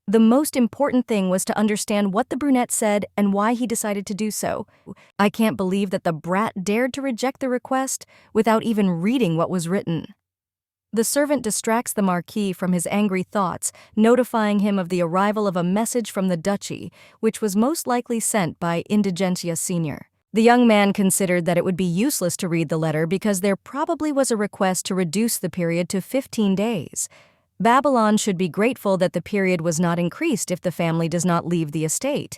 The most important thing was to understand what the brunette said and why he decided to do so. I can't believe that the brat dared to reject the request without even reading what was written. The servant distracts the Marquis from his angry thoughts, notifying him of the arrival of a message from the duchy, which was most likely sent by Indigentia Sr. The young man considered that it would be useless to read the letter because there probably was a request to reduce the period to 15 days. Babylon should be grateful that the period was not increased if the family does not leave the estate.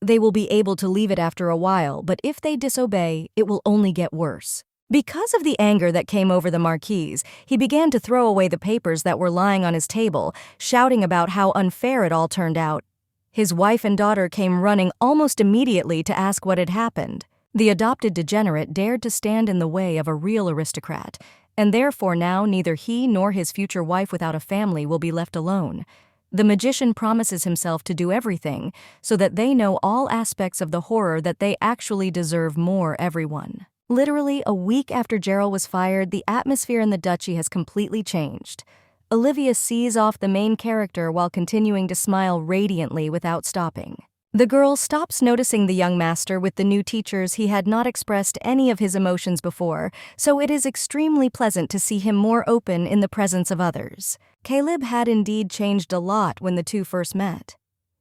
They will be able to leave it after a while, but if they disobey, it will only get worse. Because of the anger that came over the Marquis, he began to throw away the papers that were lying on his table, shouting about how unfair it all turned out. His wife and daughter came running almost immediately to ask what had happened. The adopted degenerate dared to stand in the way of a real aristocrat, and therefore now neither he nor his future wife without a family will be left alone. The magician promises himself to do everything so that they know all aspects of the horror that they actually deserve more everyone. Literally a week after Gerald was fired, the atmosphere in the duchy has completely changed. Olivia sees off the main character while continuing to smile radiantly without stopping. The girl stops noticing the young master with the new teachers. He had not expressed any of his emotions before, so it is extremely pleasant to see him more open in the presence of others. Caleb had indeed changed a lot when the two first met.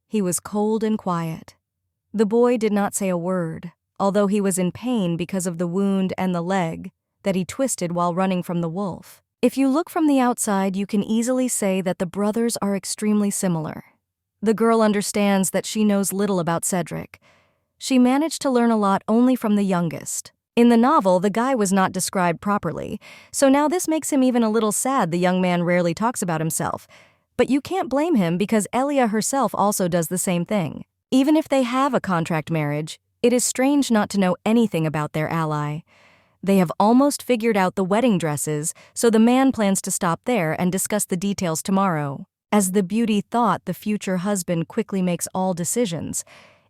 He was cold and quiet. The boy did not say a word, although he was in pain because of the wound and the leg that he twisted while running from the wolf. If you look from the outside, you can easily say that the brothers are extremely similar. The girl understands that she knows little about Cedric. She managed to learn a lot only from the youngest. In the novel, the guy was not described properly, so now this makes him even a little sad the young man rarely talks about himself. But you can't blame him because Elia herself also does the same thing. Even if they have a contract marriage, it is strange not to know anything about their ally. They have almost figured out the wedding dresses, so the man plans to stop there and discuss the details tomorrow. As the beauty thought, the future husband quickly makes all decisions.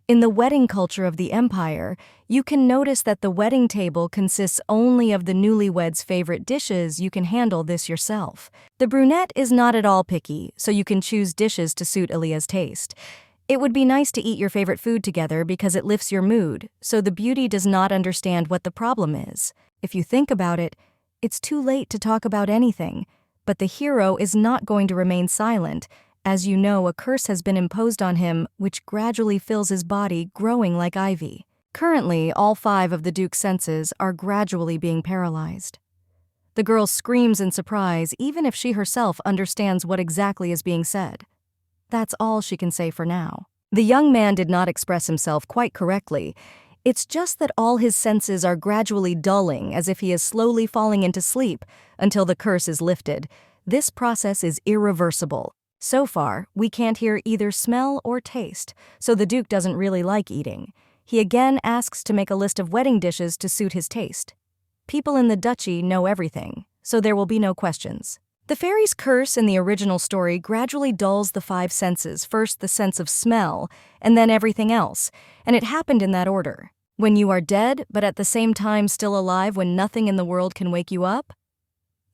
In the wedding culture of the Empire, you can notice that the wedding table consists only of the newlyweds' favorite dishes. You can handle this yourself. The brunette is not at all picky, so you can choose dishes to suit Elia's taste. It would be nice to eat your favorite food together because it lifts your mood, so the beauty does not understand what the problem is. If you think about it, it's too late to talk about anything, but the hero is not going to remain silent. As you know, a curse has been imposed on him, which gradually fills his body, growing like ivy. Currently, all 5 of the Duke's senses are gradually being paralyzed. The girl screams in surprise, even if she herself understands what exactly is being said. That's all she can say for now. The young man did not express himself quite correctly. It's just that all his senses are gradually dulling, as if he is slowly falling into sleep until the curse is lifted. This process is irreversible. So far, we can't hear either smell or taste, so the Duke doesn't really like eating. He again asks to make a list of wedding dishes to suit his taste. People in the duchy know everything, so there will be no questions. The fairy's curse in the original story gradually dulls the five senses, first the sense of smell, and then everything else, and it happened in that order. When you are dead, but at the same time still alive when nothing in the world can wake you up?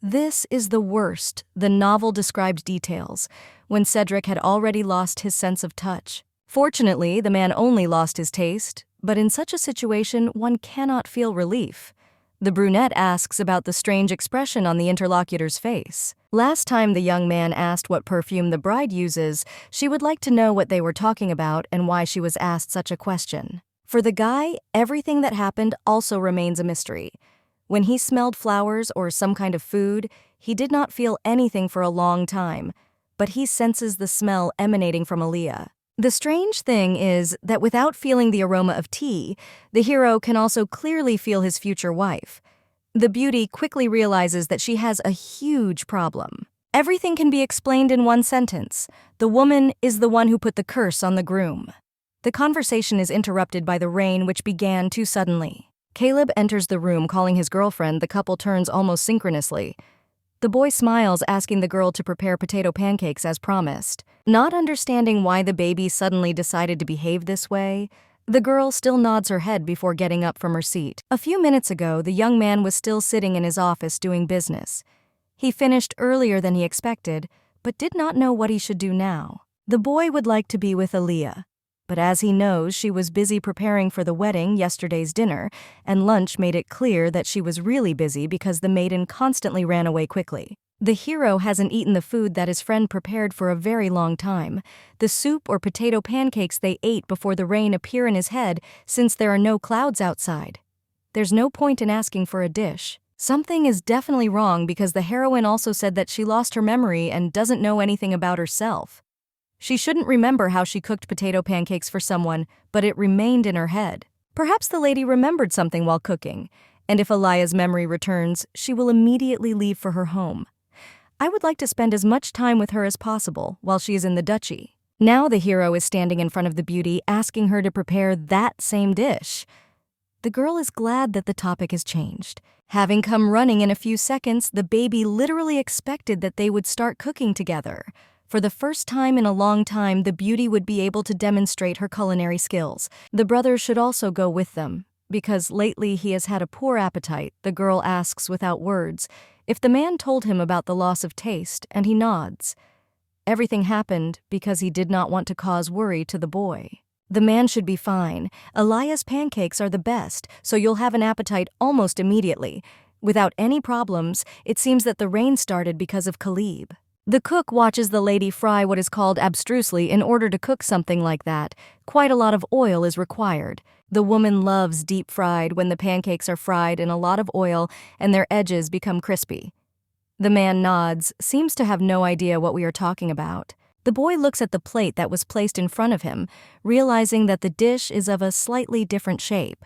This is the worst, the novel described details, when Cedric had already lost his sense of touch. Fortunately, the man only lost his taste, but in such a situation one cannot feel relief. The brunette asks about the strange expression on the interlocutor's face. Last time the young man asked what perfume the bride uses, she would like to know what they were talking about and why she was asked such a question. For the guy, everything that happened also remains a mystery. When he smelled flowers or some kind of food, he did not feel anything for a long time, but he senses the smell emanating from Aaliyah. The strange thing is that without feeling the aroma of tea, the hero can also clearly feel his future wife. The beauty quickly realizes that she has a huge problem. Everything can be explained in one sentence. The woman is the one who put the curse on the groom. The conversation is interrupted by the rain, which began too suddenly. Caleb enters the room calling his girlfriend. The couple turns almost synchronously. The boy smiles, asking the girl to prepare potato pancakes as promised. Not understanding why the baby suddenly decided to behave this way, the girl still nods her head before getting up from her seat. A few minutes ago, the young man was still sitting in his office doing business. He finished earlier than he expected, but did not know what he should do now. The boy would like to be with Aaliyah, but as he knows, she was busy preparing for the wedding, yesterday's dinner, and lunch made it clear that she was really busy because the maiden constantly ran away quickly. The hero hasn't eaten the food that his friend prepared for a very long time. The soup or potato pancakes they ate before the rain appear in his head since there are no clouds outside. There's no point in asking for a dish. Something is definitely wrong because the heroine also said that she lost her memory and doesn't know anything about herself. She shouldn't remember how she cooked potato pancakes for someone, but it remained in her head. Perhaps the lady remembered something while cooking, and if Aaliyah's memory returns, she will immediately leave for her home. I would like to spend as much time with her as possible while she is in the duchy. Now the hero is standing in front of the beauty, asking her to prepare that same dish. The girl is glad that the topic has changed. Having come running in a few seconds, the baby literally expected that they would start cooking together. For the first time in a long time, the beauty would be able to demonstrate her culinary skills. The brother should also go with them, because lately he has had a poor appetite. The girl asks without words if the man told him about the loss of taste, and he nods. Everything happened because he did not want to cause worry to the boy. The man should be fine. Aaliyah's pancakes are the best, so you'll have an appetite almost immediately. Without any problems, it seems that the rain started because of Caleb. The cook watches the lady fry what is called abstrusely. In order to cook something like that, quite a lot of oil is required. The woman loves deep fried when the pancakes are fried in a lot of oil and their edges become crispy. The man nods, seems to have no idea what we are talking about. The boy looks at the plate that was placed in front of him, realizing that the dish is of a slightly different shape.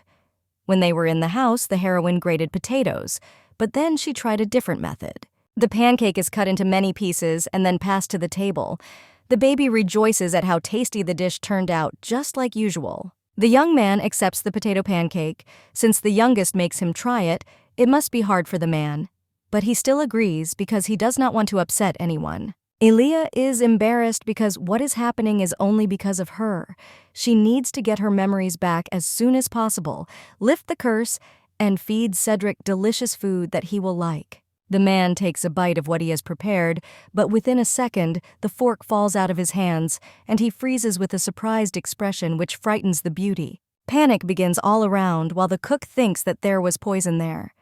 When they were in the house, the heroine grated potatoes, but then she tried a different method. The pancake is cut into many pieces and then passed to the table. The baby rejoices at how tasty the dish turned out, just like usual. The young man accepts the potato pancake. Since the youngest makes him try it, it must be hard for the man. But he still agrees because he does not want to upset anyone. Aaliyah is embarrassed because what is happening is only because of her. She needs to get her memories back as soon as possible, lift the curse, and feed Cedric delicious food that he will like. The man takes a bite of what he has prepared, but within a second, the fork falls out of his hands, and he freezes with a surprised expression which frightens the beauty. Panic begins all around while the cook thinks that there was poison there.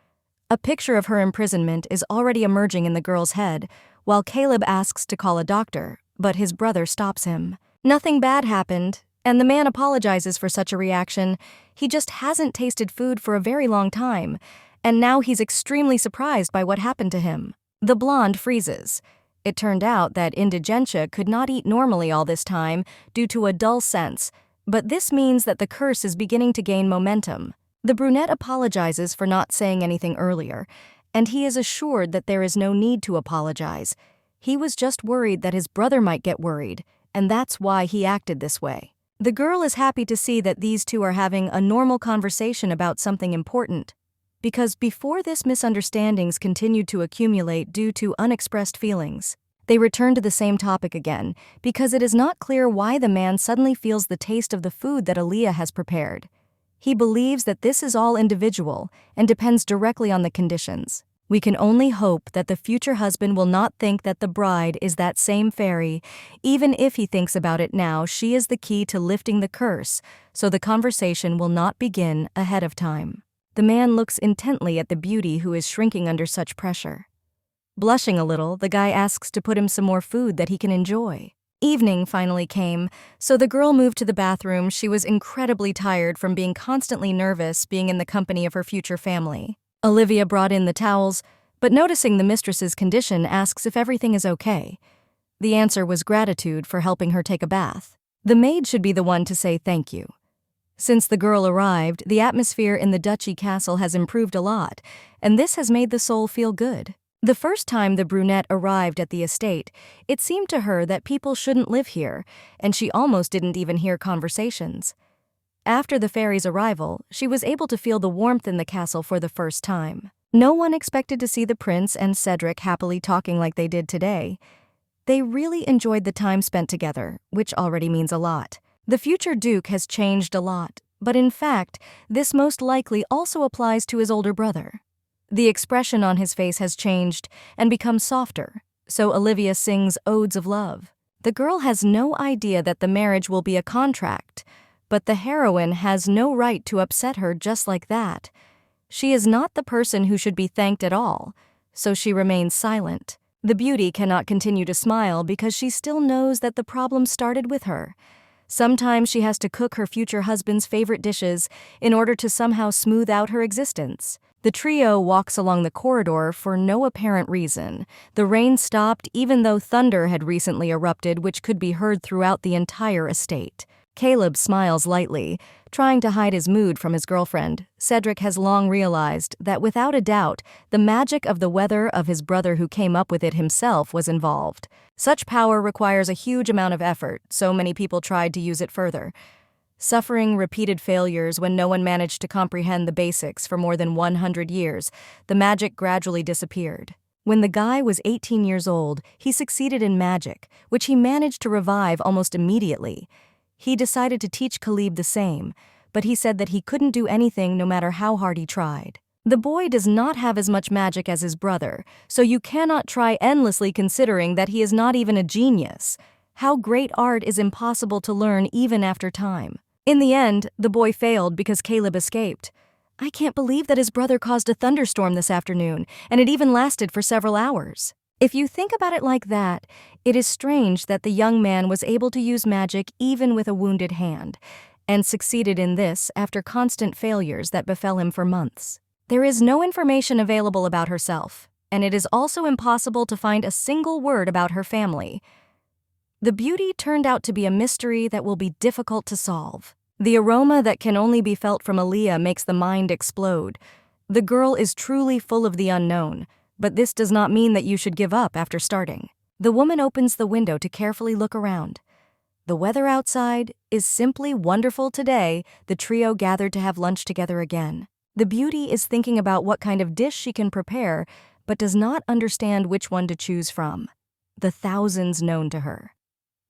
A picture of her imprisonment is already emerging in the girl's head, while Caleb asks to call a doctor, but his brother stops him. Nothing bad happened, and the man apologizes for such a reaction. He just hasn't tasted food for a very long time, and now he's extremely surprised by what happened to him. The blonde freezes. It turned out that Indigentia could not eat normally all this time due to a dull sense, but this means that the curse is beginning to gain momentum. The brunette apologizes for not saying anything earlier, and he is assured that there is no need to apologize. He was just worried that his brother might get worried, and that's why he acted this way. The girl is happy to see that these two are having a normal conversation about something important. because before this misunderstandings continued to accumulate due to unexpressed feelings. They return to the same topic again, because it is not clear why the man suddenly feels the taste of the food that Aaliyah has prepared. He believes that this is all individual and depends directly on the conditions. We can only hope that the future husband will not think that the bride is that same fairy. Even if he thinks about it now, she is the key to lifting the curse, so the conversation will not begin ahead of time. The man looks intently at the beauty who is shrinking under such pressure. Blushing a little, the guy asks to put him some more food that he can enjoy. Evening finally came, so the girl moved to the bathroom. She was incredibly tired from being constantly nervous being in the company of her future family. Olivia brought in the towels, but noticing the mistress's condition asks if everything is okay. The answer was gratitude for helping her take a bath. The maid should be the one to say thank you. Since the girl arrived, the atmosphere in the duchy castle has improved a lot, and this has made the soul feel good. The first time the brunette arrived at the estate, it seemed to her that people shouldn't live here, and she almost didn't even hear conversations. After the fairy's arrival, she was able to feel the warmth in the castle for the first time. No one expected to see the prince and Cedric happily talking like they did today. They really enjoyed the time spent together, which already means a lot. The future duke has changed a lot, but in fact, this most likely also applies to his older brother. The expression on his face has changed and become softer, so Olivia sings odes of love. The girl has no idea that the marriage will be a contract, but the heroine has no right to upset her just like that. She is not the person who should be thanked at all, so she remains silent. The beauty cannot continue to smile because she still knows that the problem started with her. Sometimes she has to cook her future husband's favorite dishes in order to somehow smooth out her existence. The trio walks along the corridor for no apparent reason. The rain stopped even though thunder had recently erupted, which could be heard throughout the entire estate. Caleb smiles lightly, trying to hide his mood from his girlfriend. Cedric has long realized that without a doubt, the magic of the weather of his brother who came up with it himself was involved. Such power requires a huge amount of effort, so many people tried to use it further. Suffering repeated failures when no one managed to comprehend the basics for more than 100 years, the magic gradually disappeared. When the guy was 18 years old, he succeeded in magic, which he managed to revive almost immediately. He decided to teach Caleb the same, but he said that he couldn't do anything no matter how hard he tried. The boy does not have as much magic as his brother, so you cannot try endlessly considering that he is not even a genius. How great art is impossible to learn even after time. In the end, the boy failed because Caleb escaped. I can't believe that his brother caused a thunderstorm this afternoon, and it even lasted for several hours. If you think about it like that, it is strange that the young man was able to use magic even with a wounded hand, and succeeded in this after constant failures that befell him for months. There is no information available about herself, and it is also impossible to find a single word about her family. The beauty turned out to be a mystery that will be difficult to solve. The aroma that can only be felt from Aaliyah makes the mind explode. The girl is truly full of the unknown, but this does not mean that you should give up after starting. The woman opens the window to carefully look around. The weather outside is simply wonderful today. The trio gathered to have lunch together again. The beauty is thinking about what kind of dish she can prepare, but does not understand which one to choose from. The thousands known to her.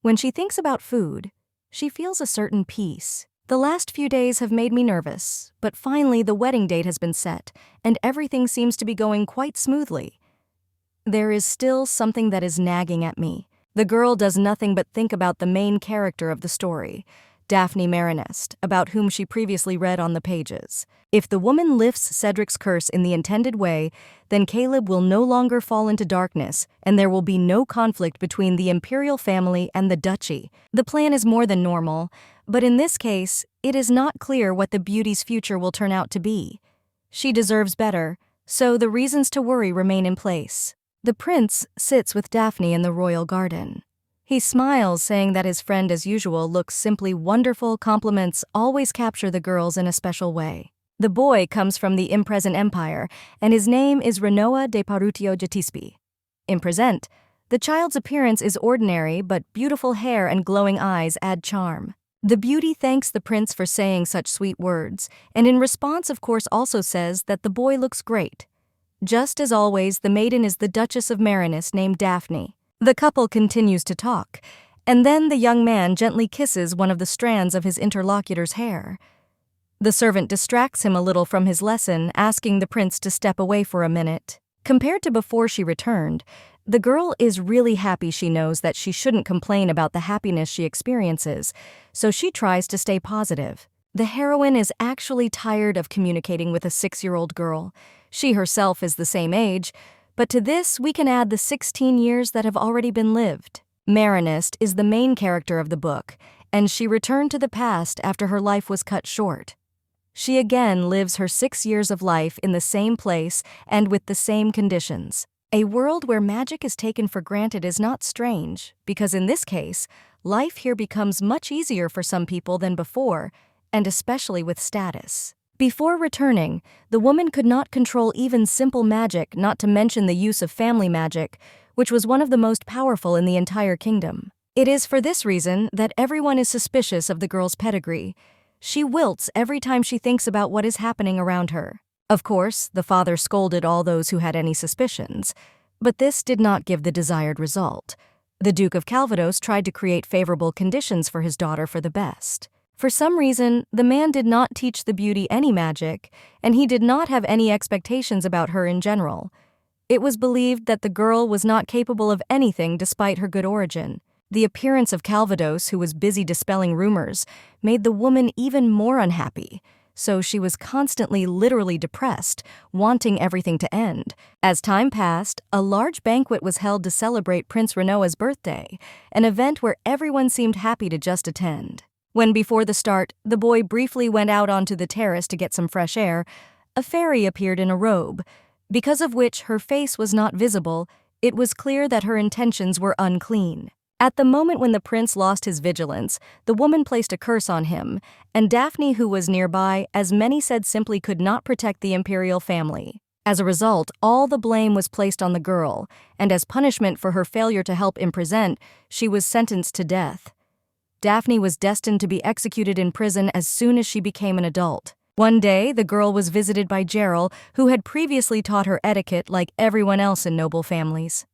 When she thinks about food, she feels a certain peace. The last few days have made me nervous, but finally the wedding date has been set, and everything seems to be going quite smoothly. There is still something that is nagging at me. The girl does nothing but think about the main character of the story, Daphne Marinest, about whom she previously read on the pages. If the woman lifts Cedric's curse in the intended way, then Caleb will no longer fall into darkness, and there will be no conflict between the imperial family and the duchy. The plan is more than normal, but in this case, it is not clear what the beauty's future will turn out to be. She deserves better, so the reasons to worry remain in place. The prince sits with Daphne in the royal garden. He smiles, saying that his friend, as usual, looks simply wonderful. Compliments always capture the girls in a special way. The boy comes from the Impresent Empire, and his name is Renoa de Parutio Jatispi. In present, the child's appearance is ordinary, but beautiful hair and glowing eyes add charm. The beauty thanks the prince for saying such sweet words, and in response, of course, also says that the boy looks great. Just as always, the maiden is the Duchess of Marinus named Daphne. The couple continues to talk, and then the young man gently kisses one of the strands of his interlocutor's hair. The servant distracts him a little from his lesson, asking the prince to step away for a minute. Compared to before she returned, the girl is really happy. She knows that she shouldn't complain about the happiness she experiences, so she tries to stay positive. The heroine is actually tired of communicating with a 6-year-old girl. She herself is the same age, but to this we can add the 16 years that have already been lived. Marinus is the main character of the book, and she returned to the past after her life was cut short. She again lives her 6 years of life in the same place and with the same conditions. A world where magic is taken for granted is not strange, because in this case, life here becomes much easier for some people than before, and especially with status. Before returning, the woman could not control even simple magic, not to mention the use of family magic, which was one of the most powerful in the entire kingdom. It is for this reason that everyone is suspicious of the girl's pedigree. She wilts every time she thinks about what is happening around her. Of course, the father scolded all those who had any suspicions, but this did not give the desired result. The Duke of Calvados tried to create favorable conditions for his daughter for the best. For some reason, the man did not teach the beauty any magic, and he did not have any expectations about her in general. It was believed that the girl was not capable of anything despite her good origin. The appearance of Calvados, who was busy dispelling rumors, made the woman even more unhappy, so she was constantly literally depressed, wanting everything to end. As time passed, a large banquet was held to celebrate Prince Renoa's birthday, an event where everyone seemed happy to just attend. When before the start, the boy briefly went out onto the terrace to get some fresh air, a fairy appeared in a robe. Because of which her face was not visible, it was clear that her intentions were unclean. At the moment when the prince lost his vigilance, the woman placed a curse on him, and Daphne, who was nearby, as many said, simply could not protect the imperial family. As a result, all the blame was placed on the girl, and as punishment for her failure to help in present, she was sentenced to death. Daphne was destined to be executed in prison as soon as she became an adult. One day, the girl was visited by Gerald, who had previously taught her etiquette like everyone else in noble families.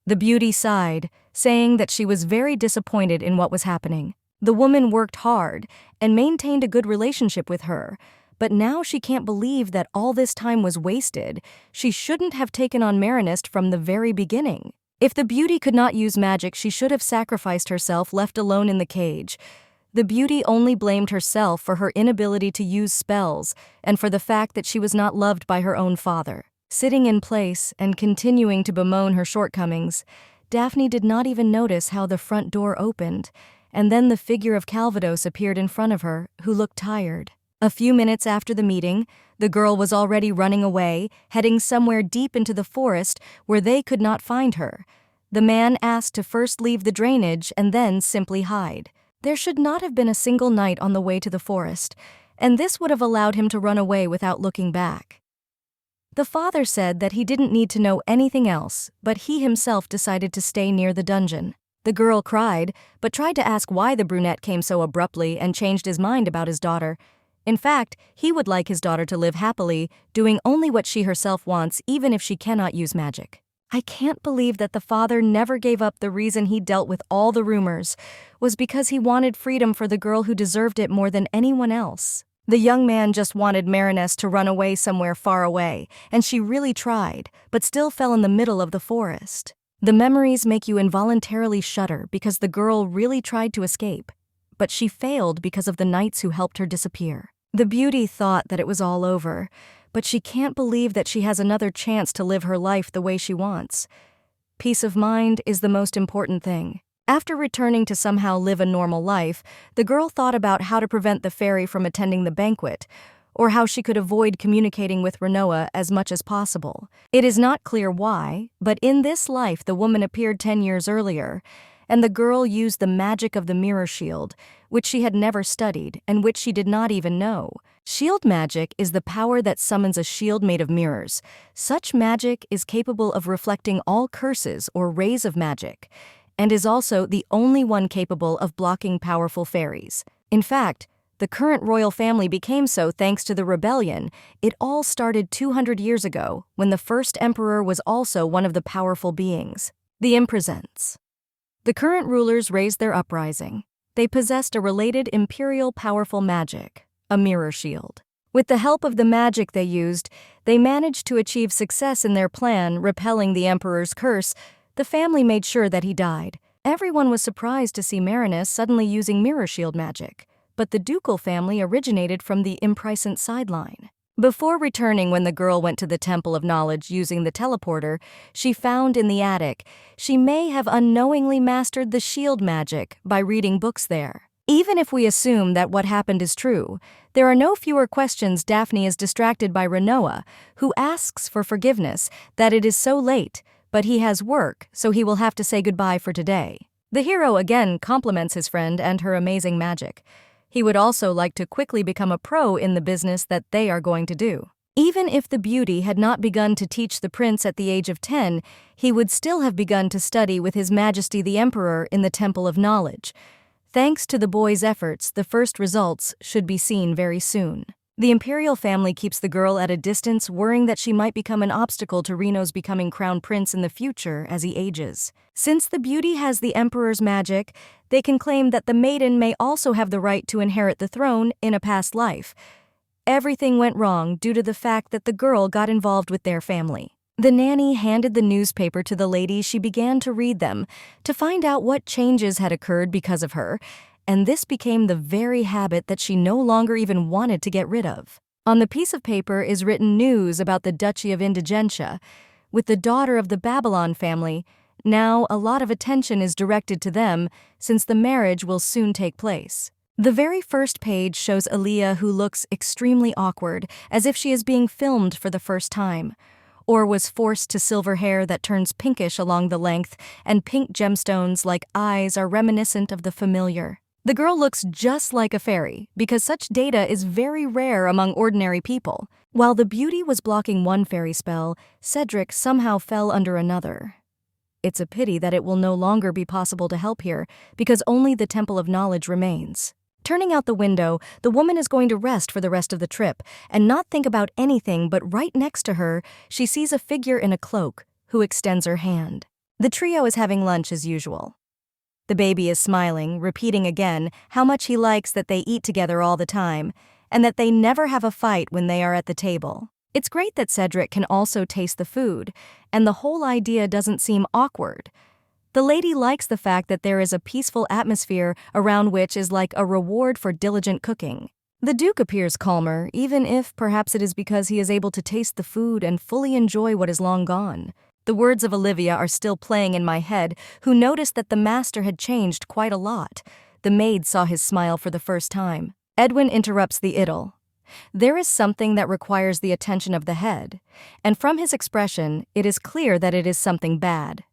The beauty sighed, saying that she was very disappointed in what was happening. The woman worked hard and maintained a good relationship with her, but now she can't believe that all this time was wasted. She shouldn't have taken on Marinus from the very beginning. If the beauty could not use magic, she should have sacrificed herself, left alone in the cage. The beauty only blamed herself for her inability to use spells and for the fact that she was not loved by her own father. Sitting in place and continuing to bemoan her shortcomings, Daphne did not even notice how the front door opened, and then the figure of Calvados appeared in front of her, who looked tired. A few minutes after the meeting, the girl was already running away, heading somewhere deep into the forest where they could not find her. The man asked to first leave the drainage and then simply hide. There should not have been a single night on the way to the forest, and this would have allowed him to run away without looking back. The father said that he didn't need to know anything else, but he himself decided to stay near the dungeon. The girl cried, but tried to ask why the brunette came so abruptly and changed his mind about his daughter. In fact, he would like his daughter to live happily, doing only what she herself wants, even if she cannot use magic. I can't believe that the father never gave up. The reason he dealt with all the rumors was because he wanted freedom for the girl who deserved it more than anyone else. The young man just wanted Marinus to run away somewhere far away, and she really tried, but still fell in the middle of the forest. The memories make you involuntarily shudder because the girl really tried to escape, but she failed because of the knights who helped her disappear. The beauty thought that it was all over, but she can't believe that she has another chance to live her life the way she wants. Peace of mind is the most important thing. After returning to somehow live a normal life, the girl thought about how to prevent the fairy from attending the banquet, or how she could avoid communicating with Renoa as much as possible. It is not clear why, but in this life the woman appeared 10 years earlier, and the girl used the magic of the mirror shield, which she had never studied and which she did not even know. Shield magic is the power that summons a shield made of mirrors. Such magic is capable of reflecting all curses or rays of magic, and is also the only one capable of blocking powerful fairies. In fact, the current royal family became so thanks to the rebellion. It all started 200 years ago, when the first emperor was also one of the powerful beings, the Impresents. The current rulers raised their uprising. They possessed a related imperial powerful magic, a mirror shield. With the help of the magic they used, they managed to achieve success in their plan, repelling the emperor's curse. The family made sure that he died. Everyone was surprised to see Marinus suddenly using mirror shield magic, but the ducal family originated from the Impresent sideline. Before returning when the girl went to the Temple of Knowledge using the teleporter she found in the attic, she may have unknowingly mastered the shield magic by reading books there. Even if we assume that what happened is true, there are no fewer questions. Daphne is distracted by Renoa, who asks for forgiveness that it is so late, but he has work, so he will have to say goodbye for today. The hero again compliments his friend and her amazing magic. He would also like to quickly become a pro in the business that they are going to do. Even if the beauty had not begun to teach the prince at the age of 10, he would still have begun to study with His Majesty the Emperor in the Temple of Knowledge. Thanks to the boy's efforts, the first results should be seen very soon. The imperial family keeps the girl at a distance, worrying that she might become an obstacle to Reno's becoming crown prince in the future as he ages. Since the beauty has the emperor's magic, they can claim that the maiden may also have the right to inherit the throne in a past life. Everything went wrong due to the fact that the girl got involved with their family. The nanny handed the newspaper to the lady. She began to read them to find out what changes had occurred because of her, and this became the very habit that she no longer even wanted to get rid of. On the piece of paper is written news about the Duchy of Indigentia. With the daughter of the Babylon family, now a lot of attention is directed to them since the marriage will soon take place. The very first page shows Aaliyah, who looks extremely awkward, as if she is being filmed for the first time, or was forced to silver hair that turns pinkish along the length, and pink gemstones like eyes are reminiscent of the familiar. The girl looks just like a fairy, because such data is very rare among ordinary people. While the beauty was blocking one fairy spell, Cedric somehow fell under another. It's a pity that it will no longer be possible to help here, because only the Temple of Knowledge remains. Turning out the window, the woman is going to rest for the rest of the trip, and not think about anything, but right next to her, she sees a figure in a cloak, who extends her hand. The trio is having lunch as usual. The baby is smiling, repeating again how much he likes that they eat together all the time, and that they never have a fight when they are at the table. It's great that Cedric can also taste the food, and the whole idea doesn't seem awkward. The lady likes the fact that there is a peaceful atmosphere around, which is like a reward for diligent cooking. The Duke appears calmer, even if perhaps it is because he is able to taste the food and fully enjoy what is long gone. The words of Olivia are still playing in my head, who noticed that the master had changed quite a lot. The maid saw his smile for the first time. Edwin interrupts the idyll. There is something that requires the attention of the head, and from his expression, it is clear that it is something bad.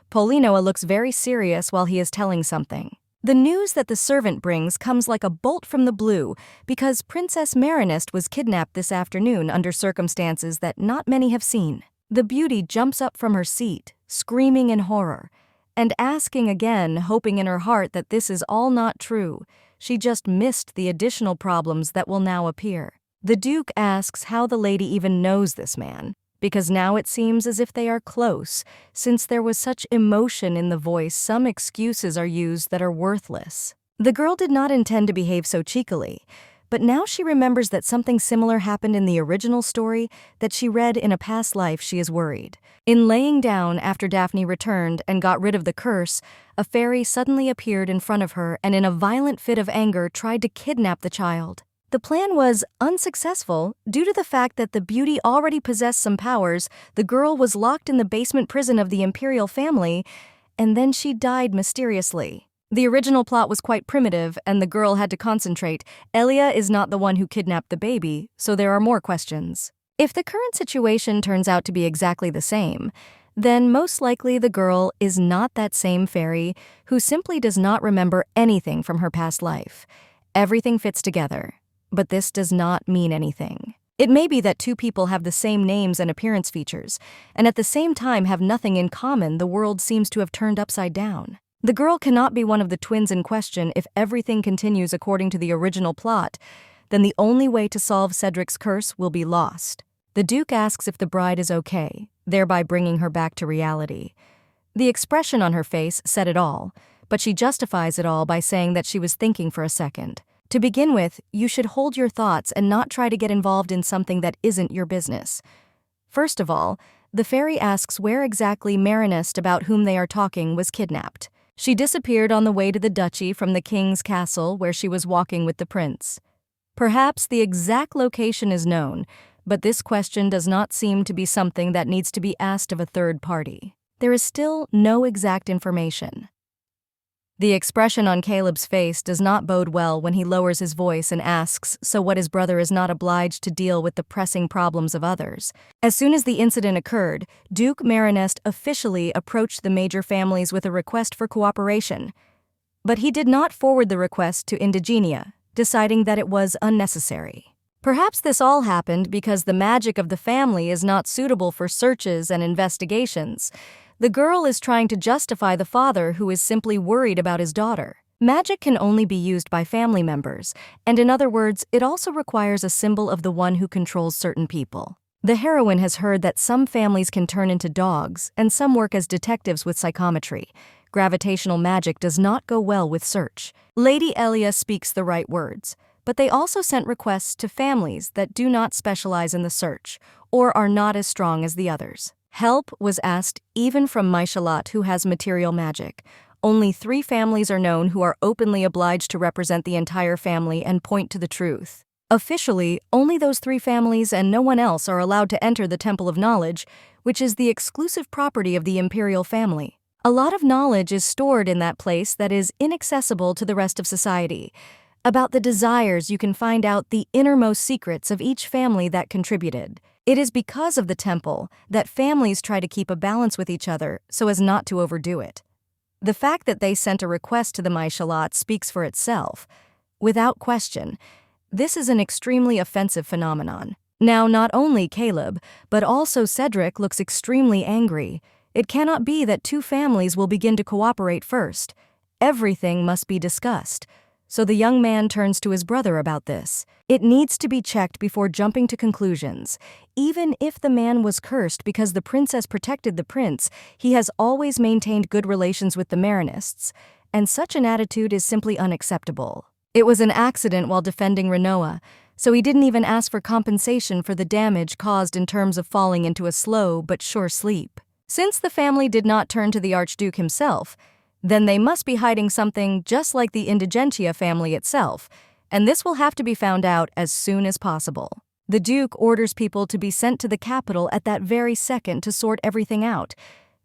Polinoa looks very serious while he is telling something. The news that the servant brings comes like a bolt from the blue, because Princess Marinus was kidnapped this afternoon under circumstances that not many have seen. The beauty jumps up from her seat, screaming in horror, and asking again, hoping in her heart that this is all not true. She just missed the additional problems that will now appear. The Duke asks how the lady even knows this man, because now it seems as if they are close. Since there was such emotion in the voice, some excuses are used that are worthless. The girl did not intend to behave so cheekily, but now she remembers that something similar happened in the original story that she read in a past life. She is worried. In laying down after Daphne returned and got rid of the curse, a fairy suddenly appeared in front of her and in a violent fit of anger tried to kidnap the child. The plan was unsuccessful due to the fact that the beauty already possessed some powers. The girl was locked in the basement prison of the imperial family, and then she died mysteriously. The original plot was quite primitive, and the girl had to concentrate. Elia is not the one who kidnapped the baby, so there are more questions. If the current situation turns out to be exactly the same, then most likely the girl is not that same fairy who simply does not remember anything from her past life. Everything fits together, but this does not mean anything. It may be that two people have the same names and appearance features, and at the same time have nothing in common. The world seems to have turned upside down. The girl cannot be one of the twins in question if everything continues according to the original plot. Then the only way to solve Cedric's curse will be lost. The Duke asks if the bride is okay, thereby bringing her back to reality. The expression on her face said it all, but she justifies it all by saying that she was thinking for a second. To begin with, you should hold your thoughts and not try to get involved in something that isn't your business. First of all, the fairy asks where exactly Marinist, about whom they are talking, was kidnapped. She disappeared on the way to the duchy from the king's castle where she was walking with the prince. Perhaps the exact location is known, but this question does not seem to be something that needs to be asked of a third party. There is still no exact information. The expression on Caleb's face does not bode well when he lowers his voice and asks so what his brother is not obliged to deal with the pressing problems of others. As soon as the incident occurred, Duke Marinest officially approached the major families with a request for cooperation. But he did not forward the request to Indigenia, deciding that it was unnecessary. Perhaps this all happened because the magic of the family is not suitable for searches and investigations. The girl is trying to justify the father who is simply worried about his daughter. Magic can only be used by family members, and in other words, it also requires a symbol of the one who controls certain people. The heroine has heard that some families can turn into dogs, and some work as detectives with psychometry. Gravitational magic does not go well with search. Lady Elia speaks the right words, but they also sent requests to families that do not specialize in the search, or are not as strong as the others. Help was asked even from Maishalat, who has material magic. Only 3 families are known who are openly obliged to represent the entire family and point to the truth. Officially, only those 3 families and no one else are allowed to enter the Temple of Knowledge, which is the exclusive property of the imperial family. A lot of knowledge is stored in that place that is inaccessible to the rest of society. About the desires, you can find out the innermost secrets of each family that contributed. It is because of the temple that families try to keep a balance with each other so as not to overdo it. The fact that they sent a request to the Maishalat speaks for itself. Without question, this is an extremely offensive phenomenon. Now, not only Caleb, but also Cedric looks extremely angry. It cannot be that 2 families will begin to cooperate first. Everything must be discussed. So the young man turns to his brother about this. It needs to be checked before jumping to conclusions. Even if the man was cursed because the princess protected the prince, he has always maintained good relations with the Marinists, and such an attitude is simply unacceptable. It was an accident while defending Renoa, so he didn't even ask for compensation for the damage caused in terms of falling into a slow but sure sleep. Since the family did not turn to the Archduke himself, then they must be hiding something just like the Indigentia family itself, and this will have to be found out as soon as possible. The Duke orders people to be sent to the capital at that very second to sort everything out.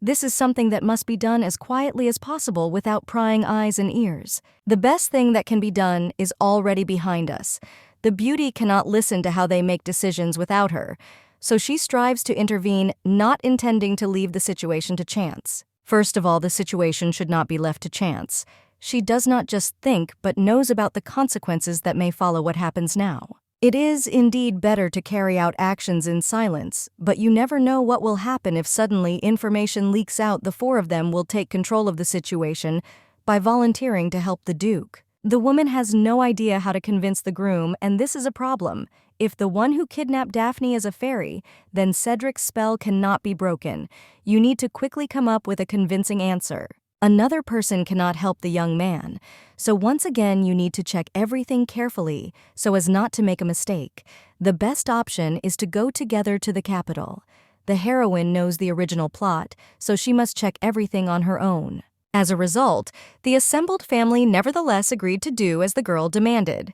This is something that must be done as quietly as possible without prying eyes and ears. The best thing that can be done is already behind us. The beauty cannot listen to how they make decisions without her, so she strives to intervene, not intending to leave the situation to chance. First of all, the situation should not be left to chance. She does not just think, but knows about the consequences that may follow what happens now. It is indeed better to carry out actions in silence, but you never know what will happen if suddenly information leaks out. The 4 of them will take control of the situation by volunteering to help the Duke. The woman has no idea how to convince the groom, and this is a problem. If the one who kidnapped Daphne is a fairy, then Cedric's spell cannot be broken. You need to quickly come up with a convincing answer. Another person cannot help the young man, so once again you need to check everything carefully so as not to make a mistake. The best option is to go together to the capital. The heroine knows the original plot, so she must check everything on her own. As a result, the assembled family nevertheless agreed to do as the girl demanded.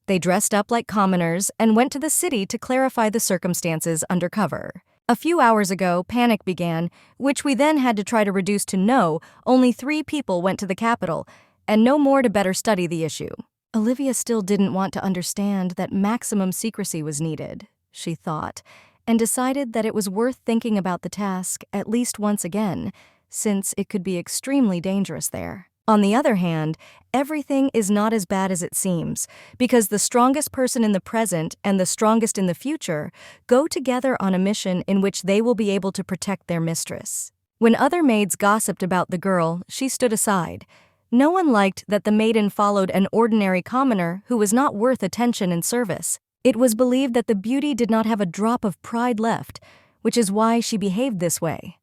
They dressed up like commoners and went to the city to clarify the circumstances undercover. A few hours ago, panic began, which we then had to try to reduce to no. Only 3 people went to the capital, and no more to better study the issue. Olivia still didn't want to understand that maximum secrecy was needed, she thought, and decided that it was worth thinking about the task at least once again, since it could be extremely dangerous there. On the other hand, everything is not as bad as it seems, because the strongest person in the present and the strongest in the future go together on a mission in which they will be able to protect their mistress. When other maids gossiped about the girl, she stood aside. No one liked that the maiden followed an ordinary commoner who was not worth attention and service. It was believed that the beauty did not have a drop of pride left, which is why she behaved this way.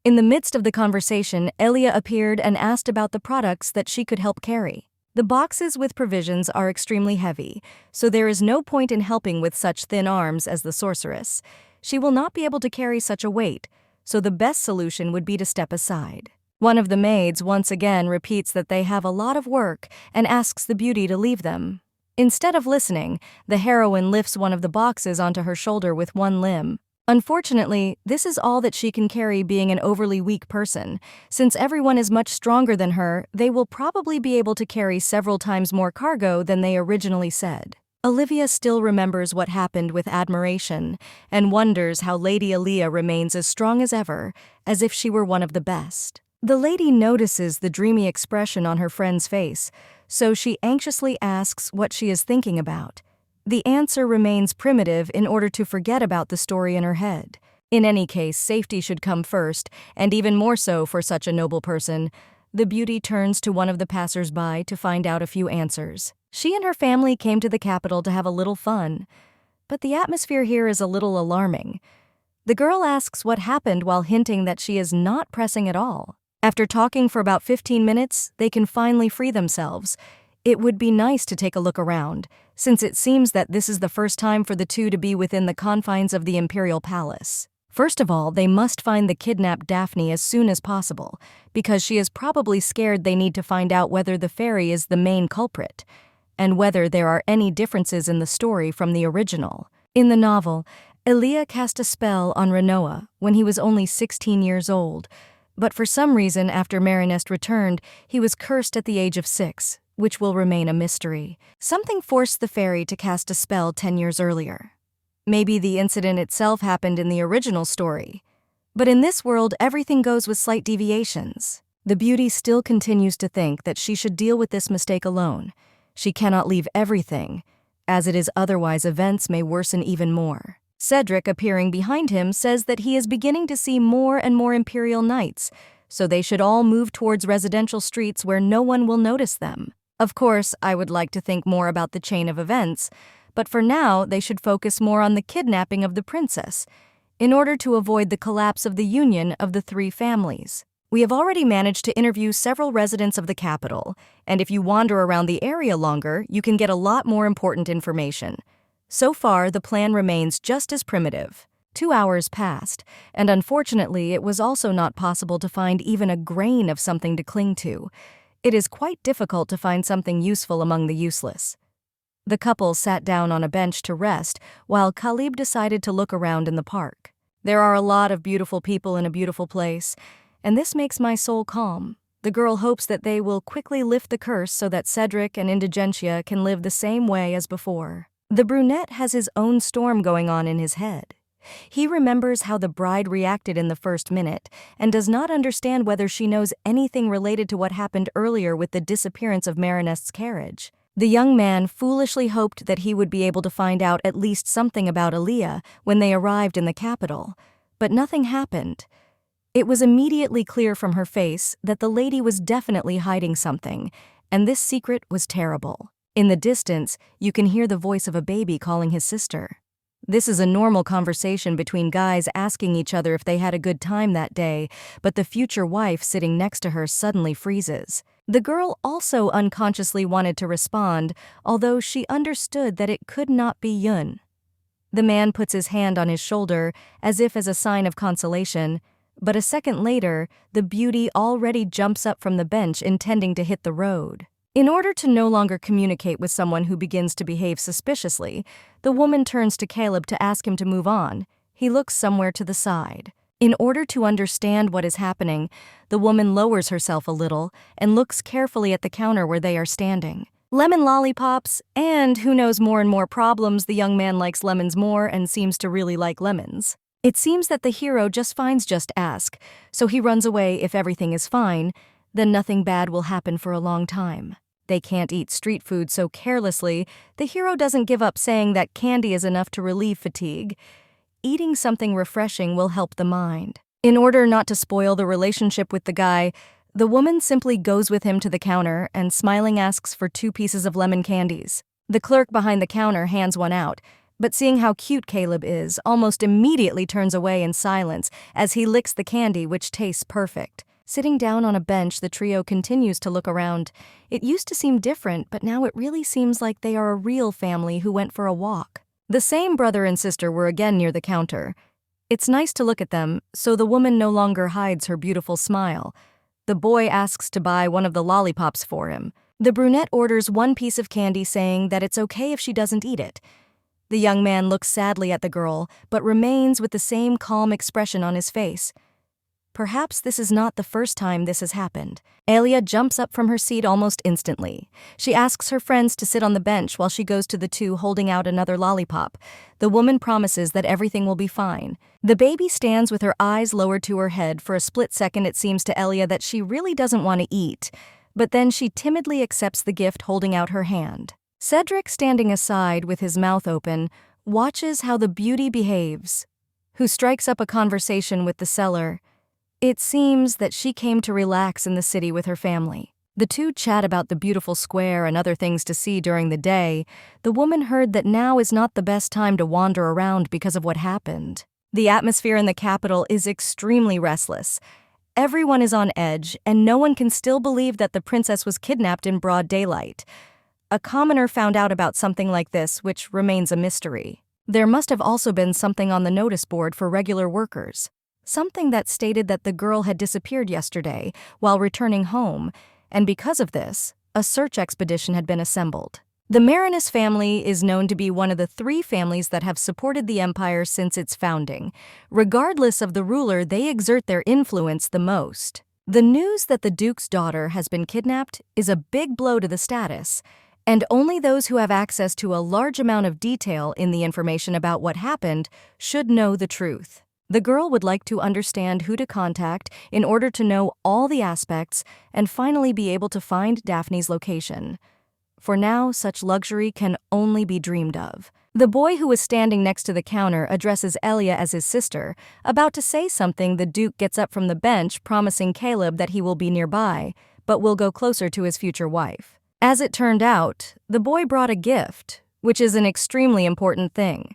In the midst of the conversation, Elia appeared and asked about the products that she could help carry. The boxes with provisions are extremely heavy, so there is no point in helping with such thin arms as the sorceress. She will not be able to carry such a weight, so the best solution would be to step aside. One of the maids once again repeats that they have a lot of work and asks the beauty to leave them. Instead of listening, the heroine lifts one of the boxes onto her shoulder with one limb. Unfortunately, this is all that she can carry, being an overly weak person. Since everyone is much stronger than her, they will probably be able to carry several times more cargo than they originally said. Olivia still remembers what happened with admiration and wonders how Lady Aaliyah remains as strong as ever, as if she were one of the best. The lady notices the dreamy expression on her friend's face, so she anxiously asks what she is thinking about. The answer remains primitive in order to forget about the story in her head. In any case, safety should come first, and even more so for such a noble person. The beauty turns to one of the passers-by to find out a few answers. She and her family came to the capital to have a little fun, but the atmosphere here is a little alarming. The girl asks what happened while hinting that she is not pressing at all. After talking for about 15 minutes, they can finally free themselves. It would be nice to take a look around, since it seems that this is the first time for the two to be within the confines of the Imperial Palace. First of all, they must find the kidnapped Daphne as soon as possible, because she is probably scared. They need to find out whether the fairy is the main culprit, and whether there are any differences in the story from the original. In the novel, Elia cast a spell on Renoa when he was only 16 years old, but for some reason after Marinest returned, he was cursed at the age of 6. Which will remain a mystery. Something forced the fairy to cast a spell 10 years earlier. Maybe the incident itself happened in the original story. But in this world, everything goes with slight deviations. The beauty still continues to think that she should deal with this mistake alone. She cannot leave everything, as it is otherwise events may worsen even more. Cedric, appearing behind him, says that he is beginning to see more and more Imperial Knights, so they should all move towards residential streets where no one will notice them. Of course, I would like to think more about the chain of events, but for now they should focus more on the kidnapping of the princess, in order to avoid the collapse of the union of the three families. We have already managed to interview several residents of the capital, and if you wander around the area longer, you can get a lot more important information. So far, the plan remains just as primitive. 2 hours passed, and unfortunately it was also not possible to find even a grain of something to cling to. It is quite difficult to find something useful among the useless. The couple sat down on a bench to rest, while Khalib decided to look around in the park. There are a lot of beautiful people in a beautiful place, and this makes my soul calm. The girl hopes that they will quickly lift the curse so that Cedric and Indigentia can live the same way as before. The brunette has his own storm going on in his head. He remembers how the bride reacted in the first minute and does not understand whether she knows anything related to what happened earlier with the disappearance of Marinest's carriage. The young man foolishly hoped that he would be able to find out at least something about Aaliyah when they arrived in the capital, but nothing happened. It was immediately clear from her face that the lady was definitely hiding something, and this secret was terrible. In the distance, you can hear the voice of a baby calling his sister. This is a normal conversation between guys asking each other if they had a good time that day, but the future wife sitting next to her suddenly freezes. The girl also unconsciously wanted to respond, although she understood that it could not be Yun. The man puts his hand on his shoulder, as if as a sign of consolation, but a second later, the beauty already jumps up from the bench intending to hit the road. In order to no longer communicate with someone who begins to behave suspiciously, the woman turns to Caleb to ask him to move on. He looks somewhere to the side. In order to understand what is happening, the woman lowers herself a little and looks carefully at the counter where they are standing. Lemon lollipops, and who knows, more and more problems. The young man likes lemons more and seems to really like lemons. It seems that the hero just finds just ask, so he runs away. If everything is fine, then nothing bad will happen for a long time. They can't eat street food so carelessly. The hero doesn't give up, saying that candy is enough to relieve fatigue. Eating something refreshing will help the mind. In order not to spoil the relationship with the guy, the woman simply goes with him to the counter and smiling asks for 2 pieces of lemon candies. The clerk behind the counter hands one out, but seeing how cute Caleb is, almost immediately turns away in silence as he licks the candy, which tastes perfect. Sitting down on a bench, the trio continues to look around. It used to seem different, but now it really seems like they are a real family who went for a walk. The same brother and sister were again near the counter. It's nice to look at them, so the woman no longer hides her beautiful smile. The boy asks to buy one of the lollipops for him. The brunette orders 1 piece of candy, saying that it's okay if she doesn't eat it. The young man looks sadly at the girl, but remains with the same calm expression on his face. Perhaps this is not the first time this has happened. Alia jumps up from her seat almost instantly. She asks her friends to sit on the bench while she goes to the 2 holding out another lollipop. The woman promises that everything will be fine. The baby stands with her eyes lowered to her head. For a split second, it seems to Alia that she really doesn't want to eat, but then she timidly accepts the gift, holding out her hand. Cedric, standing aside with his mouth open, watches how the beauty behaves, who strikes up a conversation with the seller. It seems that she came to relax in the city with her family. The 2 chat about the beautiful square and other things to see during the day. The woman heard that now is not the best time to wander around because of what happened. The atmosphere in the capital is extremely restless. Everyone is on edge, and no one can still believe that the princess was kidnapped in broad daylight. A commoner found out about something like this, which remains a mystery. There must have also been something on the notice board for regular workers. Something that stated that the girl had disappeared yesterday while returning home, and because of this, a search expedition had been assembled. The Marinus family is known to be one of the 3 families that have supported the empire since its founding. Regardless of the ruler, they exert their influence the most. The news that the Duke's daughter has been kidnapped is a big blow to the status, and only those who have access to a large amount of detail in the information about what happened should know the truth. The girl would like to understand who to contact in order to know all the aspects and finally be able to find Daphne's location. For now, such luxury can only be dreamed of. The boy who was standing next to the counter addresses Elia as his sister. About to say something, the Duke gets up from the bench, promising Caleb that he will be nearby, but will go closer to his future wife. As it turned out, the boy brought a gift, which is an extremely important thing.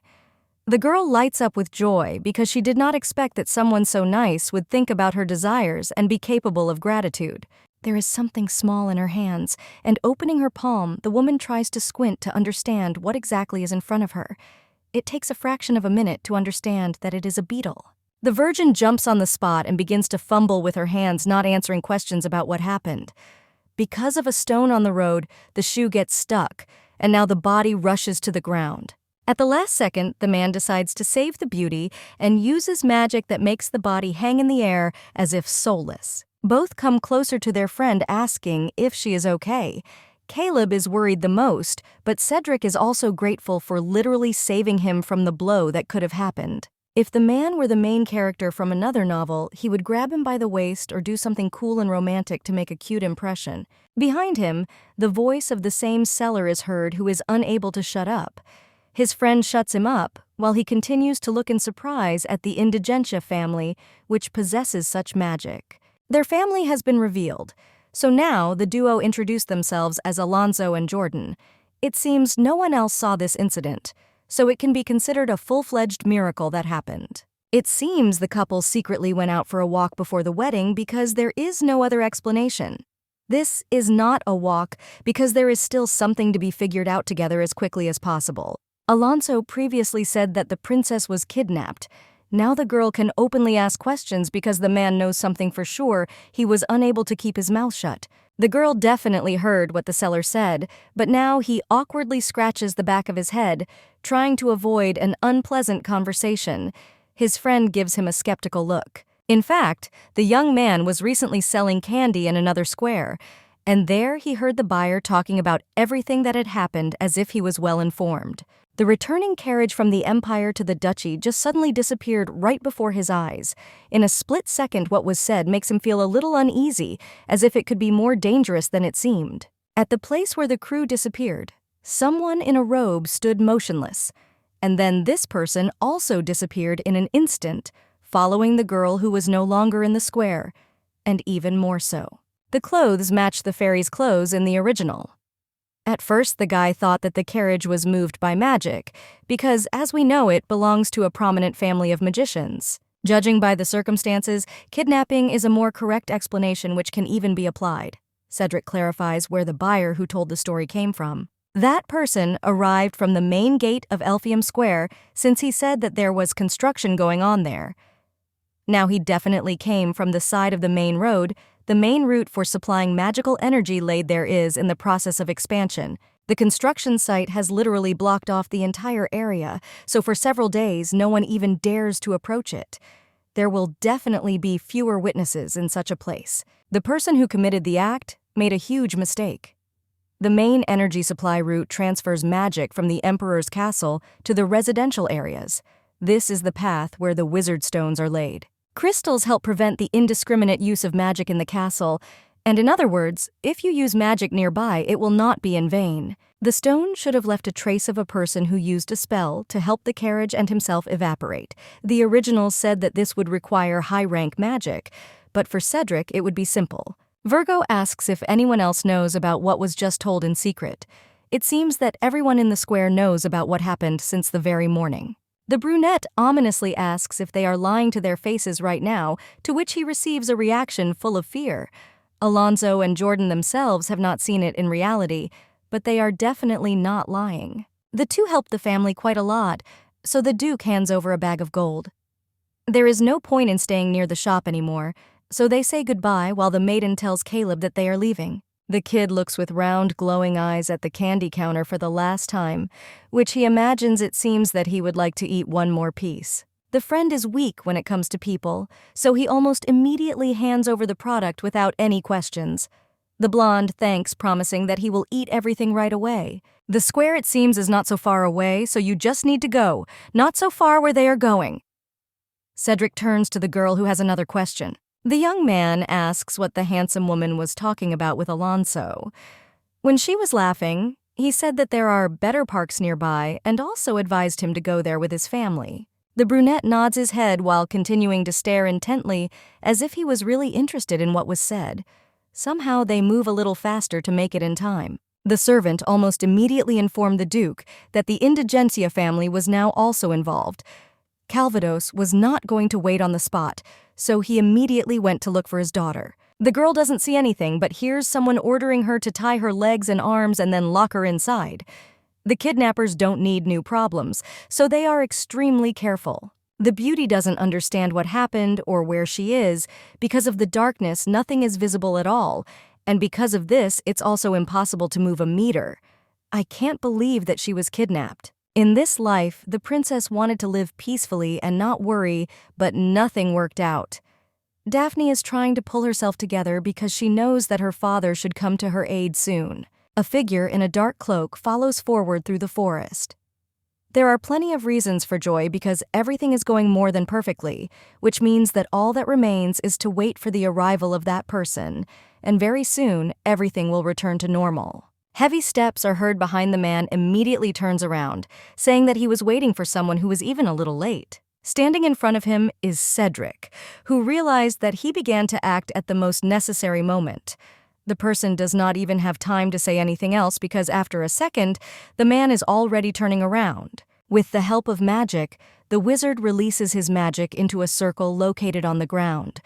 The girl lights up with joy because she did not expect that someone so nice would think about her desires and be capable of gratitude. There is something small in her hands, and opening her palm, the woman tries to squint to understand what exactly is in front of her. It takes a fraction of a minute to understand that it is a beetle. The virgin jumps on the spot and begins to fumble with her hands, not answering questions about what happened. Because of a stone on the road, the shoe gets stuck, and now the body rushes to the ground. At the last second, the man decides to save the beauty and uses magic that makes the body hang in the air as if soulless. Both come closer to their friend, asking if she is okay. Caleb is worried the most, but Cedric is also grateful for literally saving him from the blow that could have happened. If the man were the main character from another novel, he would grab him by the waist or do something cool and romantic to make a cute impression. Behind him, the voice of the same seller is heard, who is unable to shut up. His friend shuts him up, while he continues to look in surprise at the Indigentia family, which possesses such magic. Their family has been revealed, so now the duo introduce themselves as Alonso and Jordan. It seems no one else saw this incident, so it can be considered a full-fledged miracle that happened. It seems the couple secretly went out for a walk before the wedding because there is no other explanation. This is not a walk because there is still something to be figured out together as quickly as possible. Alonso previously said that the princess was kidnapped. Now the girl can openly ask questions because the man knows something for sure. He was unable to keep his mouth shut. The girl definitely heard what the seller said, but now he awkwardly scratches the back of his head, trying to avoid an unpleasant conversation. His friend gives him a skeptical look. In fact, the young man was recently selling candy in another square, and there he heard the buyer talking about everything that had happened as if he was well informed. The returning carriage from the Empire to the Duchy just suddenly disappeared right before his eyes. In a split second, what was said makes him feel a little uneasy, as if it could be more dangerous than it seemed. At the place where the crew disappeared, someone in a robe stood motionless, and then this person also disappeared in an instant, following the girl who was no longer in the square, and even more so. The clothes matched the fairy's clothes in the original. At first, the guy thought that the carriage was moved by magic, because, as we know, it belongs to a prominent family of magicians. Judging by the circumstances, kidnapping is a more correct explanation which can even be applied. Cedric clarifies where the buyer who told the story came from. That person arrived from the main gate of Elphium Square, since he said that there was construction going on there. Now he definitely came from the side of the main road. The main route for supplying magical energy laid there is in the process of expansion. The construction site has literally blocked off the entire area, so for several days no one even dares to approach it. There will definitely be fewer witnesses in such a place. The person who committed the act made a huge mistake. The main energy supply route transfers magic from the Emperor's castle to the residential areas. This is the path where the wizard stones are laid. Crystals help prevent the indiscriminate use of magic in the castle, and in other words, if you use magic nearby, it will not be in vain. The stone should have left a trace of a person who used a spell to help the carriage and himself evaporate. The original said that this would require high-rank magic, but for Cedric it would be simple. Virgo asks if anyone else knows about what was just told in secret. It seems that everyone in the square knows about what happened since the very morning. The brunette ominously asks if they are lying to their faces right now, to which he receives a reaction full of fear. Alonzo and Jordan themselves have not seen it in reality, but they are definitely not lying. The two help the family quite a lot, so the Duke hands over a bag of gold. There is no point in staying near the shop anymore, so they say goodbye while the maiden tells Caleb that they are leaving. The kid looks with round, glowing eyes at the candy counter for the last time, which he imagines it seems that he would like to eat one more piece. The friend is weak when it comes to people, so he almost immediately hands over the product without any questions. The blonde thanks, promising that he will eat everything right away. The square, it seems, is not so far away, so you just need to go, not so far where they are going. Cedric turns to the girl who has another question. The young man asks what the handsome woman was talking about with Alonso. When she was laughing, he said that there are better parks nearby and also advised him to go there with his family. The brunette nods his head while continuing to stare intently as if he was really interested in what was said. Somehow they move a little faster to make it in time. The servant almost immediately informed the Duke that the Indigencia family was now also involved. Calvados was not going to wait on the spot, so he immediately went to look for his daughter. The girl doesn't see anything but hears someone ordering her to tie her legs and arms and then lock her inside. The kidnappers don't need new problems, so they are extremely careful. The beauty doesn't understand what happened or where she is. Because of the darkness, nothing is visible at all, and because of this, it's also impossible to move a meter. I can't believe that she was kidnapped. In this life, the princess wanted to live peacefully and not worry, but nothing worked out. Daphne is trying to pull herself together because she knows that her father should come to her aid soon. A figure in a dark cloak follows forward through the forest. There are plenty of reasons for joy because everything is going more than perfectly, which means that all that remains is to wait for the arrival of that person, and very soon everything will return to normal. Heavy steps are heard behind the man immediately turns around, saying that he was waiting for someone who was even a little late. Standing in front of him is Cedric, who realized that he began to act at the most necessary moment. The person does not even have time to say anything else because after a second, the man is already turning around. With the help of magic, the wizard releases his magic into a circle located on the ground.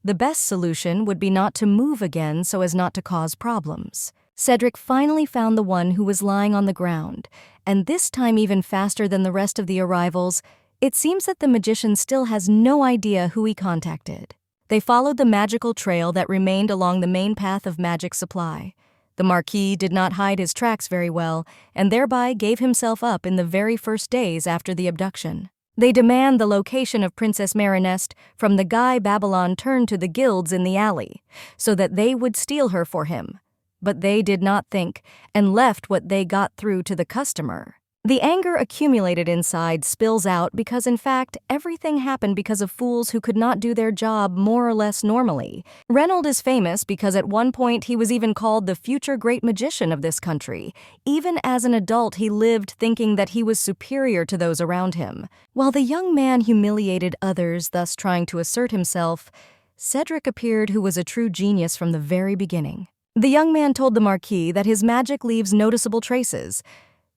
The best solution would be not to move again so as not to cause problems. Cedric finally found the one who was lying on the ground, and this time even faster than the rest of the arrivals, it seems that the magician still has no idea who he contacted. They followed the magical trail that remained along the main path of magic supply. The Marquis did not hide his tracks very well, and thereby gave himself up in the very first days after the abduction. They demand the location of Princess Marinest from the guy Babylon turned to the guilds in the alley, so that they would steal her for him. But they did not think, and left what they got through to the customer. The anger accumulated inside spills out because, in fact, everything happened because of fools who could not do their job more or less normally. Reynold is famous because at one point he was even called the future great magician of this country. Even as an adult, he lived thinking that he was superior to those around him. While the young man humiliated others, thus trying to assert himself, Cedric appeared, who was a true genius from the very beginning. The young man told the Marquis that his magic leaves noticeable traces.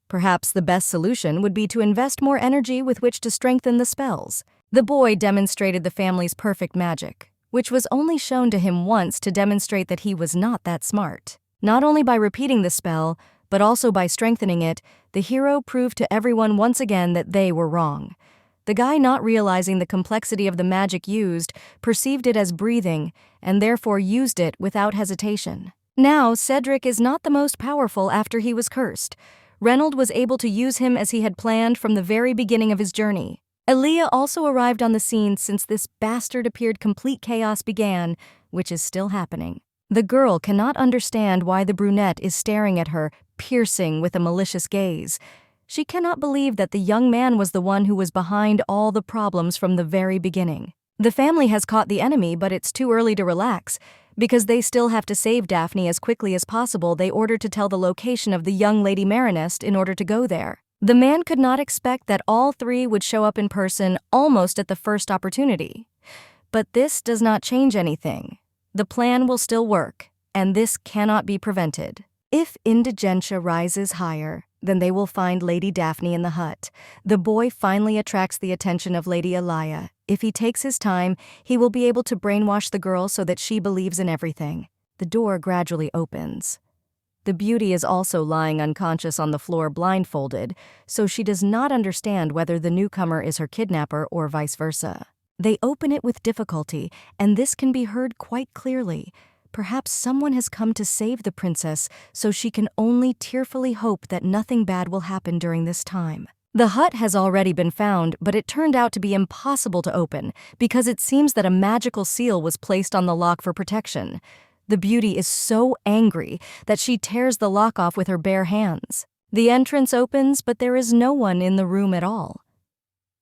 Perhaps the best solution would be to invest more energy with which to strengthen the spells. The boy demonstrated the family's perfect magic, which was only shown to him once to demonstrate that he was not that smart. Not only by repeating the spell, but also by strengthening it, the hero proved to everyone once again that they were wrong. The guy, not realizing the complexity of the magic used, perceived it as breathing, and therefore used it without hesitation. Now, Cedric is not the most powerful after he was cursed. Reynold was able to use him as he had planned from the very beginning of his journey. Aaliyah also arrived on the scene since this bastard appeared. Complete chaos began, which is still happening. The girl cannot understand why the brunette is staring at her, piercing with a malicious gaze. She cannot believe that the young man was the one who was behind all the problems from the very beginning. The family has caught the enemy, but it's too early to relax. Because they still have to save Daphne as quickly as possible, they ordered to tell the location of the young lady Marinist in order to go there. The man could not expect that all three would show up in person almost at the first opportunity. But this does not change anything. The plan will still work, and this cannot be prevented. If indigentia rises higher, then they will find Lady Daphne in the hut. The boy finally attracts the attention of Lady Aaliyah. If he takes his time, he will be able to brainwash the girl so that she believes in everything. The door gradually opens. The beauty is also lying unconscious on the floor, blindfolded, so she does not understand whether the newcomer is her kidnapper or vice versa. They open it with difficulty, and this can be heard quite clearly. Perhaps someone has come to save the princess, so she can only tearfully hope that nothing bad will happen during this time. The hut has already been found, but it turned out to be impossible to open because it seems that a magical seal was placed on the lock for protection. The beauty is so angry that she tears the lock off with her bare hands. The entrance opens, but there is no one in the room at all.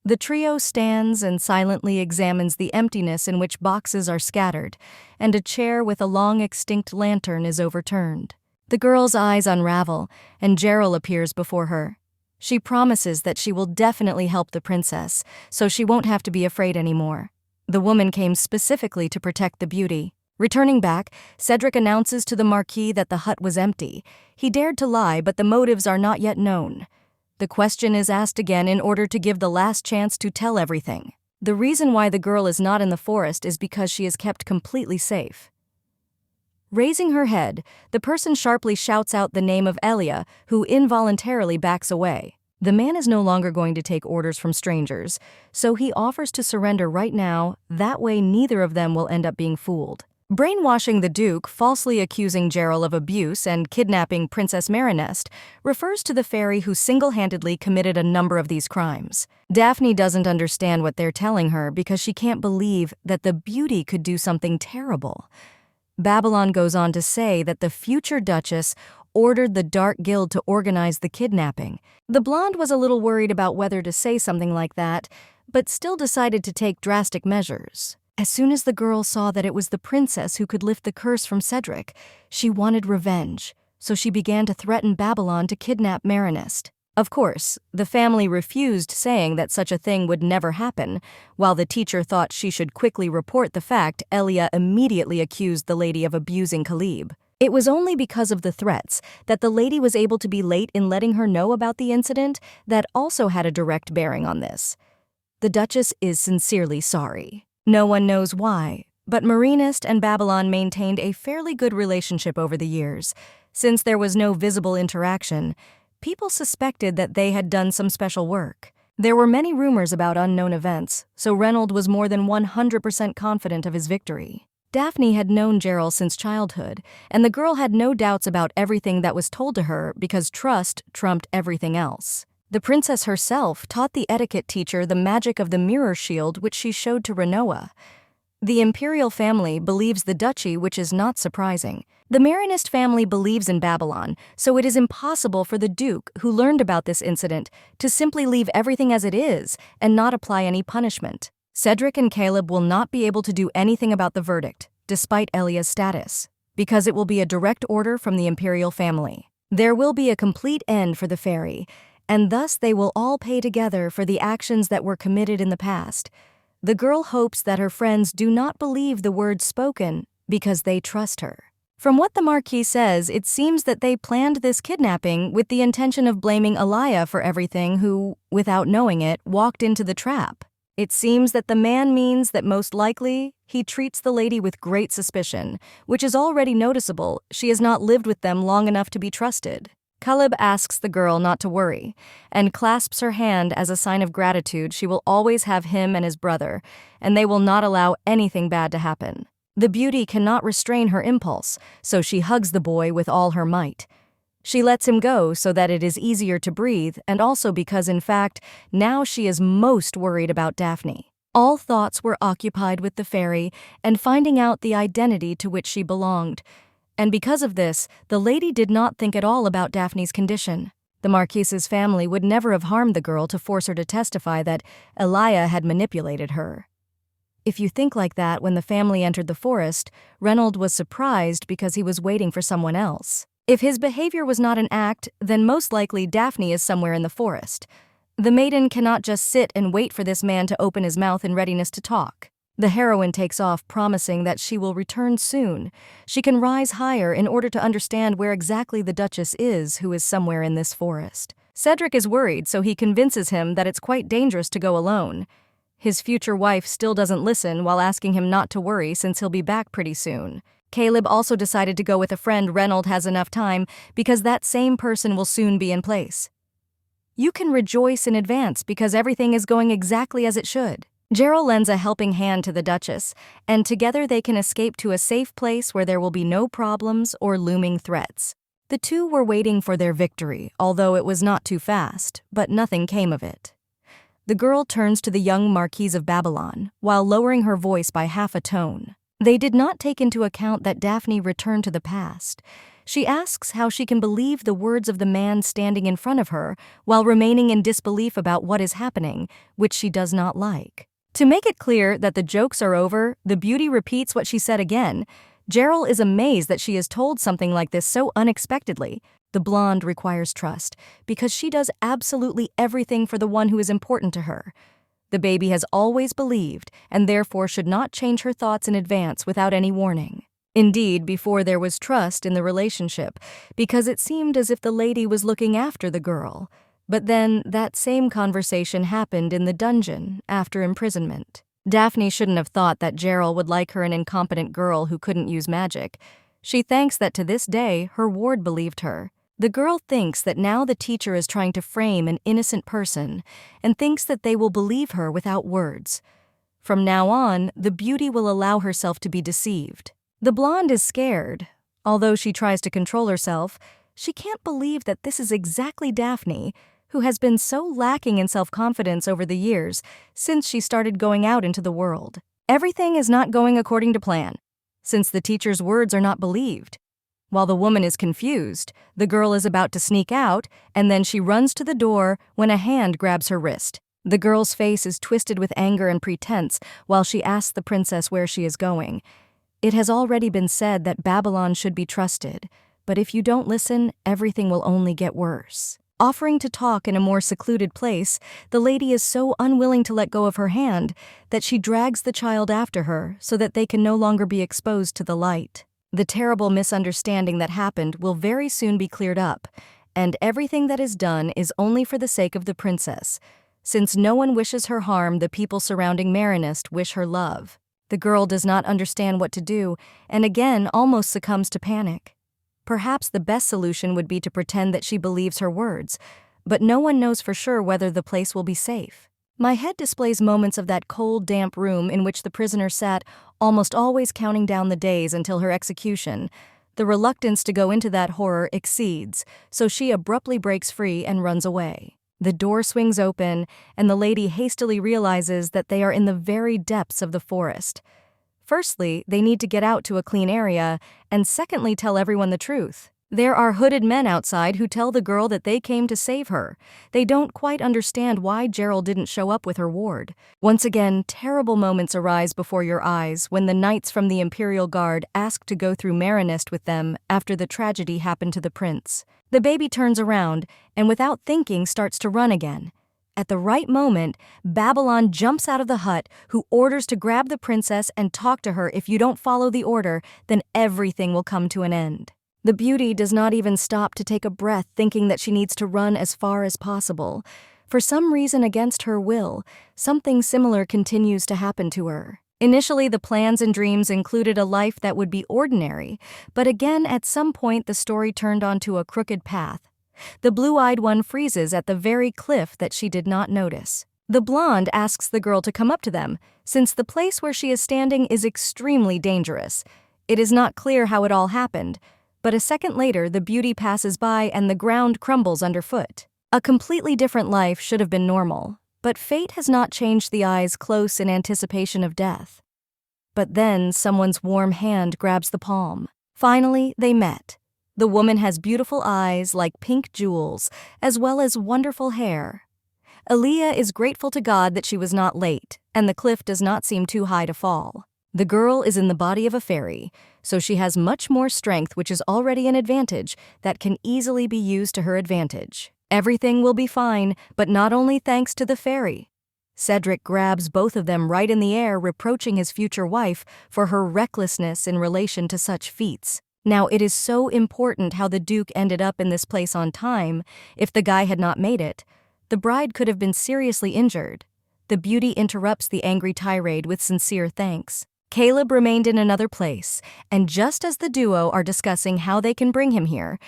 The trio stands and silently examines the emptiness in which boxes are scattered, and a chair with a long extinct lantern is overturned. The girl's eyes unravel, and Gerald appears before her. She promises that she will definitely help the princess, so she won't have to be afraid anymore. The woman came specifically to protect the beauty. Returning back, Cedric announces to the Marquis that the hut was empty. He dared to lie, but the motives are not yet known. The question is asked again in order to give the last chance to tell everything. The reason why the girl is not in the forest is because she is kept completely safe. Raising her head, the person sharply shouts out the name of Elia, who involuntarily backs away. The man is no longer going to take orders from strangers, so he offers to surrender right now. That way neither of them will end up being fooled. Brainwashing the Duke, falsely accusing Gerald of abuse, and kidnapping Princess Marinest refers to the fairy who single-handedly committed a number of these crimes. Daphne doesn't understand what they're telling her because she can't believe that the beauty could do something terrible. Babylon goes on to say that the future Duchess ordered the Dark Guild to organize the kidnapping. The blonde was a little worried about whether to say something like that, but still decided to take drastic measures. As soon as the girl saw that it was the princess who could lift the curse from Cedric, she wanted revenge, so she began to threaten Babylon to kidnap Marinest. Of course, the family refused, saying that such a thing would never happen. While the teacher thought she should quickly report the fact, Elia immediately accused the lady of abusing Khalib. It was only because of the threats that the lady was able to be late in letting her know about the incident that also had a direct bearing on this. The Duchess is sincerely sorry. No one knows why, but Marinest and Babylon maintained a fairly good relationship over the years. Since there was no visible interaction, people suspected that they had done some special work. There were many rumors about unknown events, so Reynold was more than 100% confident of his victory. Daphne had known Gerald since childhood, and the girl had no doubts about everything that was told to her because trust trumped everything else. The princess herself taught the etiquette teacher the magic of the mirror shield, which she showed to Renoa. The imperial family believes the duchy, which is not surprising. The Marinist family believes in Babylon, so it is impossible for the Duke, who learned about this incident, to simply leave everything as it is and not apply any punishment. Cedric and Caleb will not be able to do anything about the verdict, despite Elia's status, because it will be a direct order from the imperial family. There will be a complete end for the fairy, and thus they will all pay together for the actions that were committed in the past. The girl hopes that her friends do not believe the words spoken because they trust her. From what the Marquis says, it seems that they planned this kidnapping with the intention of blaming Elia for everything who, without knowing it, walked into the trap. It seems that the man means that most likely he treats the lady with great suspicion, which is already noticeable. She has not lived with them long enough to be trusted. Caleb asks the girl not to worry, and clasps her hand as a sign of gratitude. She will always have him and his brother, and they will not allow anything bad to happen. The beauty cannot restrain her impulse, so she hugs the boy with all her might. She lets him go so that it is easier to breathe, and also because, in fact, now she is most worried about Daphne. All thoughts were occupied with the fairy and finding out the identity to which she belonged. And because of this, the lady did not think at all about Daphne's condition. The Marquise's family would never have harmed the girl to force her to testify that Elia had manipulated her. If you think like that, when the family entered the forest, Reynold was surprised because he was waiting for someone else. If his behavior was not an act, then most likely Daphne is somewhere in the forest. The maiden cannot just sit and wait for this man to open his mouth in readiness to talk. The heroine takes off, promising that she will return soon. She can rise higher in order to understand where exactly the Duchess is, who is somewhere in this forest. Cedric is worried, so he convinces him that it's quite dangerous to go alone. His future wife still doesn't listen while asking him not to worry since he'll be back pretty soon. Caleb also decided to go with a friend. Reynold has enough time because that same person will soon be in place. You can rejoice in advance because everything is going exactly as it should. Gerald lends a helping hand to the Duchess, and together they can escape to a safe place where there will be no problems or looming threats. The two were waiting for their victory, although it was not too fast, but nothing came of it. The girl turns to the young Marquise of Babylon, while lowering her voice by half a tone. They did not take into account that Daphne returned to the past. She asks how she can believe the words of the man standing in front of her while remaining in disbelief about what is happening, which she does not like. To make it clear that the jokes are over, the beauty repeats what she said again. Gerald is amazed that she is told something like this so unexpectedly. The blonde requires trust because she does absolutely everything for the one who is important to her. The baby has always believed and therefore should not change her thoughts in advance without any warning. Indeed, before there was trust in the relationship, because it seemed as if the lady was looking after the girl. But then that same conversation happened in the dungeon after imprisonment. Daphne shouldn't have thought that Gerald would like her an incompetent girl who couldn't use magic. She thanks that to this day her ward believed her. The girl thinks that now the teacher is trying to frame an innocent person and thinks that they will believe her without words. From now on, the beauty will allow herself to be deceived. The blonde is scared. Although she tries to control herself, she can't believe that this is exactly Daphne, who has been so lacking in self-confidence over the years since she started going out into the world. Everything is not going according to plan, since the teacher's words are not believed. While the woman is confused, the girl is about to sneak out, and then she runs to the door when a hand grabs her wrist. The girl's face is twisted with anger and pretense while she asks the princess where she is going. It has already been said that Babylon should be trusted, but if you don't listen, everything will only get worse. Offering to talk in a more secluded place, the lady is so unwilling to let go of her hand that she drags the child after her so that they can no longer be exposed to the light. The terrible misunderstanding that happened will very soon be cleared up, and everything that is done is only for the sake of the princess. Since no one wishes her harm, the people surrounding Marinist wish her love. The girl does not understand what to do, and again almost succumbs to panic. Perhaps the best solution would be to pretend that she believes her words, but no one knows for sure whether the place will be safe. My head displays moments of that cold, damp room in which the prisoner sat, almost always counting down the days until her execution. The reluctance to go into that horror exceeds, so she abruptly breaks free and runs away. The door swings open, and the lady hastily realizes that they are in the very depths of the forest. Firstly, they need to get out to a clean area, and secondly, tell everyone the truth. There are hooded men outside who tell the girl that they came to save her. They don't quite understand why Gerald didn't show up with her ward. Once again, terrible moments arise before your eyes when the knights from the Imperial Guard ask to go through Marinist with them after the tragedy happened to the prince. The baby turns around and without thinking starts to run again. At the right moment, Babylon jumps out of the hut, who orders to grab the princess and talk to her. If you don't follow the order, then everything will come to an end. The beauty does not even stop to take a breath, thinking that she needs to run as far as possible. For some reason against her will, something similar continues to happen to her. Initially, the plans and dreams included a life that would be ordinary, but again at some point the story turned onto a crooked path. The blue-eyed one freezes at the very cliff that she did not notice. The blonde asks the girl to come up to them, since the place where she is standing is extremely dangerous. It is not clear how it all happened, but a second later the beauty passes by and the ground crumbles underfoot. A completely different life should have been normal, but fate has not changed the eyes close in anticipation of death. But then someone's warm hand grabs the palm. Finally, they met. The woman has beautiful eyes like pink jewels, as well as wonderful hair. Aaliyah is grateful to God that she was not late, and the cliff does not seem too high to fall. The girl is in the body of a fairy, so she has much more strength, which is already an advantage that can easily be used to her advantage. Everything will be fine, but not only thanks to the fairy. Cedric grabs both of them right in the air, reproaching his future wife for her recklessness in relation to such feats. Now, it is so important how the Duke ended up in this place on time. If the guy had not made it, the bride could have been seriously injured. The beauty interrupts the angry tirade with sincere thanks. Caleb remained in another place, and just as the duo are discussing how they can bring him here,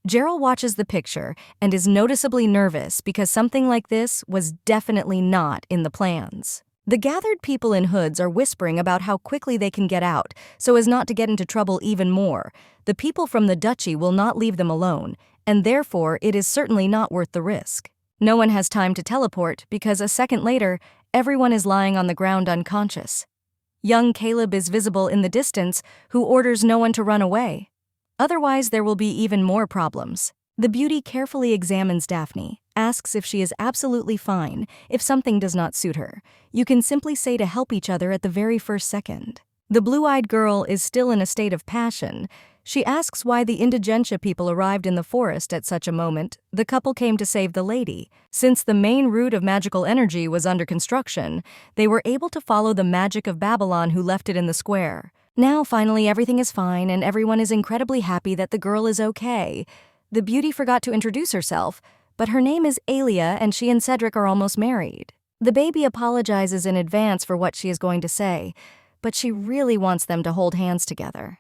Gerald watches the picture and is noticeably nervous because something like this was definitely not in the plans. The gathered people in hoods are whispering about how quickly they can get out so as not to get into trouble even more. The people from the duchy will not leave them alone, and therefore it is certainly not worth the risk. No one has time to teleport because a second later, everyone is lying on the ground unconscious. Young Caleb is visible in the distance, who orders no one to run away. Otherwise, there will be even more problems. The beauty carefully examines Daphne, asks if she is absolutely fine. If something does not suit her, you can simply say to help each other at the very first second. The blue-eyed girl is still in a state of passion. She asks why the indigentia people arrived in the forest at such a moment. The couple came to save the lady. Since the main route of magical energy was under construction, they were able to follow the magic of Babylon, who left it in the square. Now, finally, everything is fine, and everyone is incredibly happy that the girl is okay. The beauty forgot to introduce herself, but her name is Alia, and she and Cedric are almost married. The baby apologizes in advance for what she is going to say, but she really wants them to hold hands together.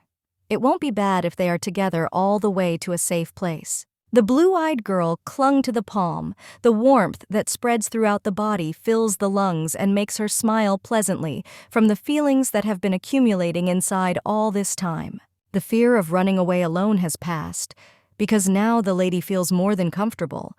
It won't be bad if they are together all the way to a safe place. The blue-eyed girl clung to the palm. The warmth that spreads throughout the body fills the lungs and makes her smile pleasantly from the feelings that have been accumulating inside all this time. The fear of running away alone has passed, because now the lady feels more than comfortable.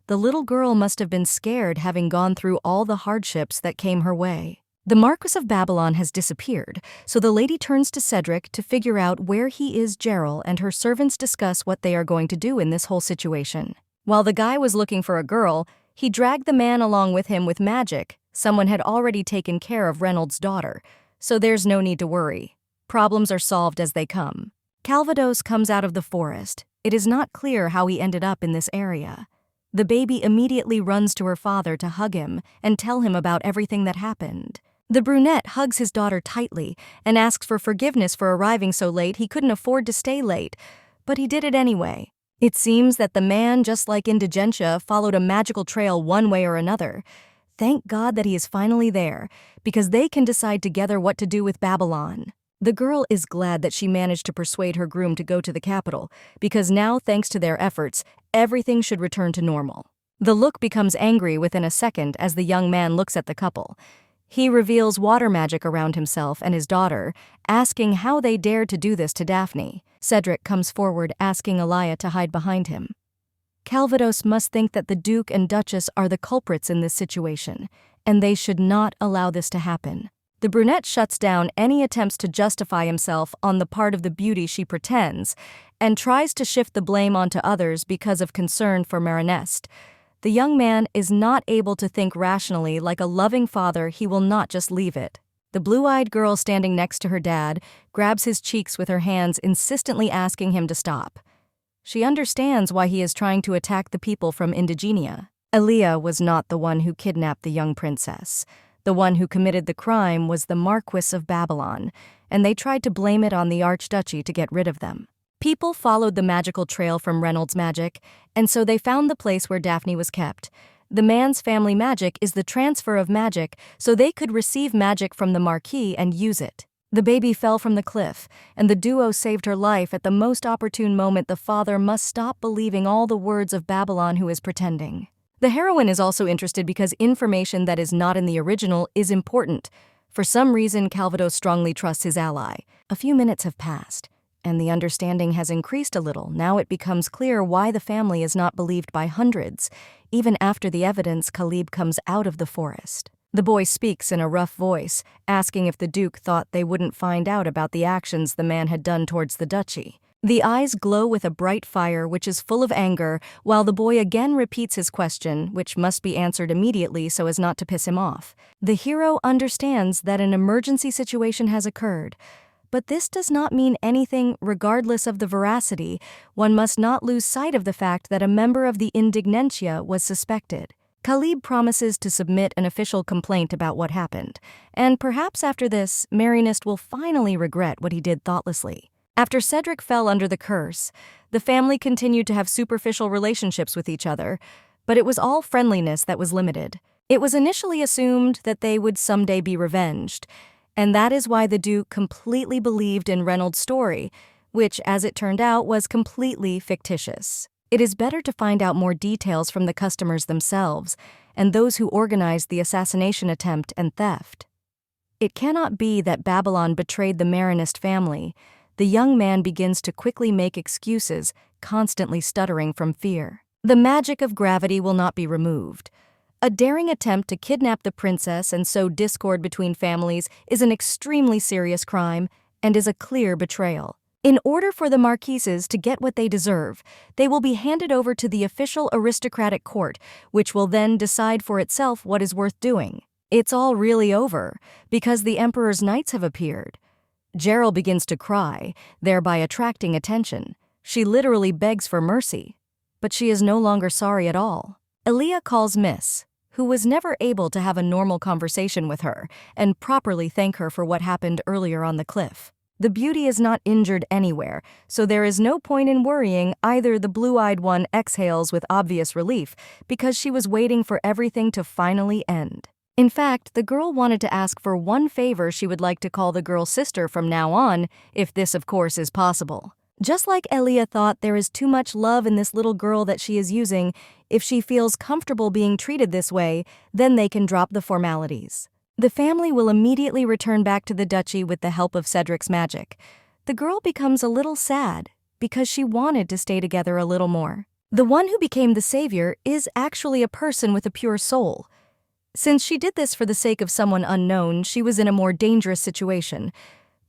The little girl must have been scared, having gone through all the hardships that came her way. The Marquis of Babylon has disappeared, so the lady turns to Cedric to figure out where he is. Gerald and her servants discuss what they are going to do in this whole situation. While the guy was looking for a girl, he dragged the man along with him with magic. Someone had already taken care of Reynolds' daughter, so there's no need to worry. Problems are solved as they come. Calvados comes out of the forest. It is not clear how he ended up in this area. The baby immediately runs to her father to hug him and tell him about everything that happened. The brunette hugs his daughter tightly and asks for forgiveness for arriving so late. He couldn't afford to stay late, but he did it anyway. It seems that the man, just like indigentia, followed a magical trail one way or another. Thank God that he is finally there, because they can decide together what to do with Babylon. The girl is glad that she managed to persuade her groom to go to the capital, because now, thanks to their efforts, everything should return to normal. The look becomes angry within a second as the young man looks at the couple. He reveals water magic around himself and his daughter, asking how they dared to do this to Daphne. Cedric comes forward, asking Aaliyah to hide behind him. Calvados must think that the Duke and Duchess are the culprits in this situation, and they should not allow this to happen. The brunette shuts down any attempts to justify himself on the part of the beauty she pretends, and tries to shift the blame onto others because of concern for Marinest. The young man is not able to think rationally. Like a loving father, he will not just leave it. The blue-eyed girl standing next to her dad grabs his cheeks with her hands, insistently asking him to stop. She understands why he is trying to attack the people from Indigenia. Elia was not the one who kidnapped the young princess. The one who committed the crime was the Marquis of Babylon, and they tried to blame it on the Archduchy to get rid of them. People followed the magical trail from Reynolds' magic, and so they found the place where Daphne was kept. The man's family magic is the transfer of magic, so they could receive magic from the Marquis and use it. The baby fell from the cliff, and the duo saved her life at the most opportune moment. The father must stop believing all the words of Babylon who is pretending. The heroine is also interested because information that is not in the original is important. For some reason, Calvados strongly trusts his ally. A few minutes have passed, and the understanding has increased a little. Now it becomes clear why the family is not believed by hundreds. Even after the evidence, Caleb comes out of the forest. The boy speaks in a rough voice, asking if the Duke thought they wouldn't find out about the actions the man had done towards the duchy. The eyes glow with a bright fire which is full of anger, while the boy again repeats his question, which must be answered immediately so as not to piss him off. The hero understands that an emergency situation has occurred, but this does not mean anything regardless of the veracity. One must not lose sight of the fact that a member of the Indignencia was suspected. Caleb promises to submit an official complaint about what happened, and perhaps after this, Marinest will finally regret what he did thoughtlessly. After Cedric fell under the curse, the family continued to have superficial relationships with each other, but it was all friendliness that was limited. It was initially assumed that they would someday be revenged, and that is why the Duke completely believed in Reynolds' story, which, as it turned out, was completely fictitious. It is better to find out more details from the customers themselves and those who organized the assassination attempt and theft. It cannot be that Babylon betrayed the Marinest family. The young man begins to quickly make excuses, constantly stuttering from fear. The magic of gravity will not be removed. A daring attempt to kidnap the princess and sow discord between families is an extremely serious crime and is a clear betrayal. In order for the Marquises to get what they deserve, they will be handed over to the official aristocratic court, which will then decide for itself what is worth doing. It's all really over, because the Emperor's knights have appeared. Gerald begins to cry, thereby attracting attention. She literally begs for mercy, but she is no longer sorry at all. Elia calls Miss, who was never able to have a normal conversation with her and properly thank her for what happened earlier on the cliff. The beauty is not injured anywhere, so there is no point in worrying. Either the blue-eyed one exhales with obvious relief because she was waiting for everything to finally end. In fact, the girl wanted to ask for one favor. She would like to call the girl sister from now on, if this of course is possible. Just like Elia thought there is too much love in this little girl that she is using, if she feels comfortable being treated this way, then they can drop the formalities. The family will immediately return back to the duchy with the help of Cedric's magic. The girl becomes a little sad because she wanted to stay together a little more. The one who became the savior is actually a person with a pure soul. Since she did this for the sake of someone unknown, she was in a more dangerous situation,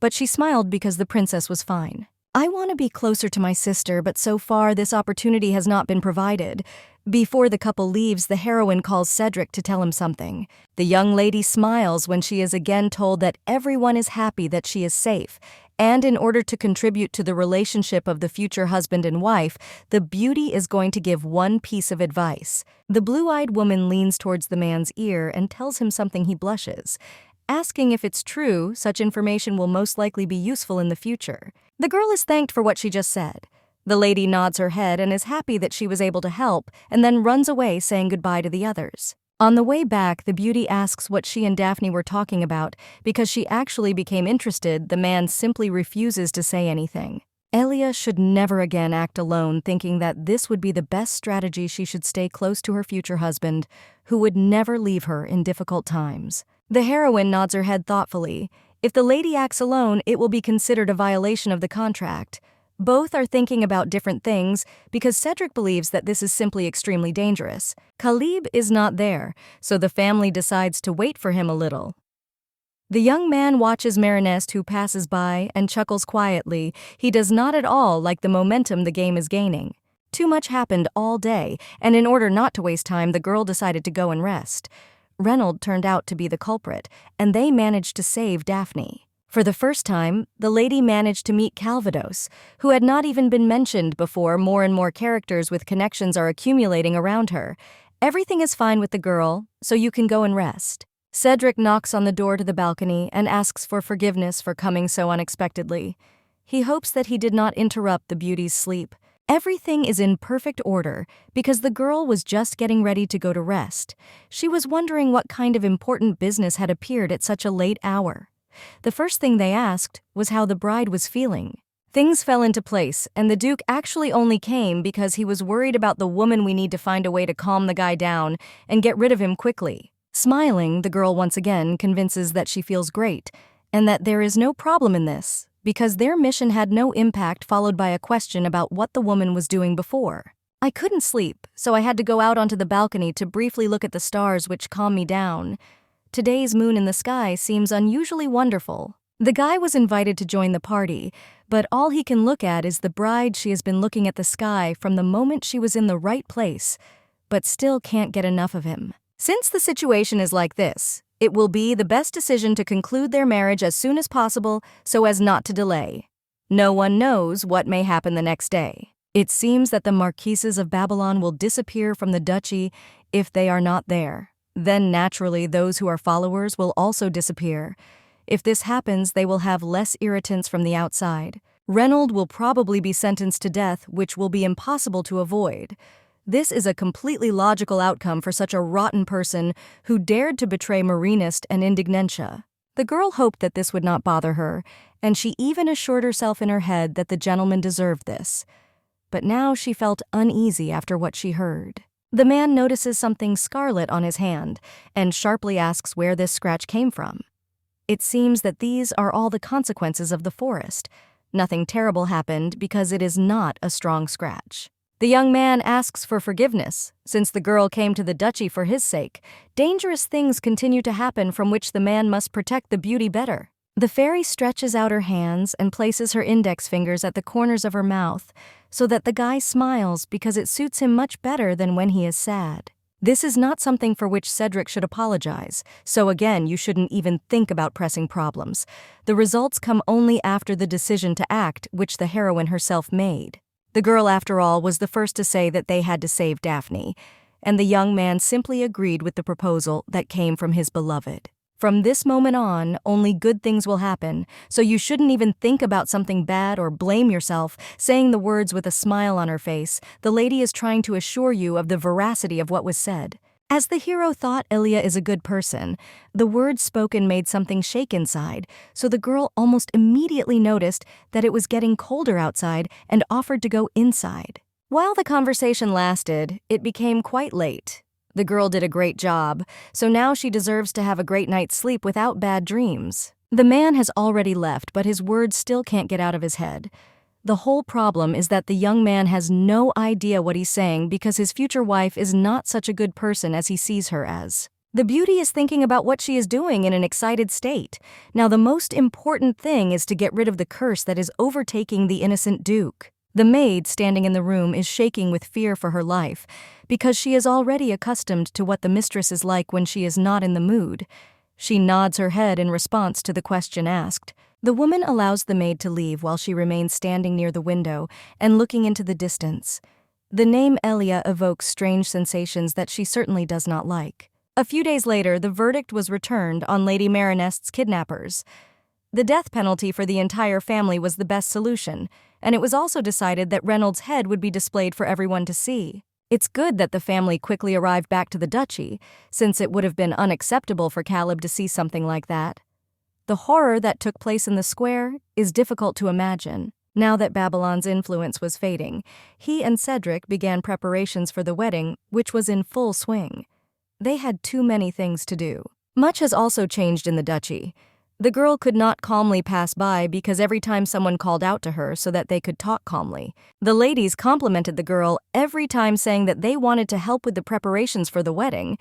but she smiled because the princess was fine. I want to be closer to my sister, but so far this opportunity has not been provided. Before the couple leaves, the heroine calls Cedric to tell him something. The young lady smiles when she is again told that everyone is happy that she is safe, and in order to contribute to the relationship of the future husband and wife, the beauty is going to give one piece of advice. The blue-eyed woman leans towards the man's ear and tells him something. He blushes, asking if it's true. Such information will most likely be useful in the future. The girl is thanked for what she just said. The lady nods her head and is happy that she was able to help, and then runs away saying goodbye to the others. On the way back, the beauty asks what she and Daphne were talking about. Because she actually became interested, the man simply refuses to say anything. Elia should never again act alone, thinking that this would be the best strategy. She should stay close to her future husband, who would never leave her in difficult times. The heroine nods her head thoughtfully. If the lady acts alone, it will be considered a violation of the contract. Both are thinking about different things because Cedric believes that this is simply extremely dangerous. Caleb is not there, so the family decides to wait for him a little. The young man watches Marinest, who passes by, and chuckles quietly. He does not at all like the momentum the game is gaining. Too much happened all day, and in order not to waste time, the girl decided to go and rest. Reynold turned out to be the culprit, and they managed to save Daphne. For the first time, the lady managed to meet Calvados, who had not even been mentioned before. More and more characters with connections are accumulating around her. Everything is fine with the girl, so you can go and rest. Cedric knocks on the door to the balcony and asks for forgiveness for coming so unexpectedly. He hopes that he did not interrupt the beauty's sleep. Everything is in perfect order because the girl was just getting ready to go to rest. She was wondering what kind of important business had appeared at such a late hour. The first thing they asked was how the bride was feeling. Things fell into place, and the Duke actually only came because he was worried about the woman. We need to find a way to calm the guy down and get rid of him quickly. Smiling, the girl once again convinces that she feels great and that there is no problem in this because their mission had no impact, followed by a question about what the woman was doing before. I couldn't sleep, so I had to go out onto the balcony to briefly look at the stars, which calmed me down. Today's moon in the sky seems unusually wonderful. The guy was invited to join the party, but all he can look at is the bride. She has been looking at the sky from the moment she was in the right place, but still can't get enough of him. Since the situation is like this, it will be the best decision to conclude their marriage as soon as possible so as not to delay. No one knows what may happen the next day. It seems that the Marquises of Babylon will disappear from the duchy if they are not there. Then naturally those who are followers will also disappear. If this happens, they will have less irritants from the outside. Reynold will probably be sentenced to death, which will be impossible to avoid. This is a completely logical outcome for such a rotten person who dared to betray Marinest and Indignencia. The girl hoped that this would not bother her, and she even assured herself in her head that the gentleman deserved this. But now she felt uneasy after what she heard. The man notices something scarlet on his hand and sharply asks where this scratch came from. It seems that these are all the consequences of the forest. Nothing terrible happened because it is not a strong scratch. The young man asks for forgiveness. Since the girl came to the duchy for his sake, dangerous things continue to happen from which the man must protect the beauty better. The fairy stretches out her hands and places her index fingers at the corners of her mouth so that the guy smiles because it suits him much better than when he is sad. This is not something for which Cedric should apologize, so again, you shouldn't even think about pressing problems. The results come only after the decision to act, which the heroine herself made. The girl, after all, was the first to say that they had to save Daphne, and the young man simply agreed with the proposal that came from his beloved. From this moment on, only good things will happen, so you shouldn't even think about something bad or blame yourself. Saying the words with a smile on her face, the lady is trying to assure you of the veracity of what was said. As the hero thought Elia is a good person, the words spoken made something shake inside, so the girl almost immediately noticed that it was getting colder outside and offered to go inside. While the conversation lasted, it became quite late. The girl did a great job, so now she deserves to have a great night's sleep without bad dreams. The man has already left, but his words still can't get out of his head. The whole problem is that the young man has no idea what he's saying because his future wife is not such a good person as he sees her as. The beauty is thinking about what she is doing in an excited state. Now the most important thing is to get rid of the curse that is overtaking the innocent Duke. The maid standing in the room is shaking with fear for her life because she is already accustomed to what the mistress is like when she is not in the mood. She nods her head in response to the question asked. The woman allows the maid to leave while she remains standing near the window and looking into the distance. The name Elia evokes strange sensations that she certainly does not like. A few days later, the verdict was returned on Lady Marinest's kidnappers. The death penalty for the entire family was the best solution, and it was also decided that Reynold's head would be displayed for everyone to see. It's good that the family quickly arrived back to the duchy, since it would have been unacceptable for Caleb to see something like that. The horror that took place in the square is difficult to imagine. Now that Babylon's influence was fading, he and Cedric began preparations for the wedding, which was in full swing. They had too many things to do. Much has also changed in the duchy. The girl could not calmly pass by because every time someone called out to her so that they could talk calmly. The ladies complimented the girl every time, saying that they wanted to help with the preparations for the wedding.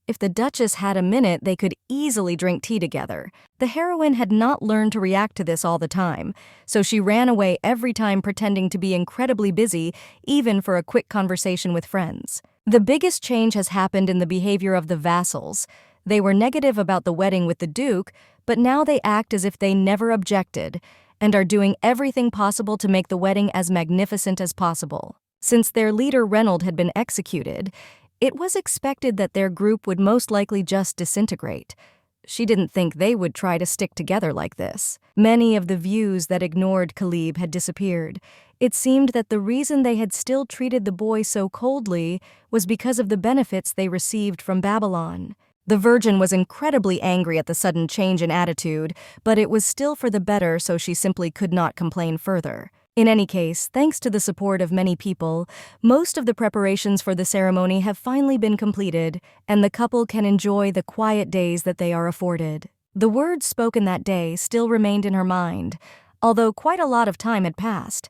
If the Duchess had a minute, they could easily drink tea together. The heroine had not learned to react to this all the time, so she ran away every time pretending to be incredibly busy, even for a quick conversation with friends. The biggest change has happened in the behavior of the vassals. They were negative about the wedding with the Duke, but now they act as if they never objected, and are doing everything possible to make the wedding as magnificent as possible. Since their leader Reynold had been executed, it was expected that their group would most likely just disintegrate. She didn't think they would try to stick together like this. Many of the views that ignored Caleb had disappeared. It seemed that the reason they had still treated the boy so coldly was because of the benefits they received from Babylon. The Virgin was incredibly angry at the sudden change in attitude, but it was still for the better, so she simply could not complain further. In any case, thanks to the support of many people, most of the preparations for the ceremony have finally been completed, and the couple can enjoy the quiet days that they are afforded. The words spoken that day still remained in her mind, although quite a lot of time had passed.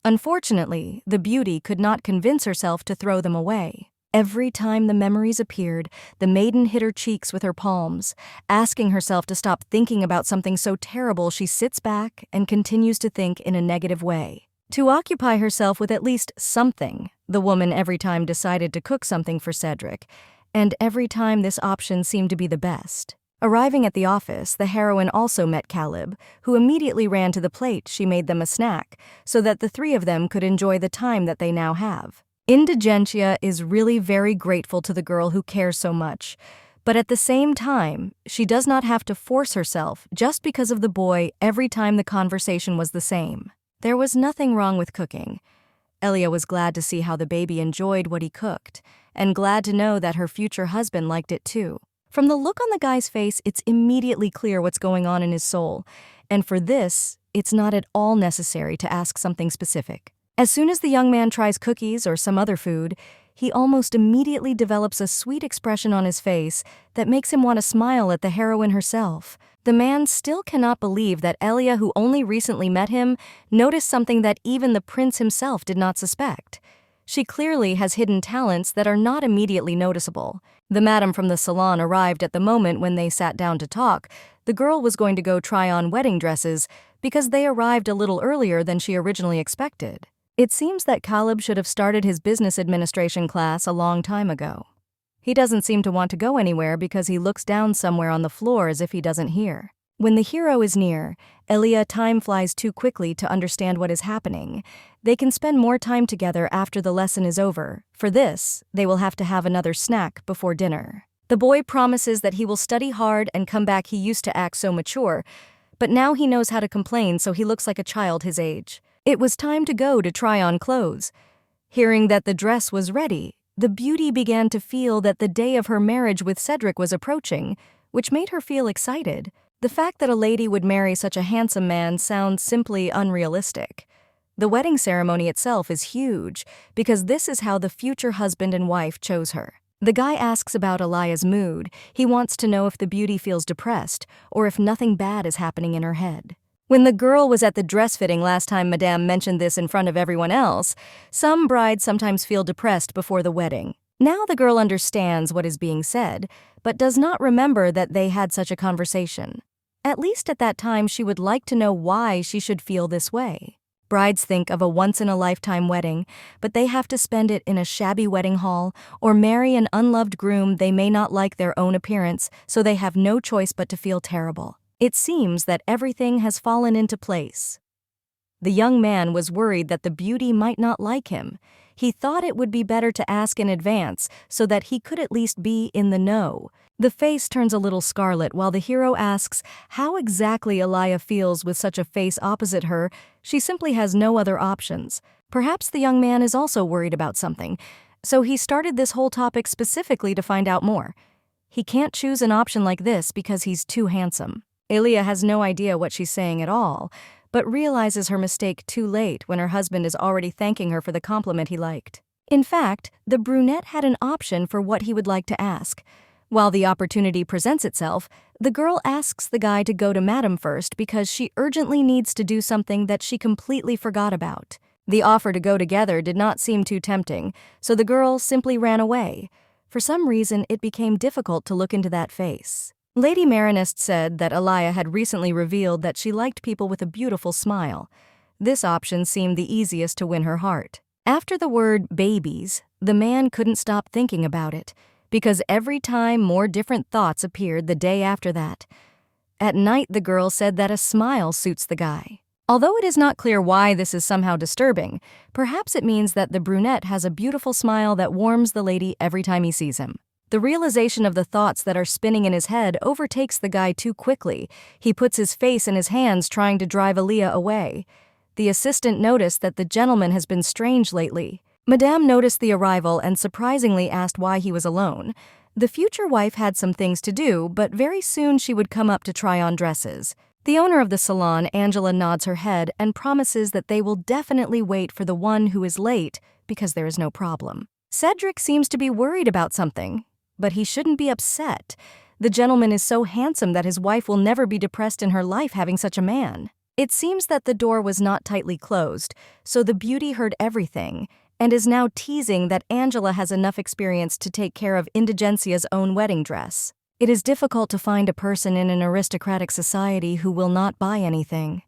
Unfortunately, the beauty could not convince herself to throw them away. Every time the memories appeared, the maiden hit her cheeks with her palms. Asking herself to stop thinking about something so terrible, she sits back and continues to think in a negative way. To occupy herself with at least something, the woman every time decided to cook something for Cedric, and every time this option seemed to be the best. Arriving at the office, the heroine also met Caleb, who immediately ran to the plate. She made them a snack, so that the three of them could enjoy the time that they now have. Indigentia is really very grateful to the girl who cares so much, but at the same time, she does not have to force herself just because of the boy every time the conversation was the same. There was nothing wrong with cooking. Elia was glad to see how the baby enjoyed what he cooked, and glad to know that her future husband liked it too. From the look on the guy's face, it's immediately clear what's going on in his soul, and for this, it's not at all necessary to ask something specific. As soon as the young man tries cookies or some other food, he almost immediately develops a sweet expression on his face that makes him want to smile at the heroine herself. The man still cannot believe that Elia, who only recently met him, noticed something that even the prince himself did not suspect. She clearly has hidden talents that are not immediately noticeable. The madam from the salon arrived at the moment when they sat down to talk. The girl was going to go try on wedding dresses because they arrived a little earlier than she originally expected. It seems that Caleb should have started his business administration class a long time ago. He doesn't seem to want to go anywhere because he looks down somewhere on the floor as if he doesn't hear. When the hero is near, Elia, time flies too quickly to understand what is happening. They can spend more time together after the lesson is over. For this, they will have to have another snack before dinner. The boy promises that he will study hard and come back. He used to act so mature, but now he knows how to complain, so he looks like a child his age. It was time to go to try on clothes. Hearing that the dress was ready, the beauty began to feel that the day of her marriage with Cedric was approaching, which made her feel excited. The fact that a lady would marry such a handsome man sounds simply unrealistic. The wedding ceremony itself is huge, because this is how the future husband and wife chose her. The guy asks about Elia's mood. He wants to know if the beauty feels depressed, or if nothing bad is happening in her head. When the girl was at the dress fitting last time, Madame mentioned this in front of everyone else. Some brides sometimes feel depressed before the wedding. Now the girl understands what is being said, but does not remember that they had such a conversation. At least at that time, she would like to know why she should feel this way. Brides think of a once-in-a-lifetime wedding, but they have to spend it in a shabby wedding hall or marry an unloved groom. They may not like their own appearance, so they have no choice but to feel terrible. It seems that everything has fallen into place. The young man was worried that the beauty might not like him. He thought it would be better to ask in advance so that he could at least be in the know. The face turns a little scarlet while the hero asks how exactly Elia feels with such a face opposite her. She simply has no other options. Perhaps the young man is also worried about something, so he started this whole topic specifically to find out more. He can't choose an option like this because he's too handsome. Elia has no idea what she's saying at all, but realizes her mistake too late when her husband is already thanking her for the compliment he liked. In fact, the brunette had an option for what he would like to ask. While the opportunity presents itself, the girl asks the guy to go to Madame first because she urgently needs to do something that she completely forgot about. The offer to go together did not seem too tempting, so the girl simply ran away. For some reason, it became difficult to look into that face. Lady Marinist said that Elia had recently revealed that she liked people with a beautiful smile. This option seemed the easiest to win her heart. After the word babies, the man couldn't stop thinking about it, because every time more different thoughts appeared the day after that. At night, the girl said that a smile suits the guy. Although it is not clear why this is somehow disturbing, perhaps it means that the brunette has a beautiful smile that warms the lady every time he sees him. The realization of the thoughts that are spinning in his head overtakes the guy too quickly. He puts his face in his hands trying to drive Elia away. The assistant noticed that the gentleman has been strange lately. Madame noticed the arrival and surprisingly asked why he was alone. The future wife had some things to do, but very soon she would come up to try on dresses. The owner of the salon, Angela, nods her head and promises that they will definitely wait for the one who is late because there is no problem. Cedric seems to be worried about something, but he shouldn't be upset. The gentleman is so handsome that his wife will never be depressed in her life having such a man. It seems that the door was not tightly closed, so the beauty heard everything and is now teasing that Angela has enough experience to take care of Indigencia's own wedding dress. It is difficult to find a person in an aristocratic society who will not buy anything.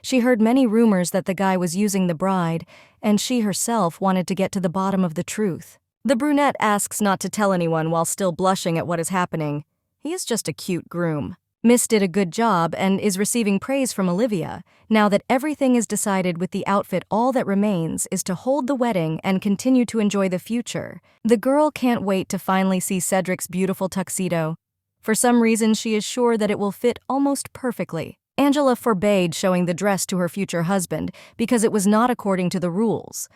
She heard many rumors that the guy was using the bride, and she herself wanted to get to the bottom of the truth. The brunette asks not to tell anyone while still blushing at what is happening. He is just a cute groom. Miss did a good job and is receiving praise from Olivia. Now that everything is decided with the outfit, all that remains is to hold the wedding and continue to enjoy the future. The girl can't wait to finally see Cedric's beautiful tuxedo. For some reason, she is sure that it will fit almost perfectly. Angela forbade showing the dress to her future husband because it was not according to the rules.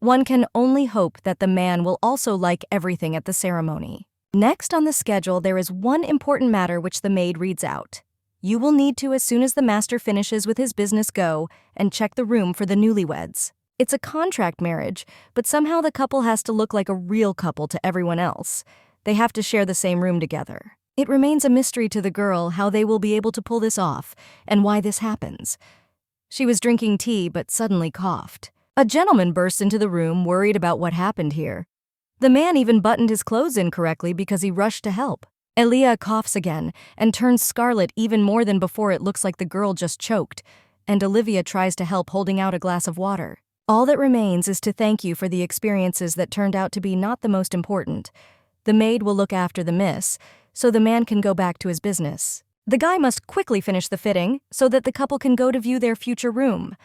One can only hope that the man will also like everything at the ceremony. Next on the schedule, there is one important matter which the maid reads out. You will need to, as soon as the master finishes with his business, go and check the room for the newlyweds. It's a contract marriage, but somehow the couple has to look like a real couple to everyone else. They have to share the same room together. It remains a mystery to the girl how they will be able to pull this off and why this happens. She was drinking tea but suddenly coughed. A gentleman burst into the room, worried about what happened here. The man even buttoned his clothes incorrectly because he rushed to help. Elia coughs again and turns scarlet even more than before. It looks like the girl just choked, and Olivia tries to help, holding out a glass of water. All that remains is to thank you for the experiences that turned out to be not the most important. The maid will look after the miss, so the man can go back to his business. The guy must quickly finish the fitting so that the couple can go to view their future room.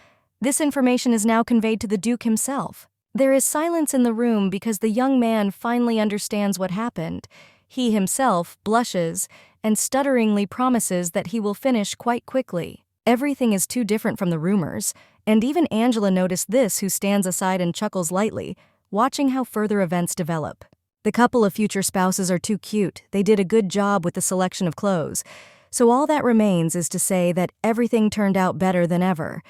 This information is now conveyed to the Duke himself. There is silence in the room because the young man finally understands what happened. He himself blushes and stutteringly promises that he will finish quite quickly. Everything is too different from the rumors, and even Angela noticed this, who stands aside and chuckles lightly, watching how further events develop. The couple of future spouses are too cute. They did a good job with the selection of clothes. So all that remains is to say that everything turned out better than ever.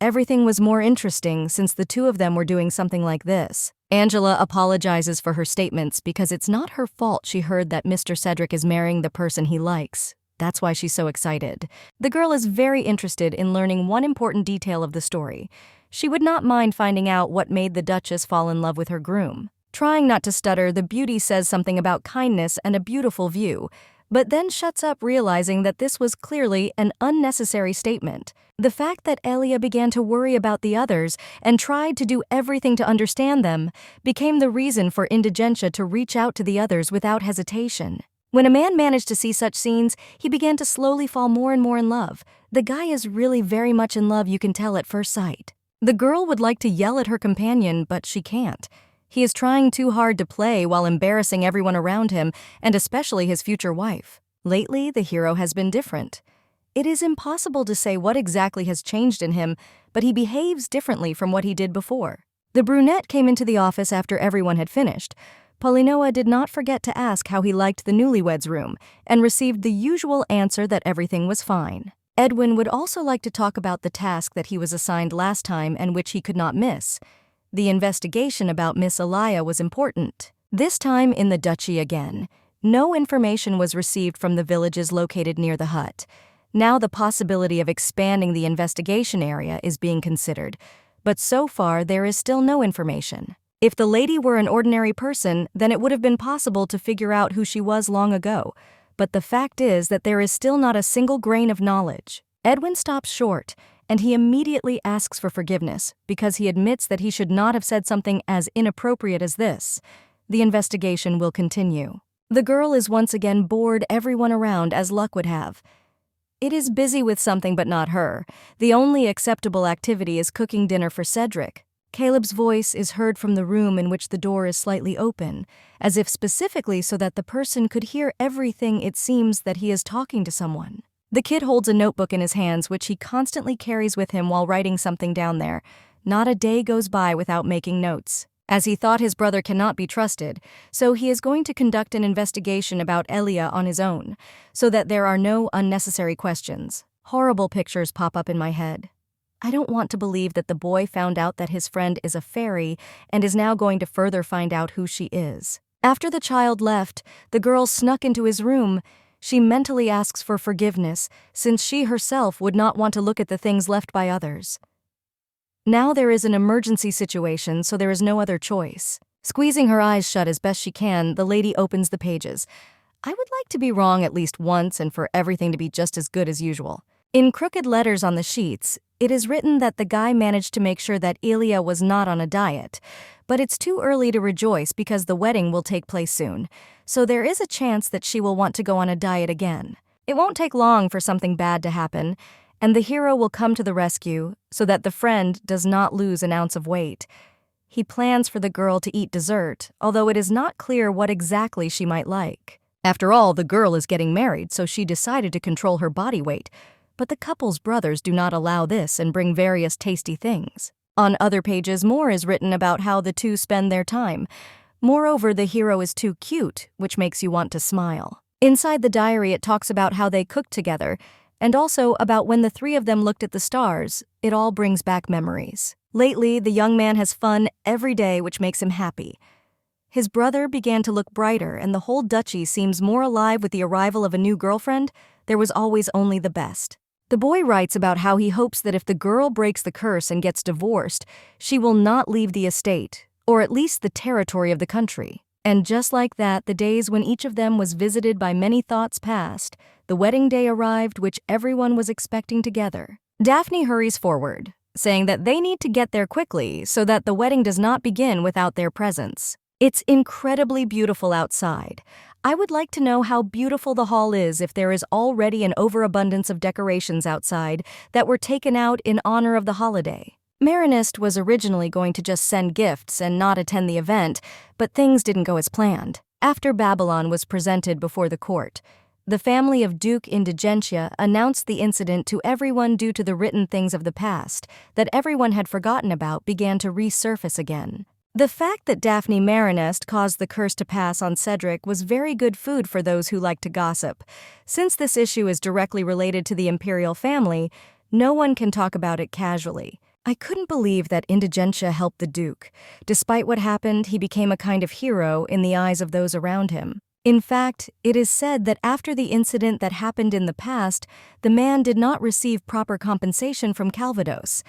Everything was more interesting since the two of them were doing something like this. Angela apologizes for her statements because it's not her fault she heard that Mr. Cedric is marrying the person he likes. That's why she's so excited. The girl is very interested in learning one important detail of the story. She would not mind finding out what made the Duchess fall in love with her groom. Trying not to stutter, the beauty says something about kindness and a beautiful view, but then shuts up, realizing that this was clearly an unnecessary statement. The fact that Elia began to worry about the others and tried to do everything to understand them became the reason for Indigencia to reach out to the others without hesitation. When a man managed to see such scenes, he began to slowly fall more and more in love. The guy is really very much in love, you can tell at first sight. The girl would like to yell at her companion, but she can't. He is trying too hard to play while embarrassing everyone around him, and especially his future wife. Lately, the hero has been different. It is impossible to say what exactly has changed in him, but he behaves differently from what he did before. The brunette came into the office after everyone had finished. Paulinoa did not forget to ask how he liked the newlyweds' room, and received the usual answer that everything was fine. Edwin would also like to talk about the task that he was assigned last time and which he could not miss. The investigation about Miss Elia was important. This time in the duchy again. No information was received from the villages located near the hut. Now the possibility of expanding the investigation area is being considered, but so far there is still no information. If the lady were an ordinary person, then it would have been possible to figure out who she was long ago. But the fact is that there is still not a single grain of knowledge. Edwin stops short, and he immediately asks for forgiveness because he admits that he should not have said something as inappropriate as this. The investigation will continue. The girl is once again bored everyone around as luck would have. It is busy with something but not her. The only acceptable activity is cooking dinner for Cedric. Caleb's voice is heard from the room in which the door is slightly open, as if specifically so that the person could hear everything. It seems that he is talking to someone. The kid holds a notebook in his hands which he constantly carries with him while writing something down there. Not a day goes by without making notes. As he thought his brother cannot be trusted, so he is going to conduct an investigation about Elia on his own, so that there are no unnecessary questions. Horrible pictures pop up in my head. I don't want to believe that the boy found out that his friend is a fairy and is now going to further find out who she is. After the child left, the girl snuck into his room. She mentally asks for forgiveness, since she herself would not want to look at the things left by others. Now there is an emergency situation, so there is no other choice. Squeezing her eyes shut as best she can, the lady opens the pages. I would like to be wrong at least once and for everything to be just as good as usual. In crooked letters on the sheets, it is written that the guy managed to make sure that Elia was not on a diet, but it's too early to rejoice because the wedding will take place soon, so there is a chance that she will want to go on a diet again. It won't take long for something bad to happen, and the hero will come to the rescue so that the friend does not lose an ounce of weight. He plans for the girl to eat dessert, although it is not clear what exactly she might like. After all, the girl is getting married, so she decided to control her body weight. But the couple's brothers do not allow this and bring various tasty things. On other pages, more is written about how the two spend their time. Moreover, the hero is too cute, which makes you want to smile. Inside the diary, it talks about how they cooked together, and also about when the three of them looked at the stars. It all brings back memories. Lately, the young man has fun every day, which makes him happy. His brother began to look brighter, and the whole duchy seems more alive with the arrival of a new girlfriend. There was always only the best. The boy writes about how he hopes that if the girl breaks the curse and gets divorced, she will not leave the estate, or at least the territory of the country. And just like that, the days when each of them was visited by many thoughts passed. The wedding day arrived, which everyone was expecting together. Daphne hurries forward, saying that they need to get there quickly so that the wedding does not begin without their presence. It's incredibly beautiful outside. I would like to know how beautiful the hall is if there is already an overabundance of decorations outside that were taken out in honor of the holiday. Marinist was originally going to just send gifts and not attend the event, but things didn't go as planned. After Babylon was presented before the court, the family of Duke Indigentia announced the incident to everyone due to the written things of the past that everyone had forgotten about began to resurface again. The fact that Daphne Marinest caused the curse to pass on Cedric was very good food for those who like to gossip. Since this issue is directly related to the imperial family, no one can talk about it casually. I couldn't believe that Indigentia helped the Duke. Despite what happened, he became a kind of hero in the eyes of those around him. In fact, it is said that after the incident that happened in the past, the man did not receive proper compensation from Calvados.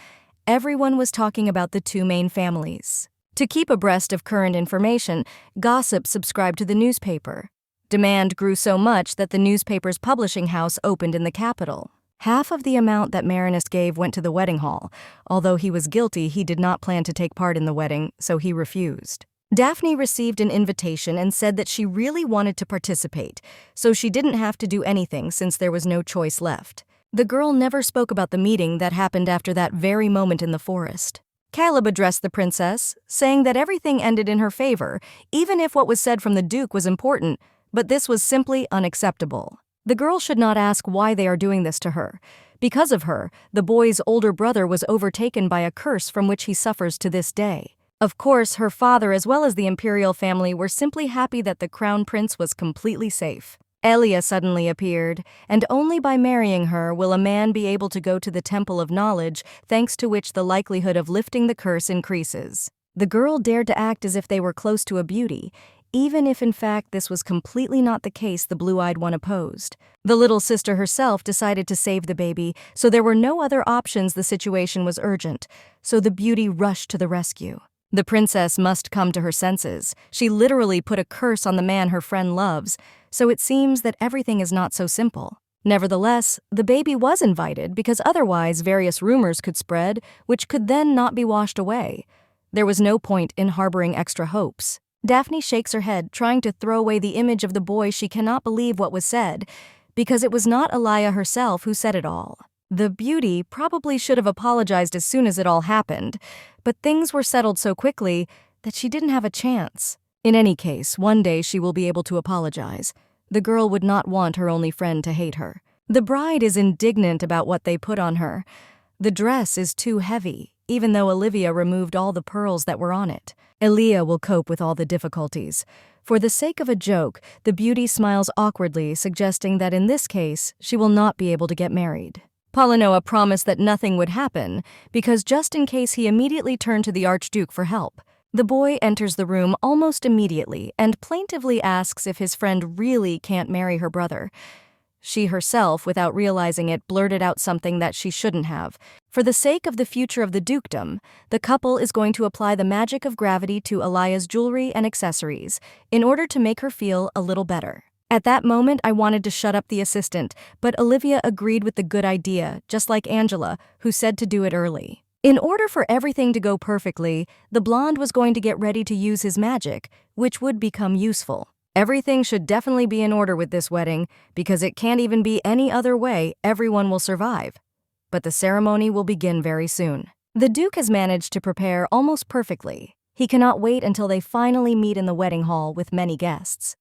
Everyone was talking about the two main families. To keep abreast of current information, Gossip subscribed to the newspaper. Demand grew so much that the newspaper's publishing house opened in the capital. Half of the amount that Marinist gave went to the wedding hall. Although he was guilty, he did not plan to take part in the wedding, so he refused. Daphne received an invitation and said that she really wanted to participate, so she didn't have to do anything since there was no choice left. The girl never spoke about the meeting that happened after that very moment in the forest. Caleb addressed the princess, saying that everything ended in her favor, even if what was said from the Duke was important, but this was simply unacceptable. The girl should not ask why they are doing this to her. Because of her, the boy's older brother was overtaken by a curse from which he suffers to this day. Of course, her father as well as the imperial family were simply happy that the crown prince was completely safe. Elia suddenly appeared, and only by marrying her will a man be able to go to the Temple of Knowledge, thanks to which the likelihood of lifting the curse increases. The girl dared to act as if they were close to a beauty, even if in fact this was completely not the case the blue-eyed one opposed. The little sister herself decided to save the baby, so there were no other options. The situation was urgent, so the beauty rushed to the rescue. The princess must come to her senses. She literally put a curse on the man her friend loves, so it seems that everything is not so simple. Nevertheless, the baby was invited because otherwise various rumors could spread, which could then not be washed away. There was no point in harboring extra hopes. Daphne shakes her head, trying to throw away the image of the boy. She cannot believe what was said, because it was not Aliyah herself who said it all. The beauty probably should have apologized as soon as it all happened, but things were settled so quickly that she didn't have a chance. In any case, one day she will be able to apologize. The girl would not want her only friend to hate her. The bride is indignant about what they put on her. The dress is too heavy, even though Olivia removed all the pearls that were on it. Aaliyah will cope with all the difficulties. For the sake of a joke, the beauty smiles awkwardly, suggesting that in this case, she will not be able to get married. Polinoa promised that nothing would happen, because just in case he immediately turned to the Archduke for help. The boy enters the room almost immediately and plaintively asks if his friend really can't marry her brother. She herself, without realizing it, blurted out something that she shouldn't have. For the sake of the future of the dukedom, the couple is going to apply the magic of gravity to Aliyah's jewelry and accessories in order to make her feel a little better. At that moment, I wanted to shut up the assistant, but Olivia agreed with the good idea, just like Angela, who said to do it early. In order for everything to go perfectly, the blonde was going to get ready to use his magic, which would become useful. Everything should definitely be in order with this wedding, because it can't even be any other way. Everyone will survive. But the ceremony will begin very soon. The Duke has managed to prepare almost perfectly. He cannot wait until they finally meet in the wedding hall with many guests.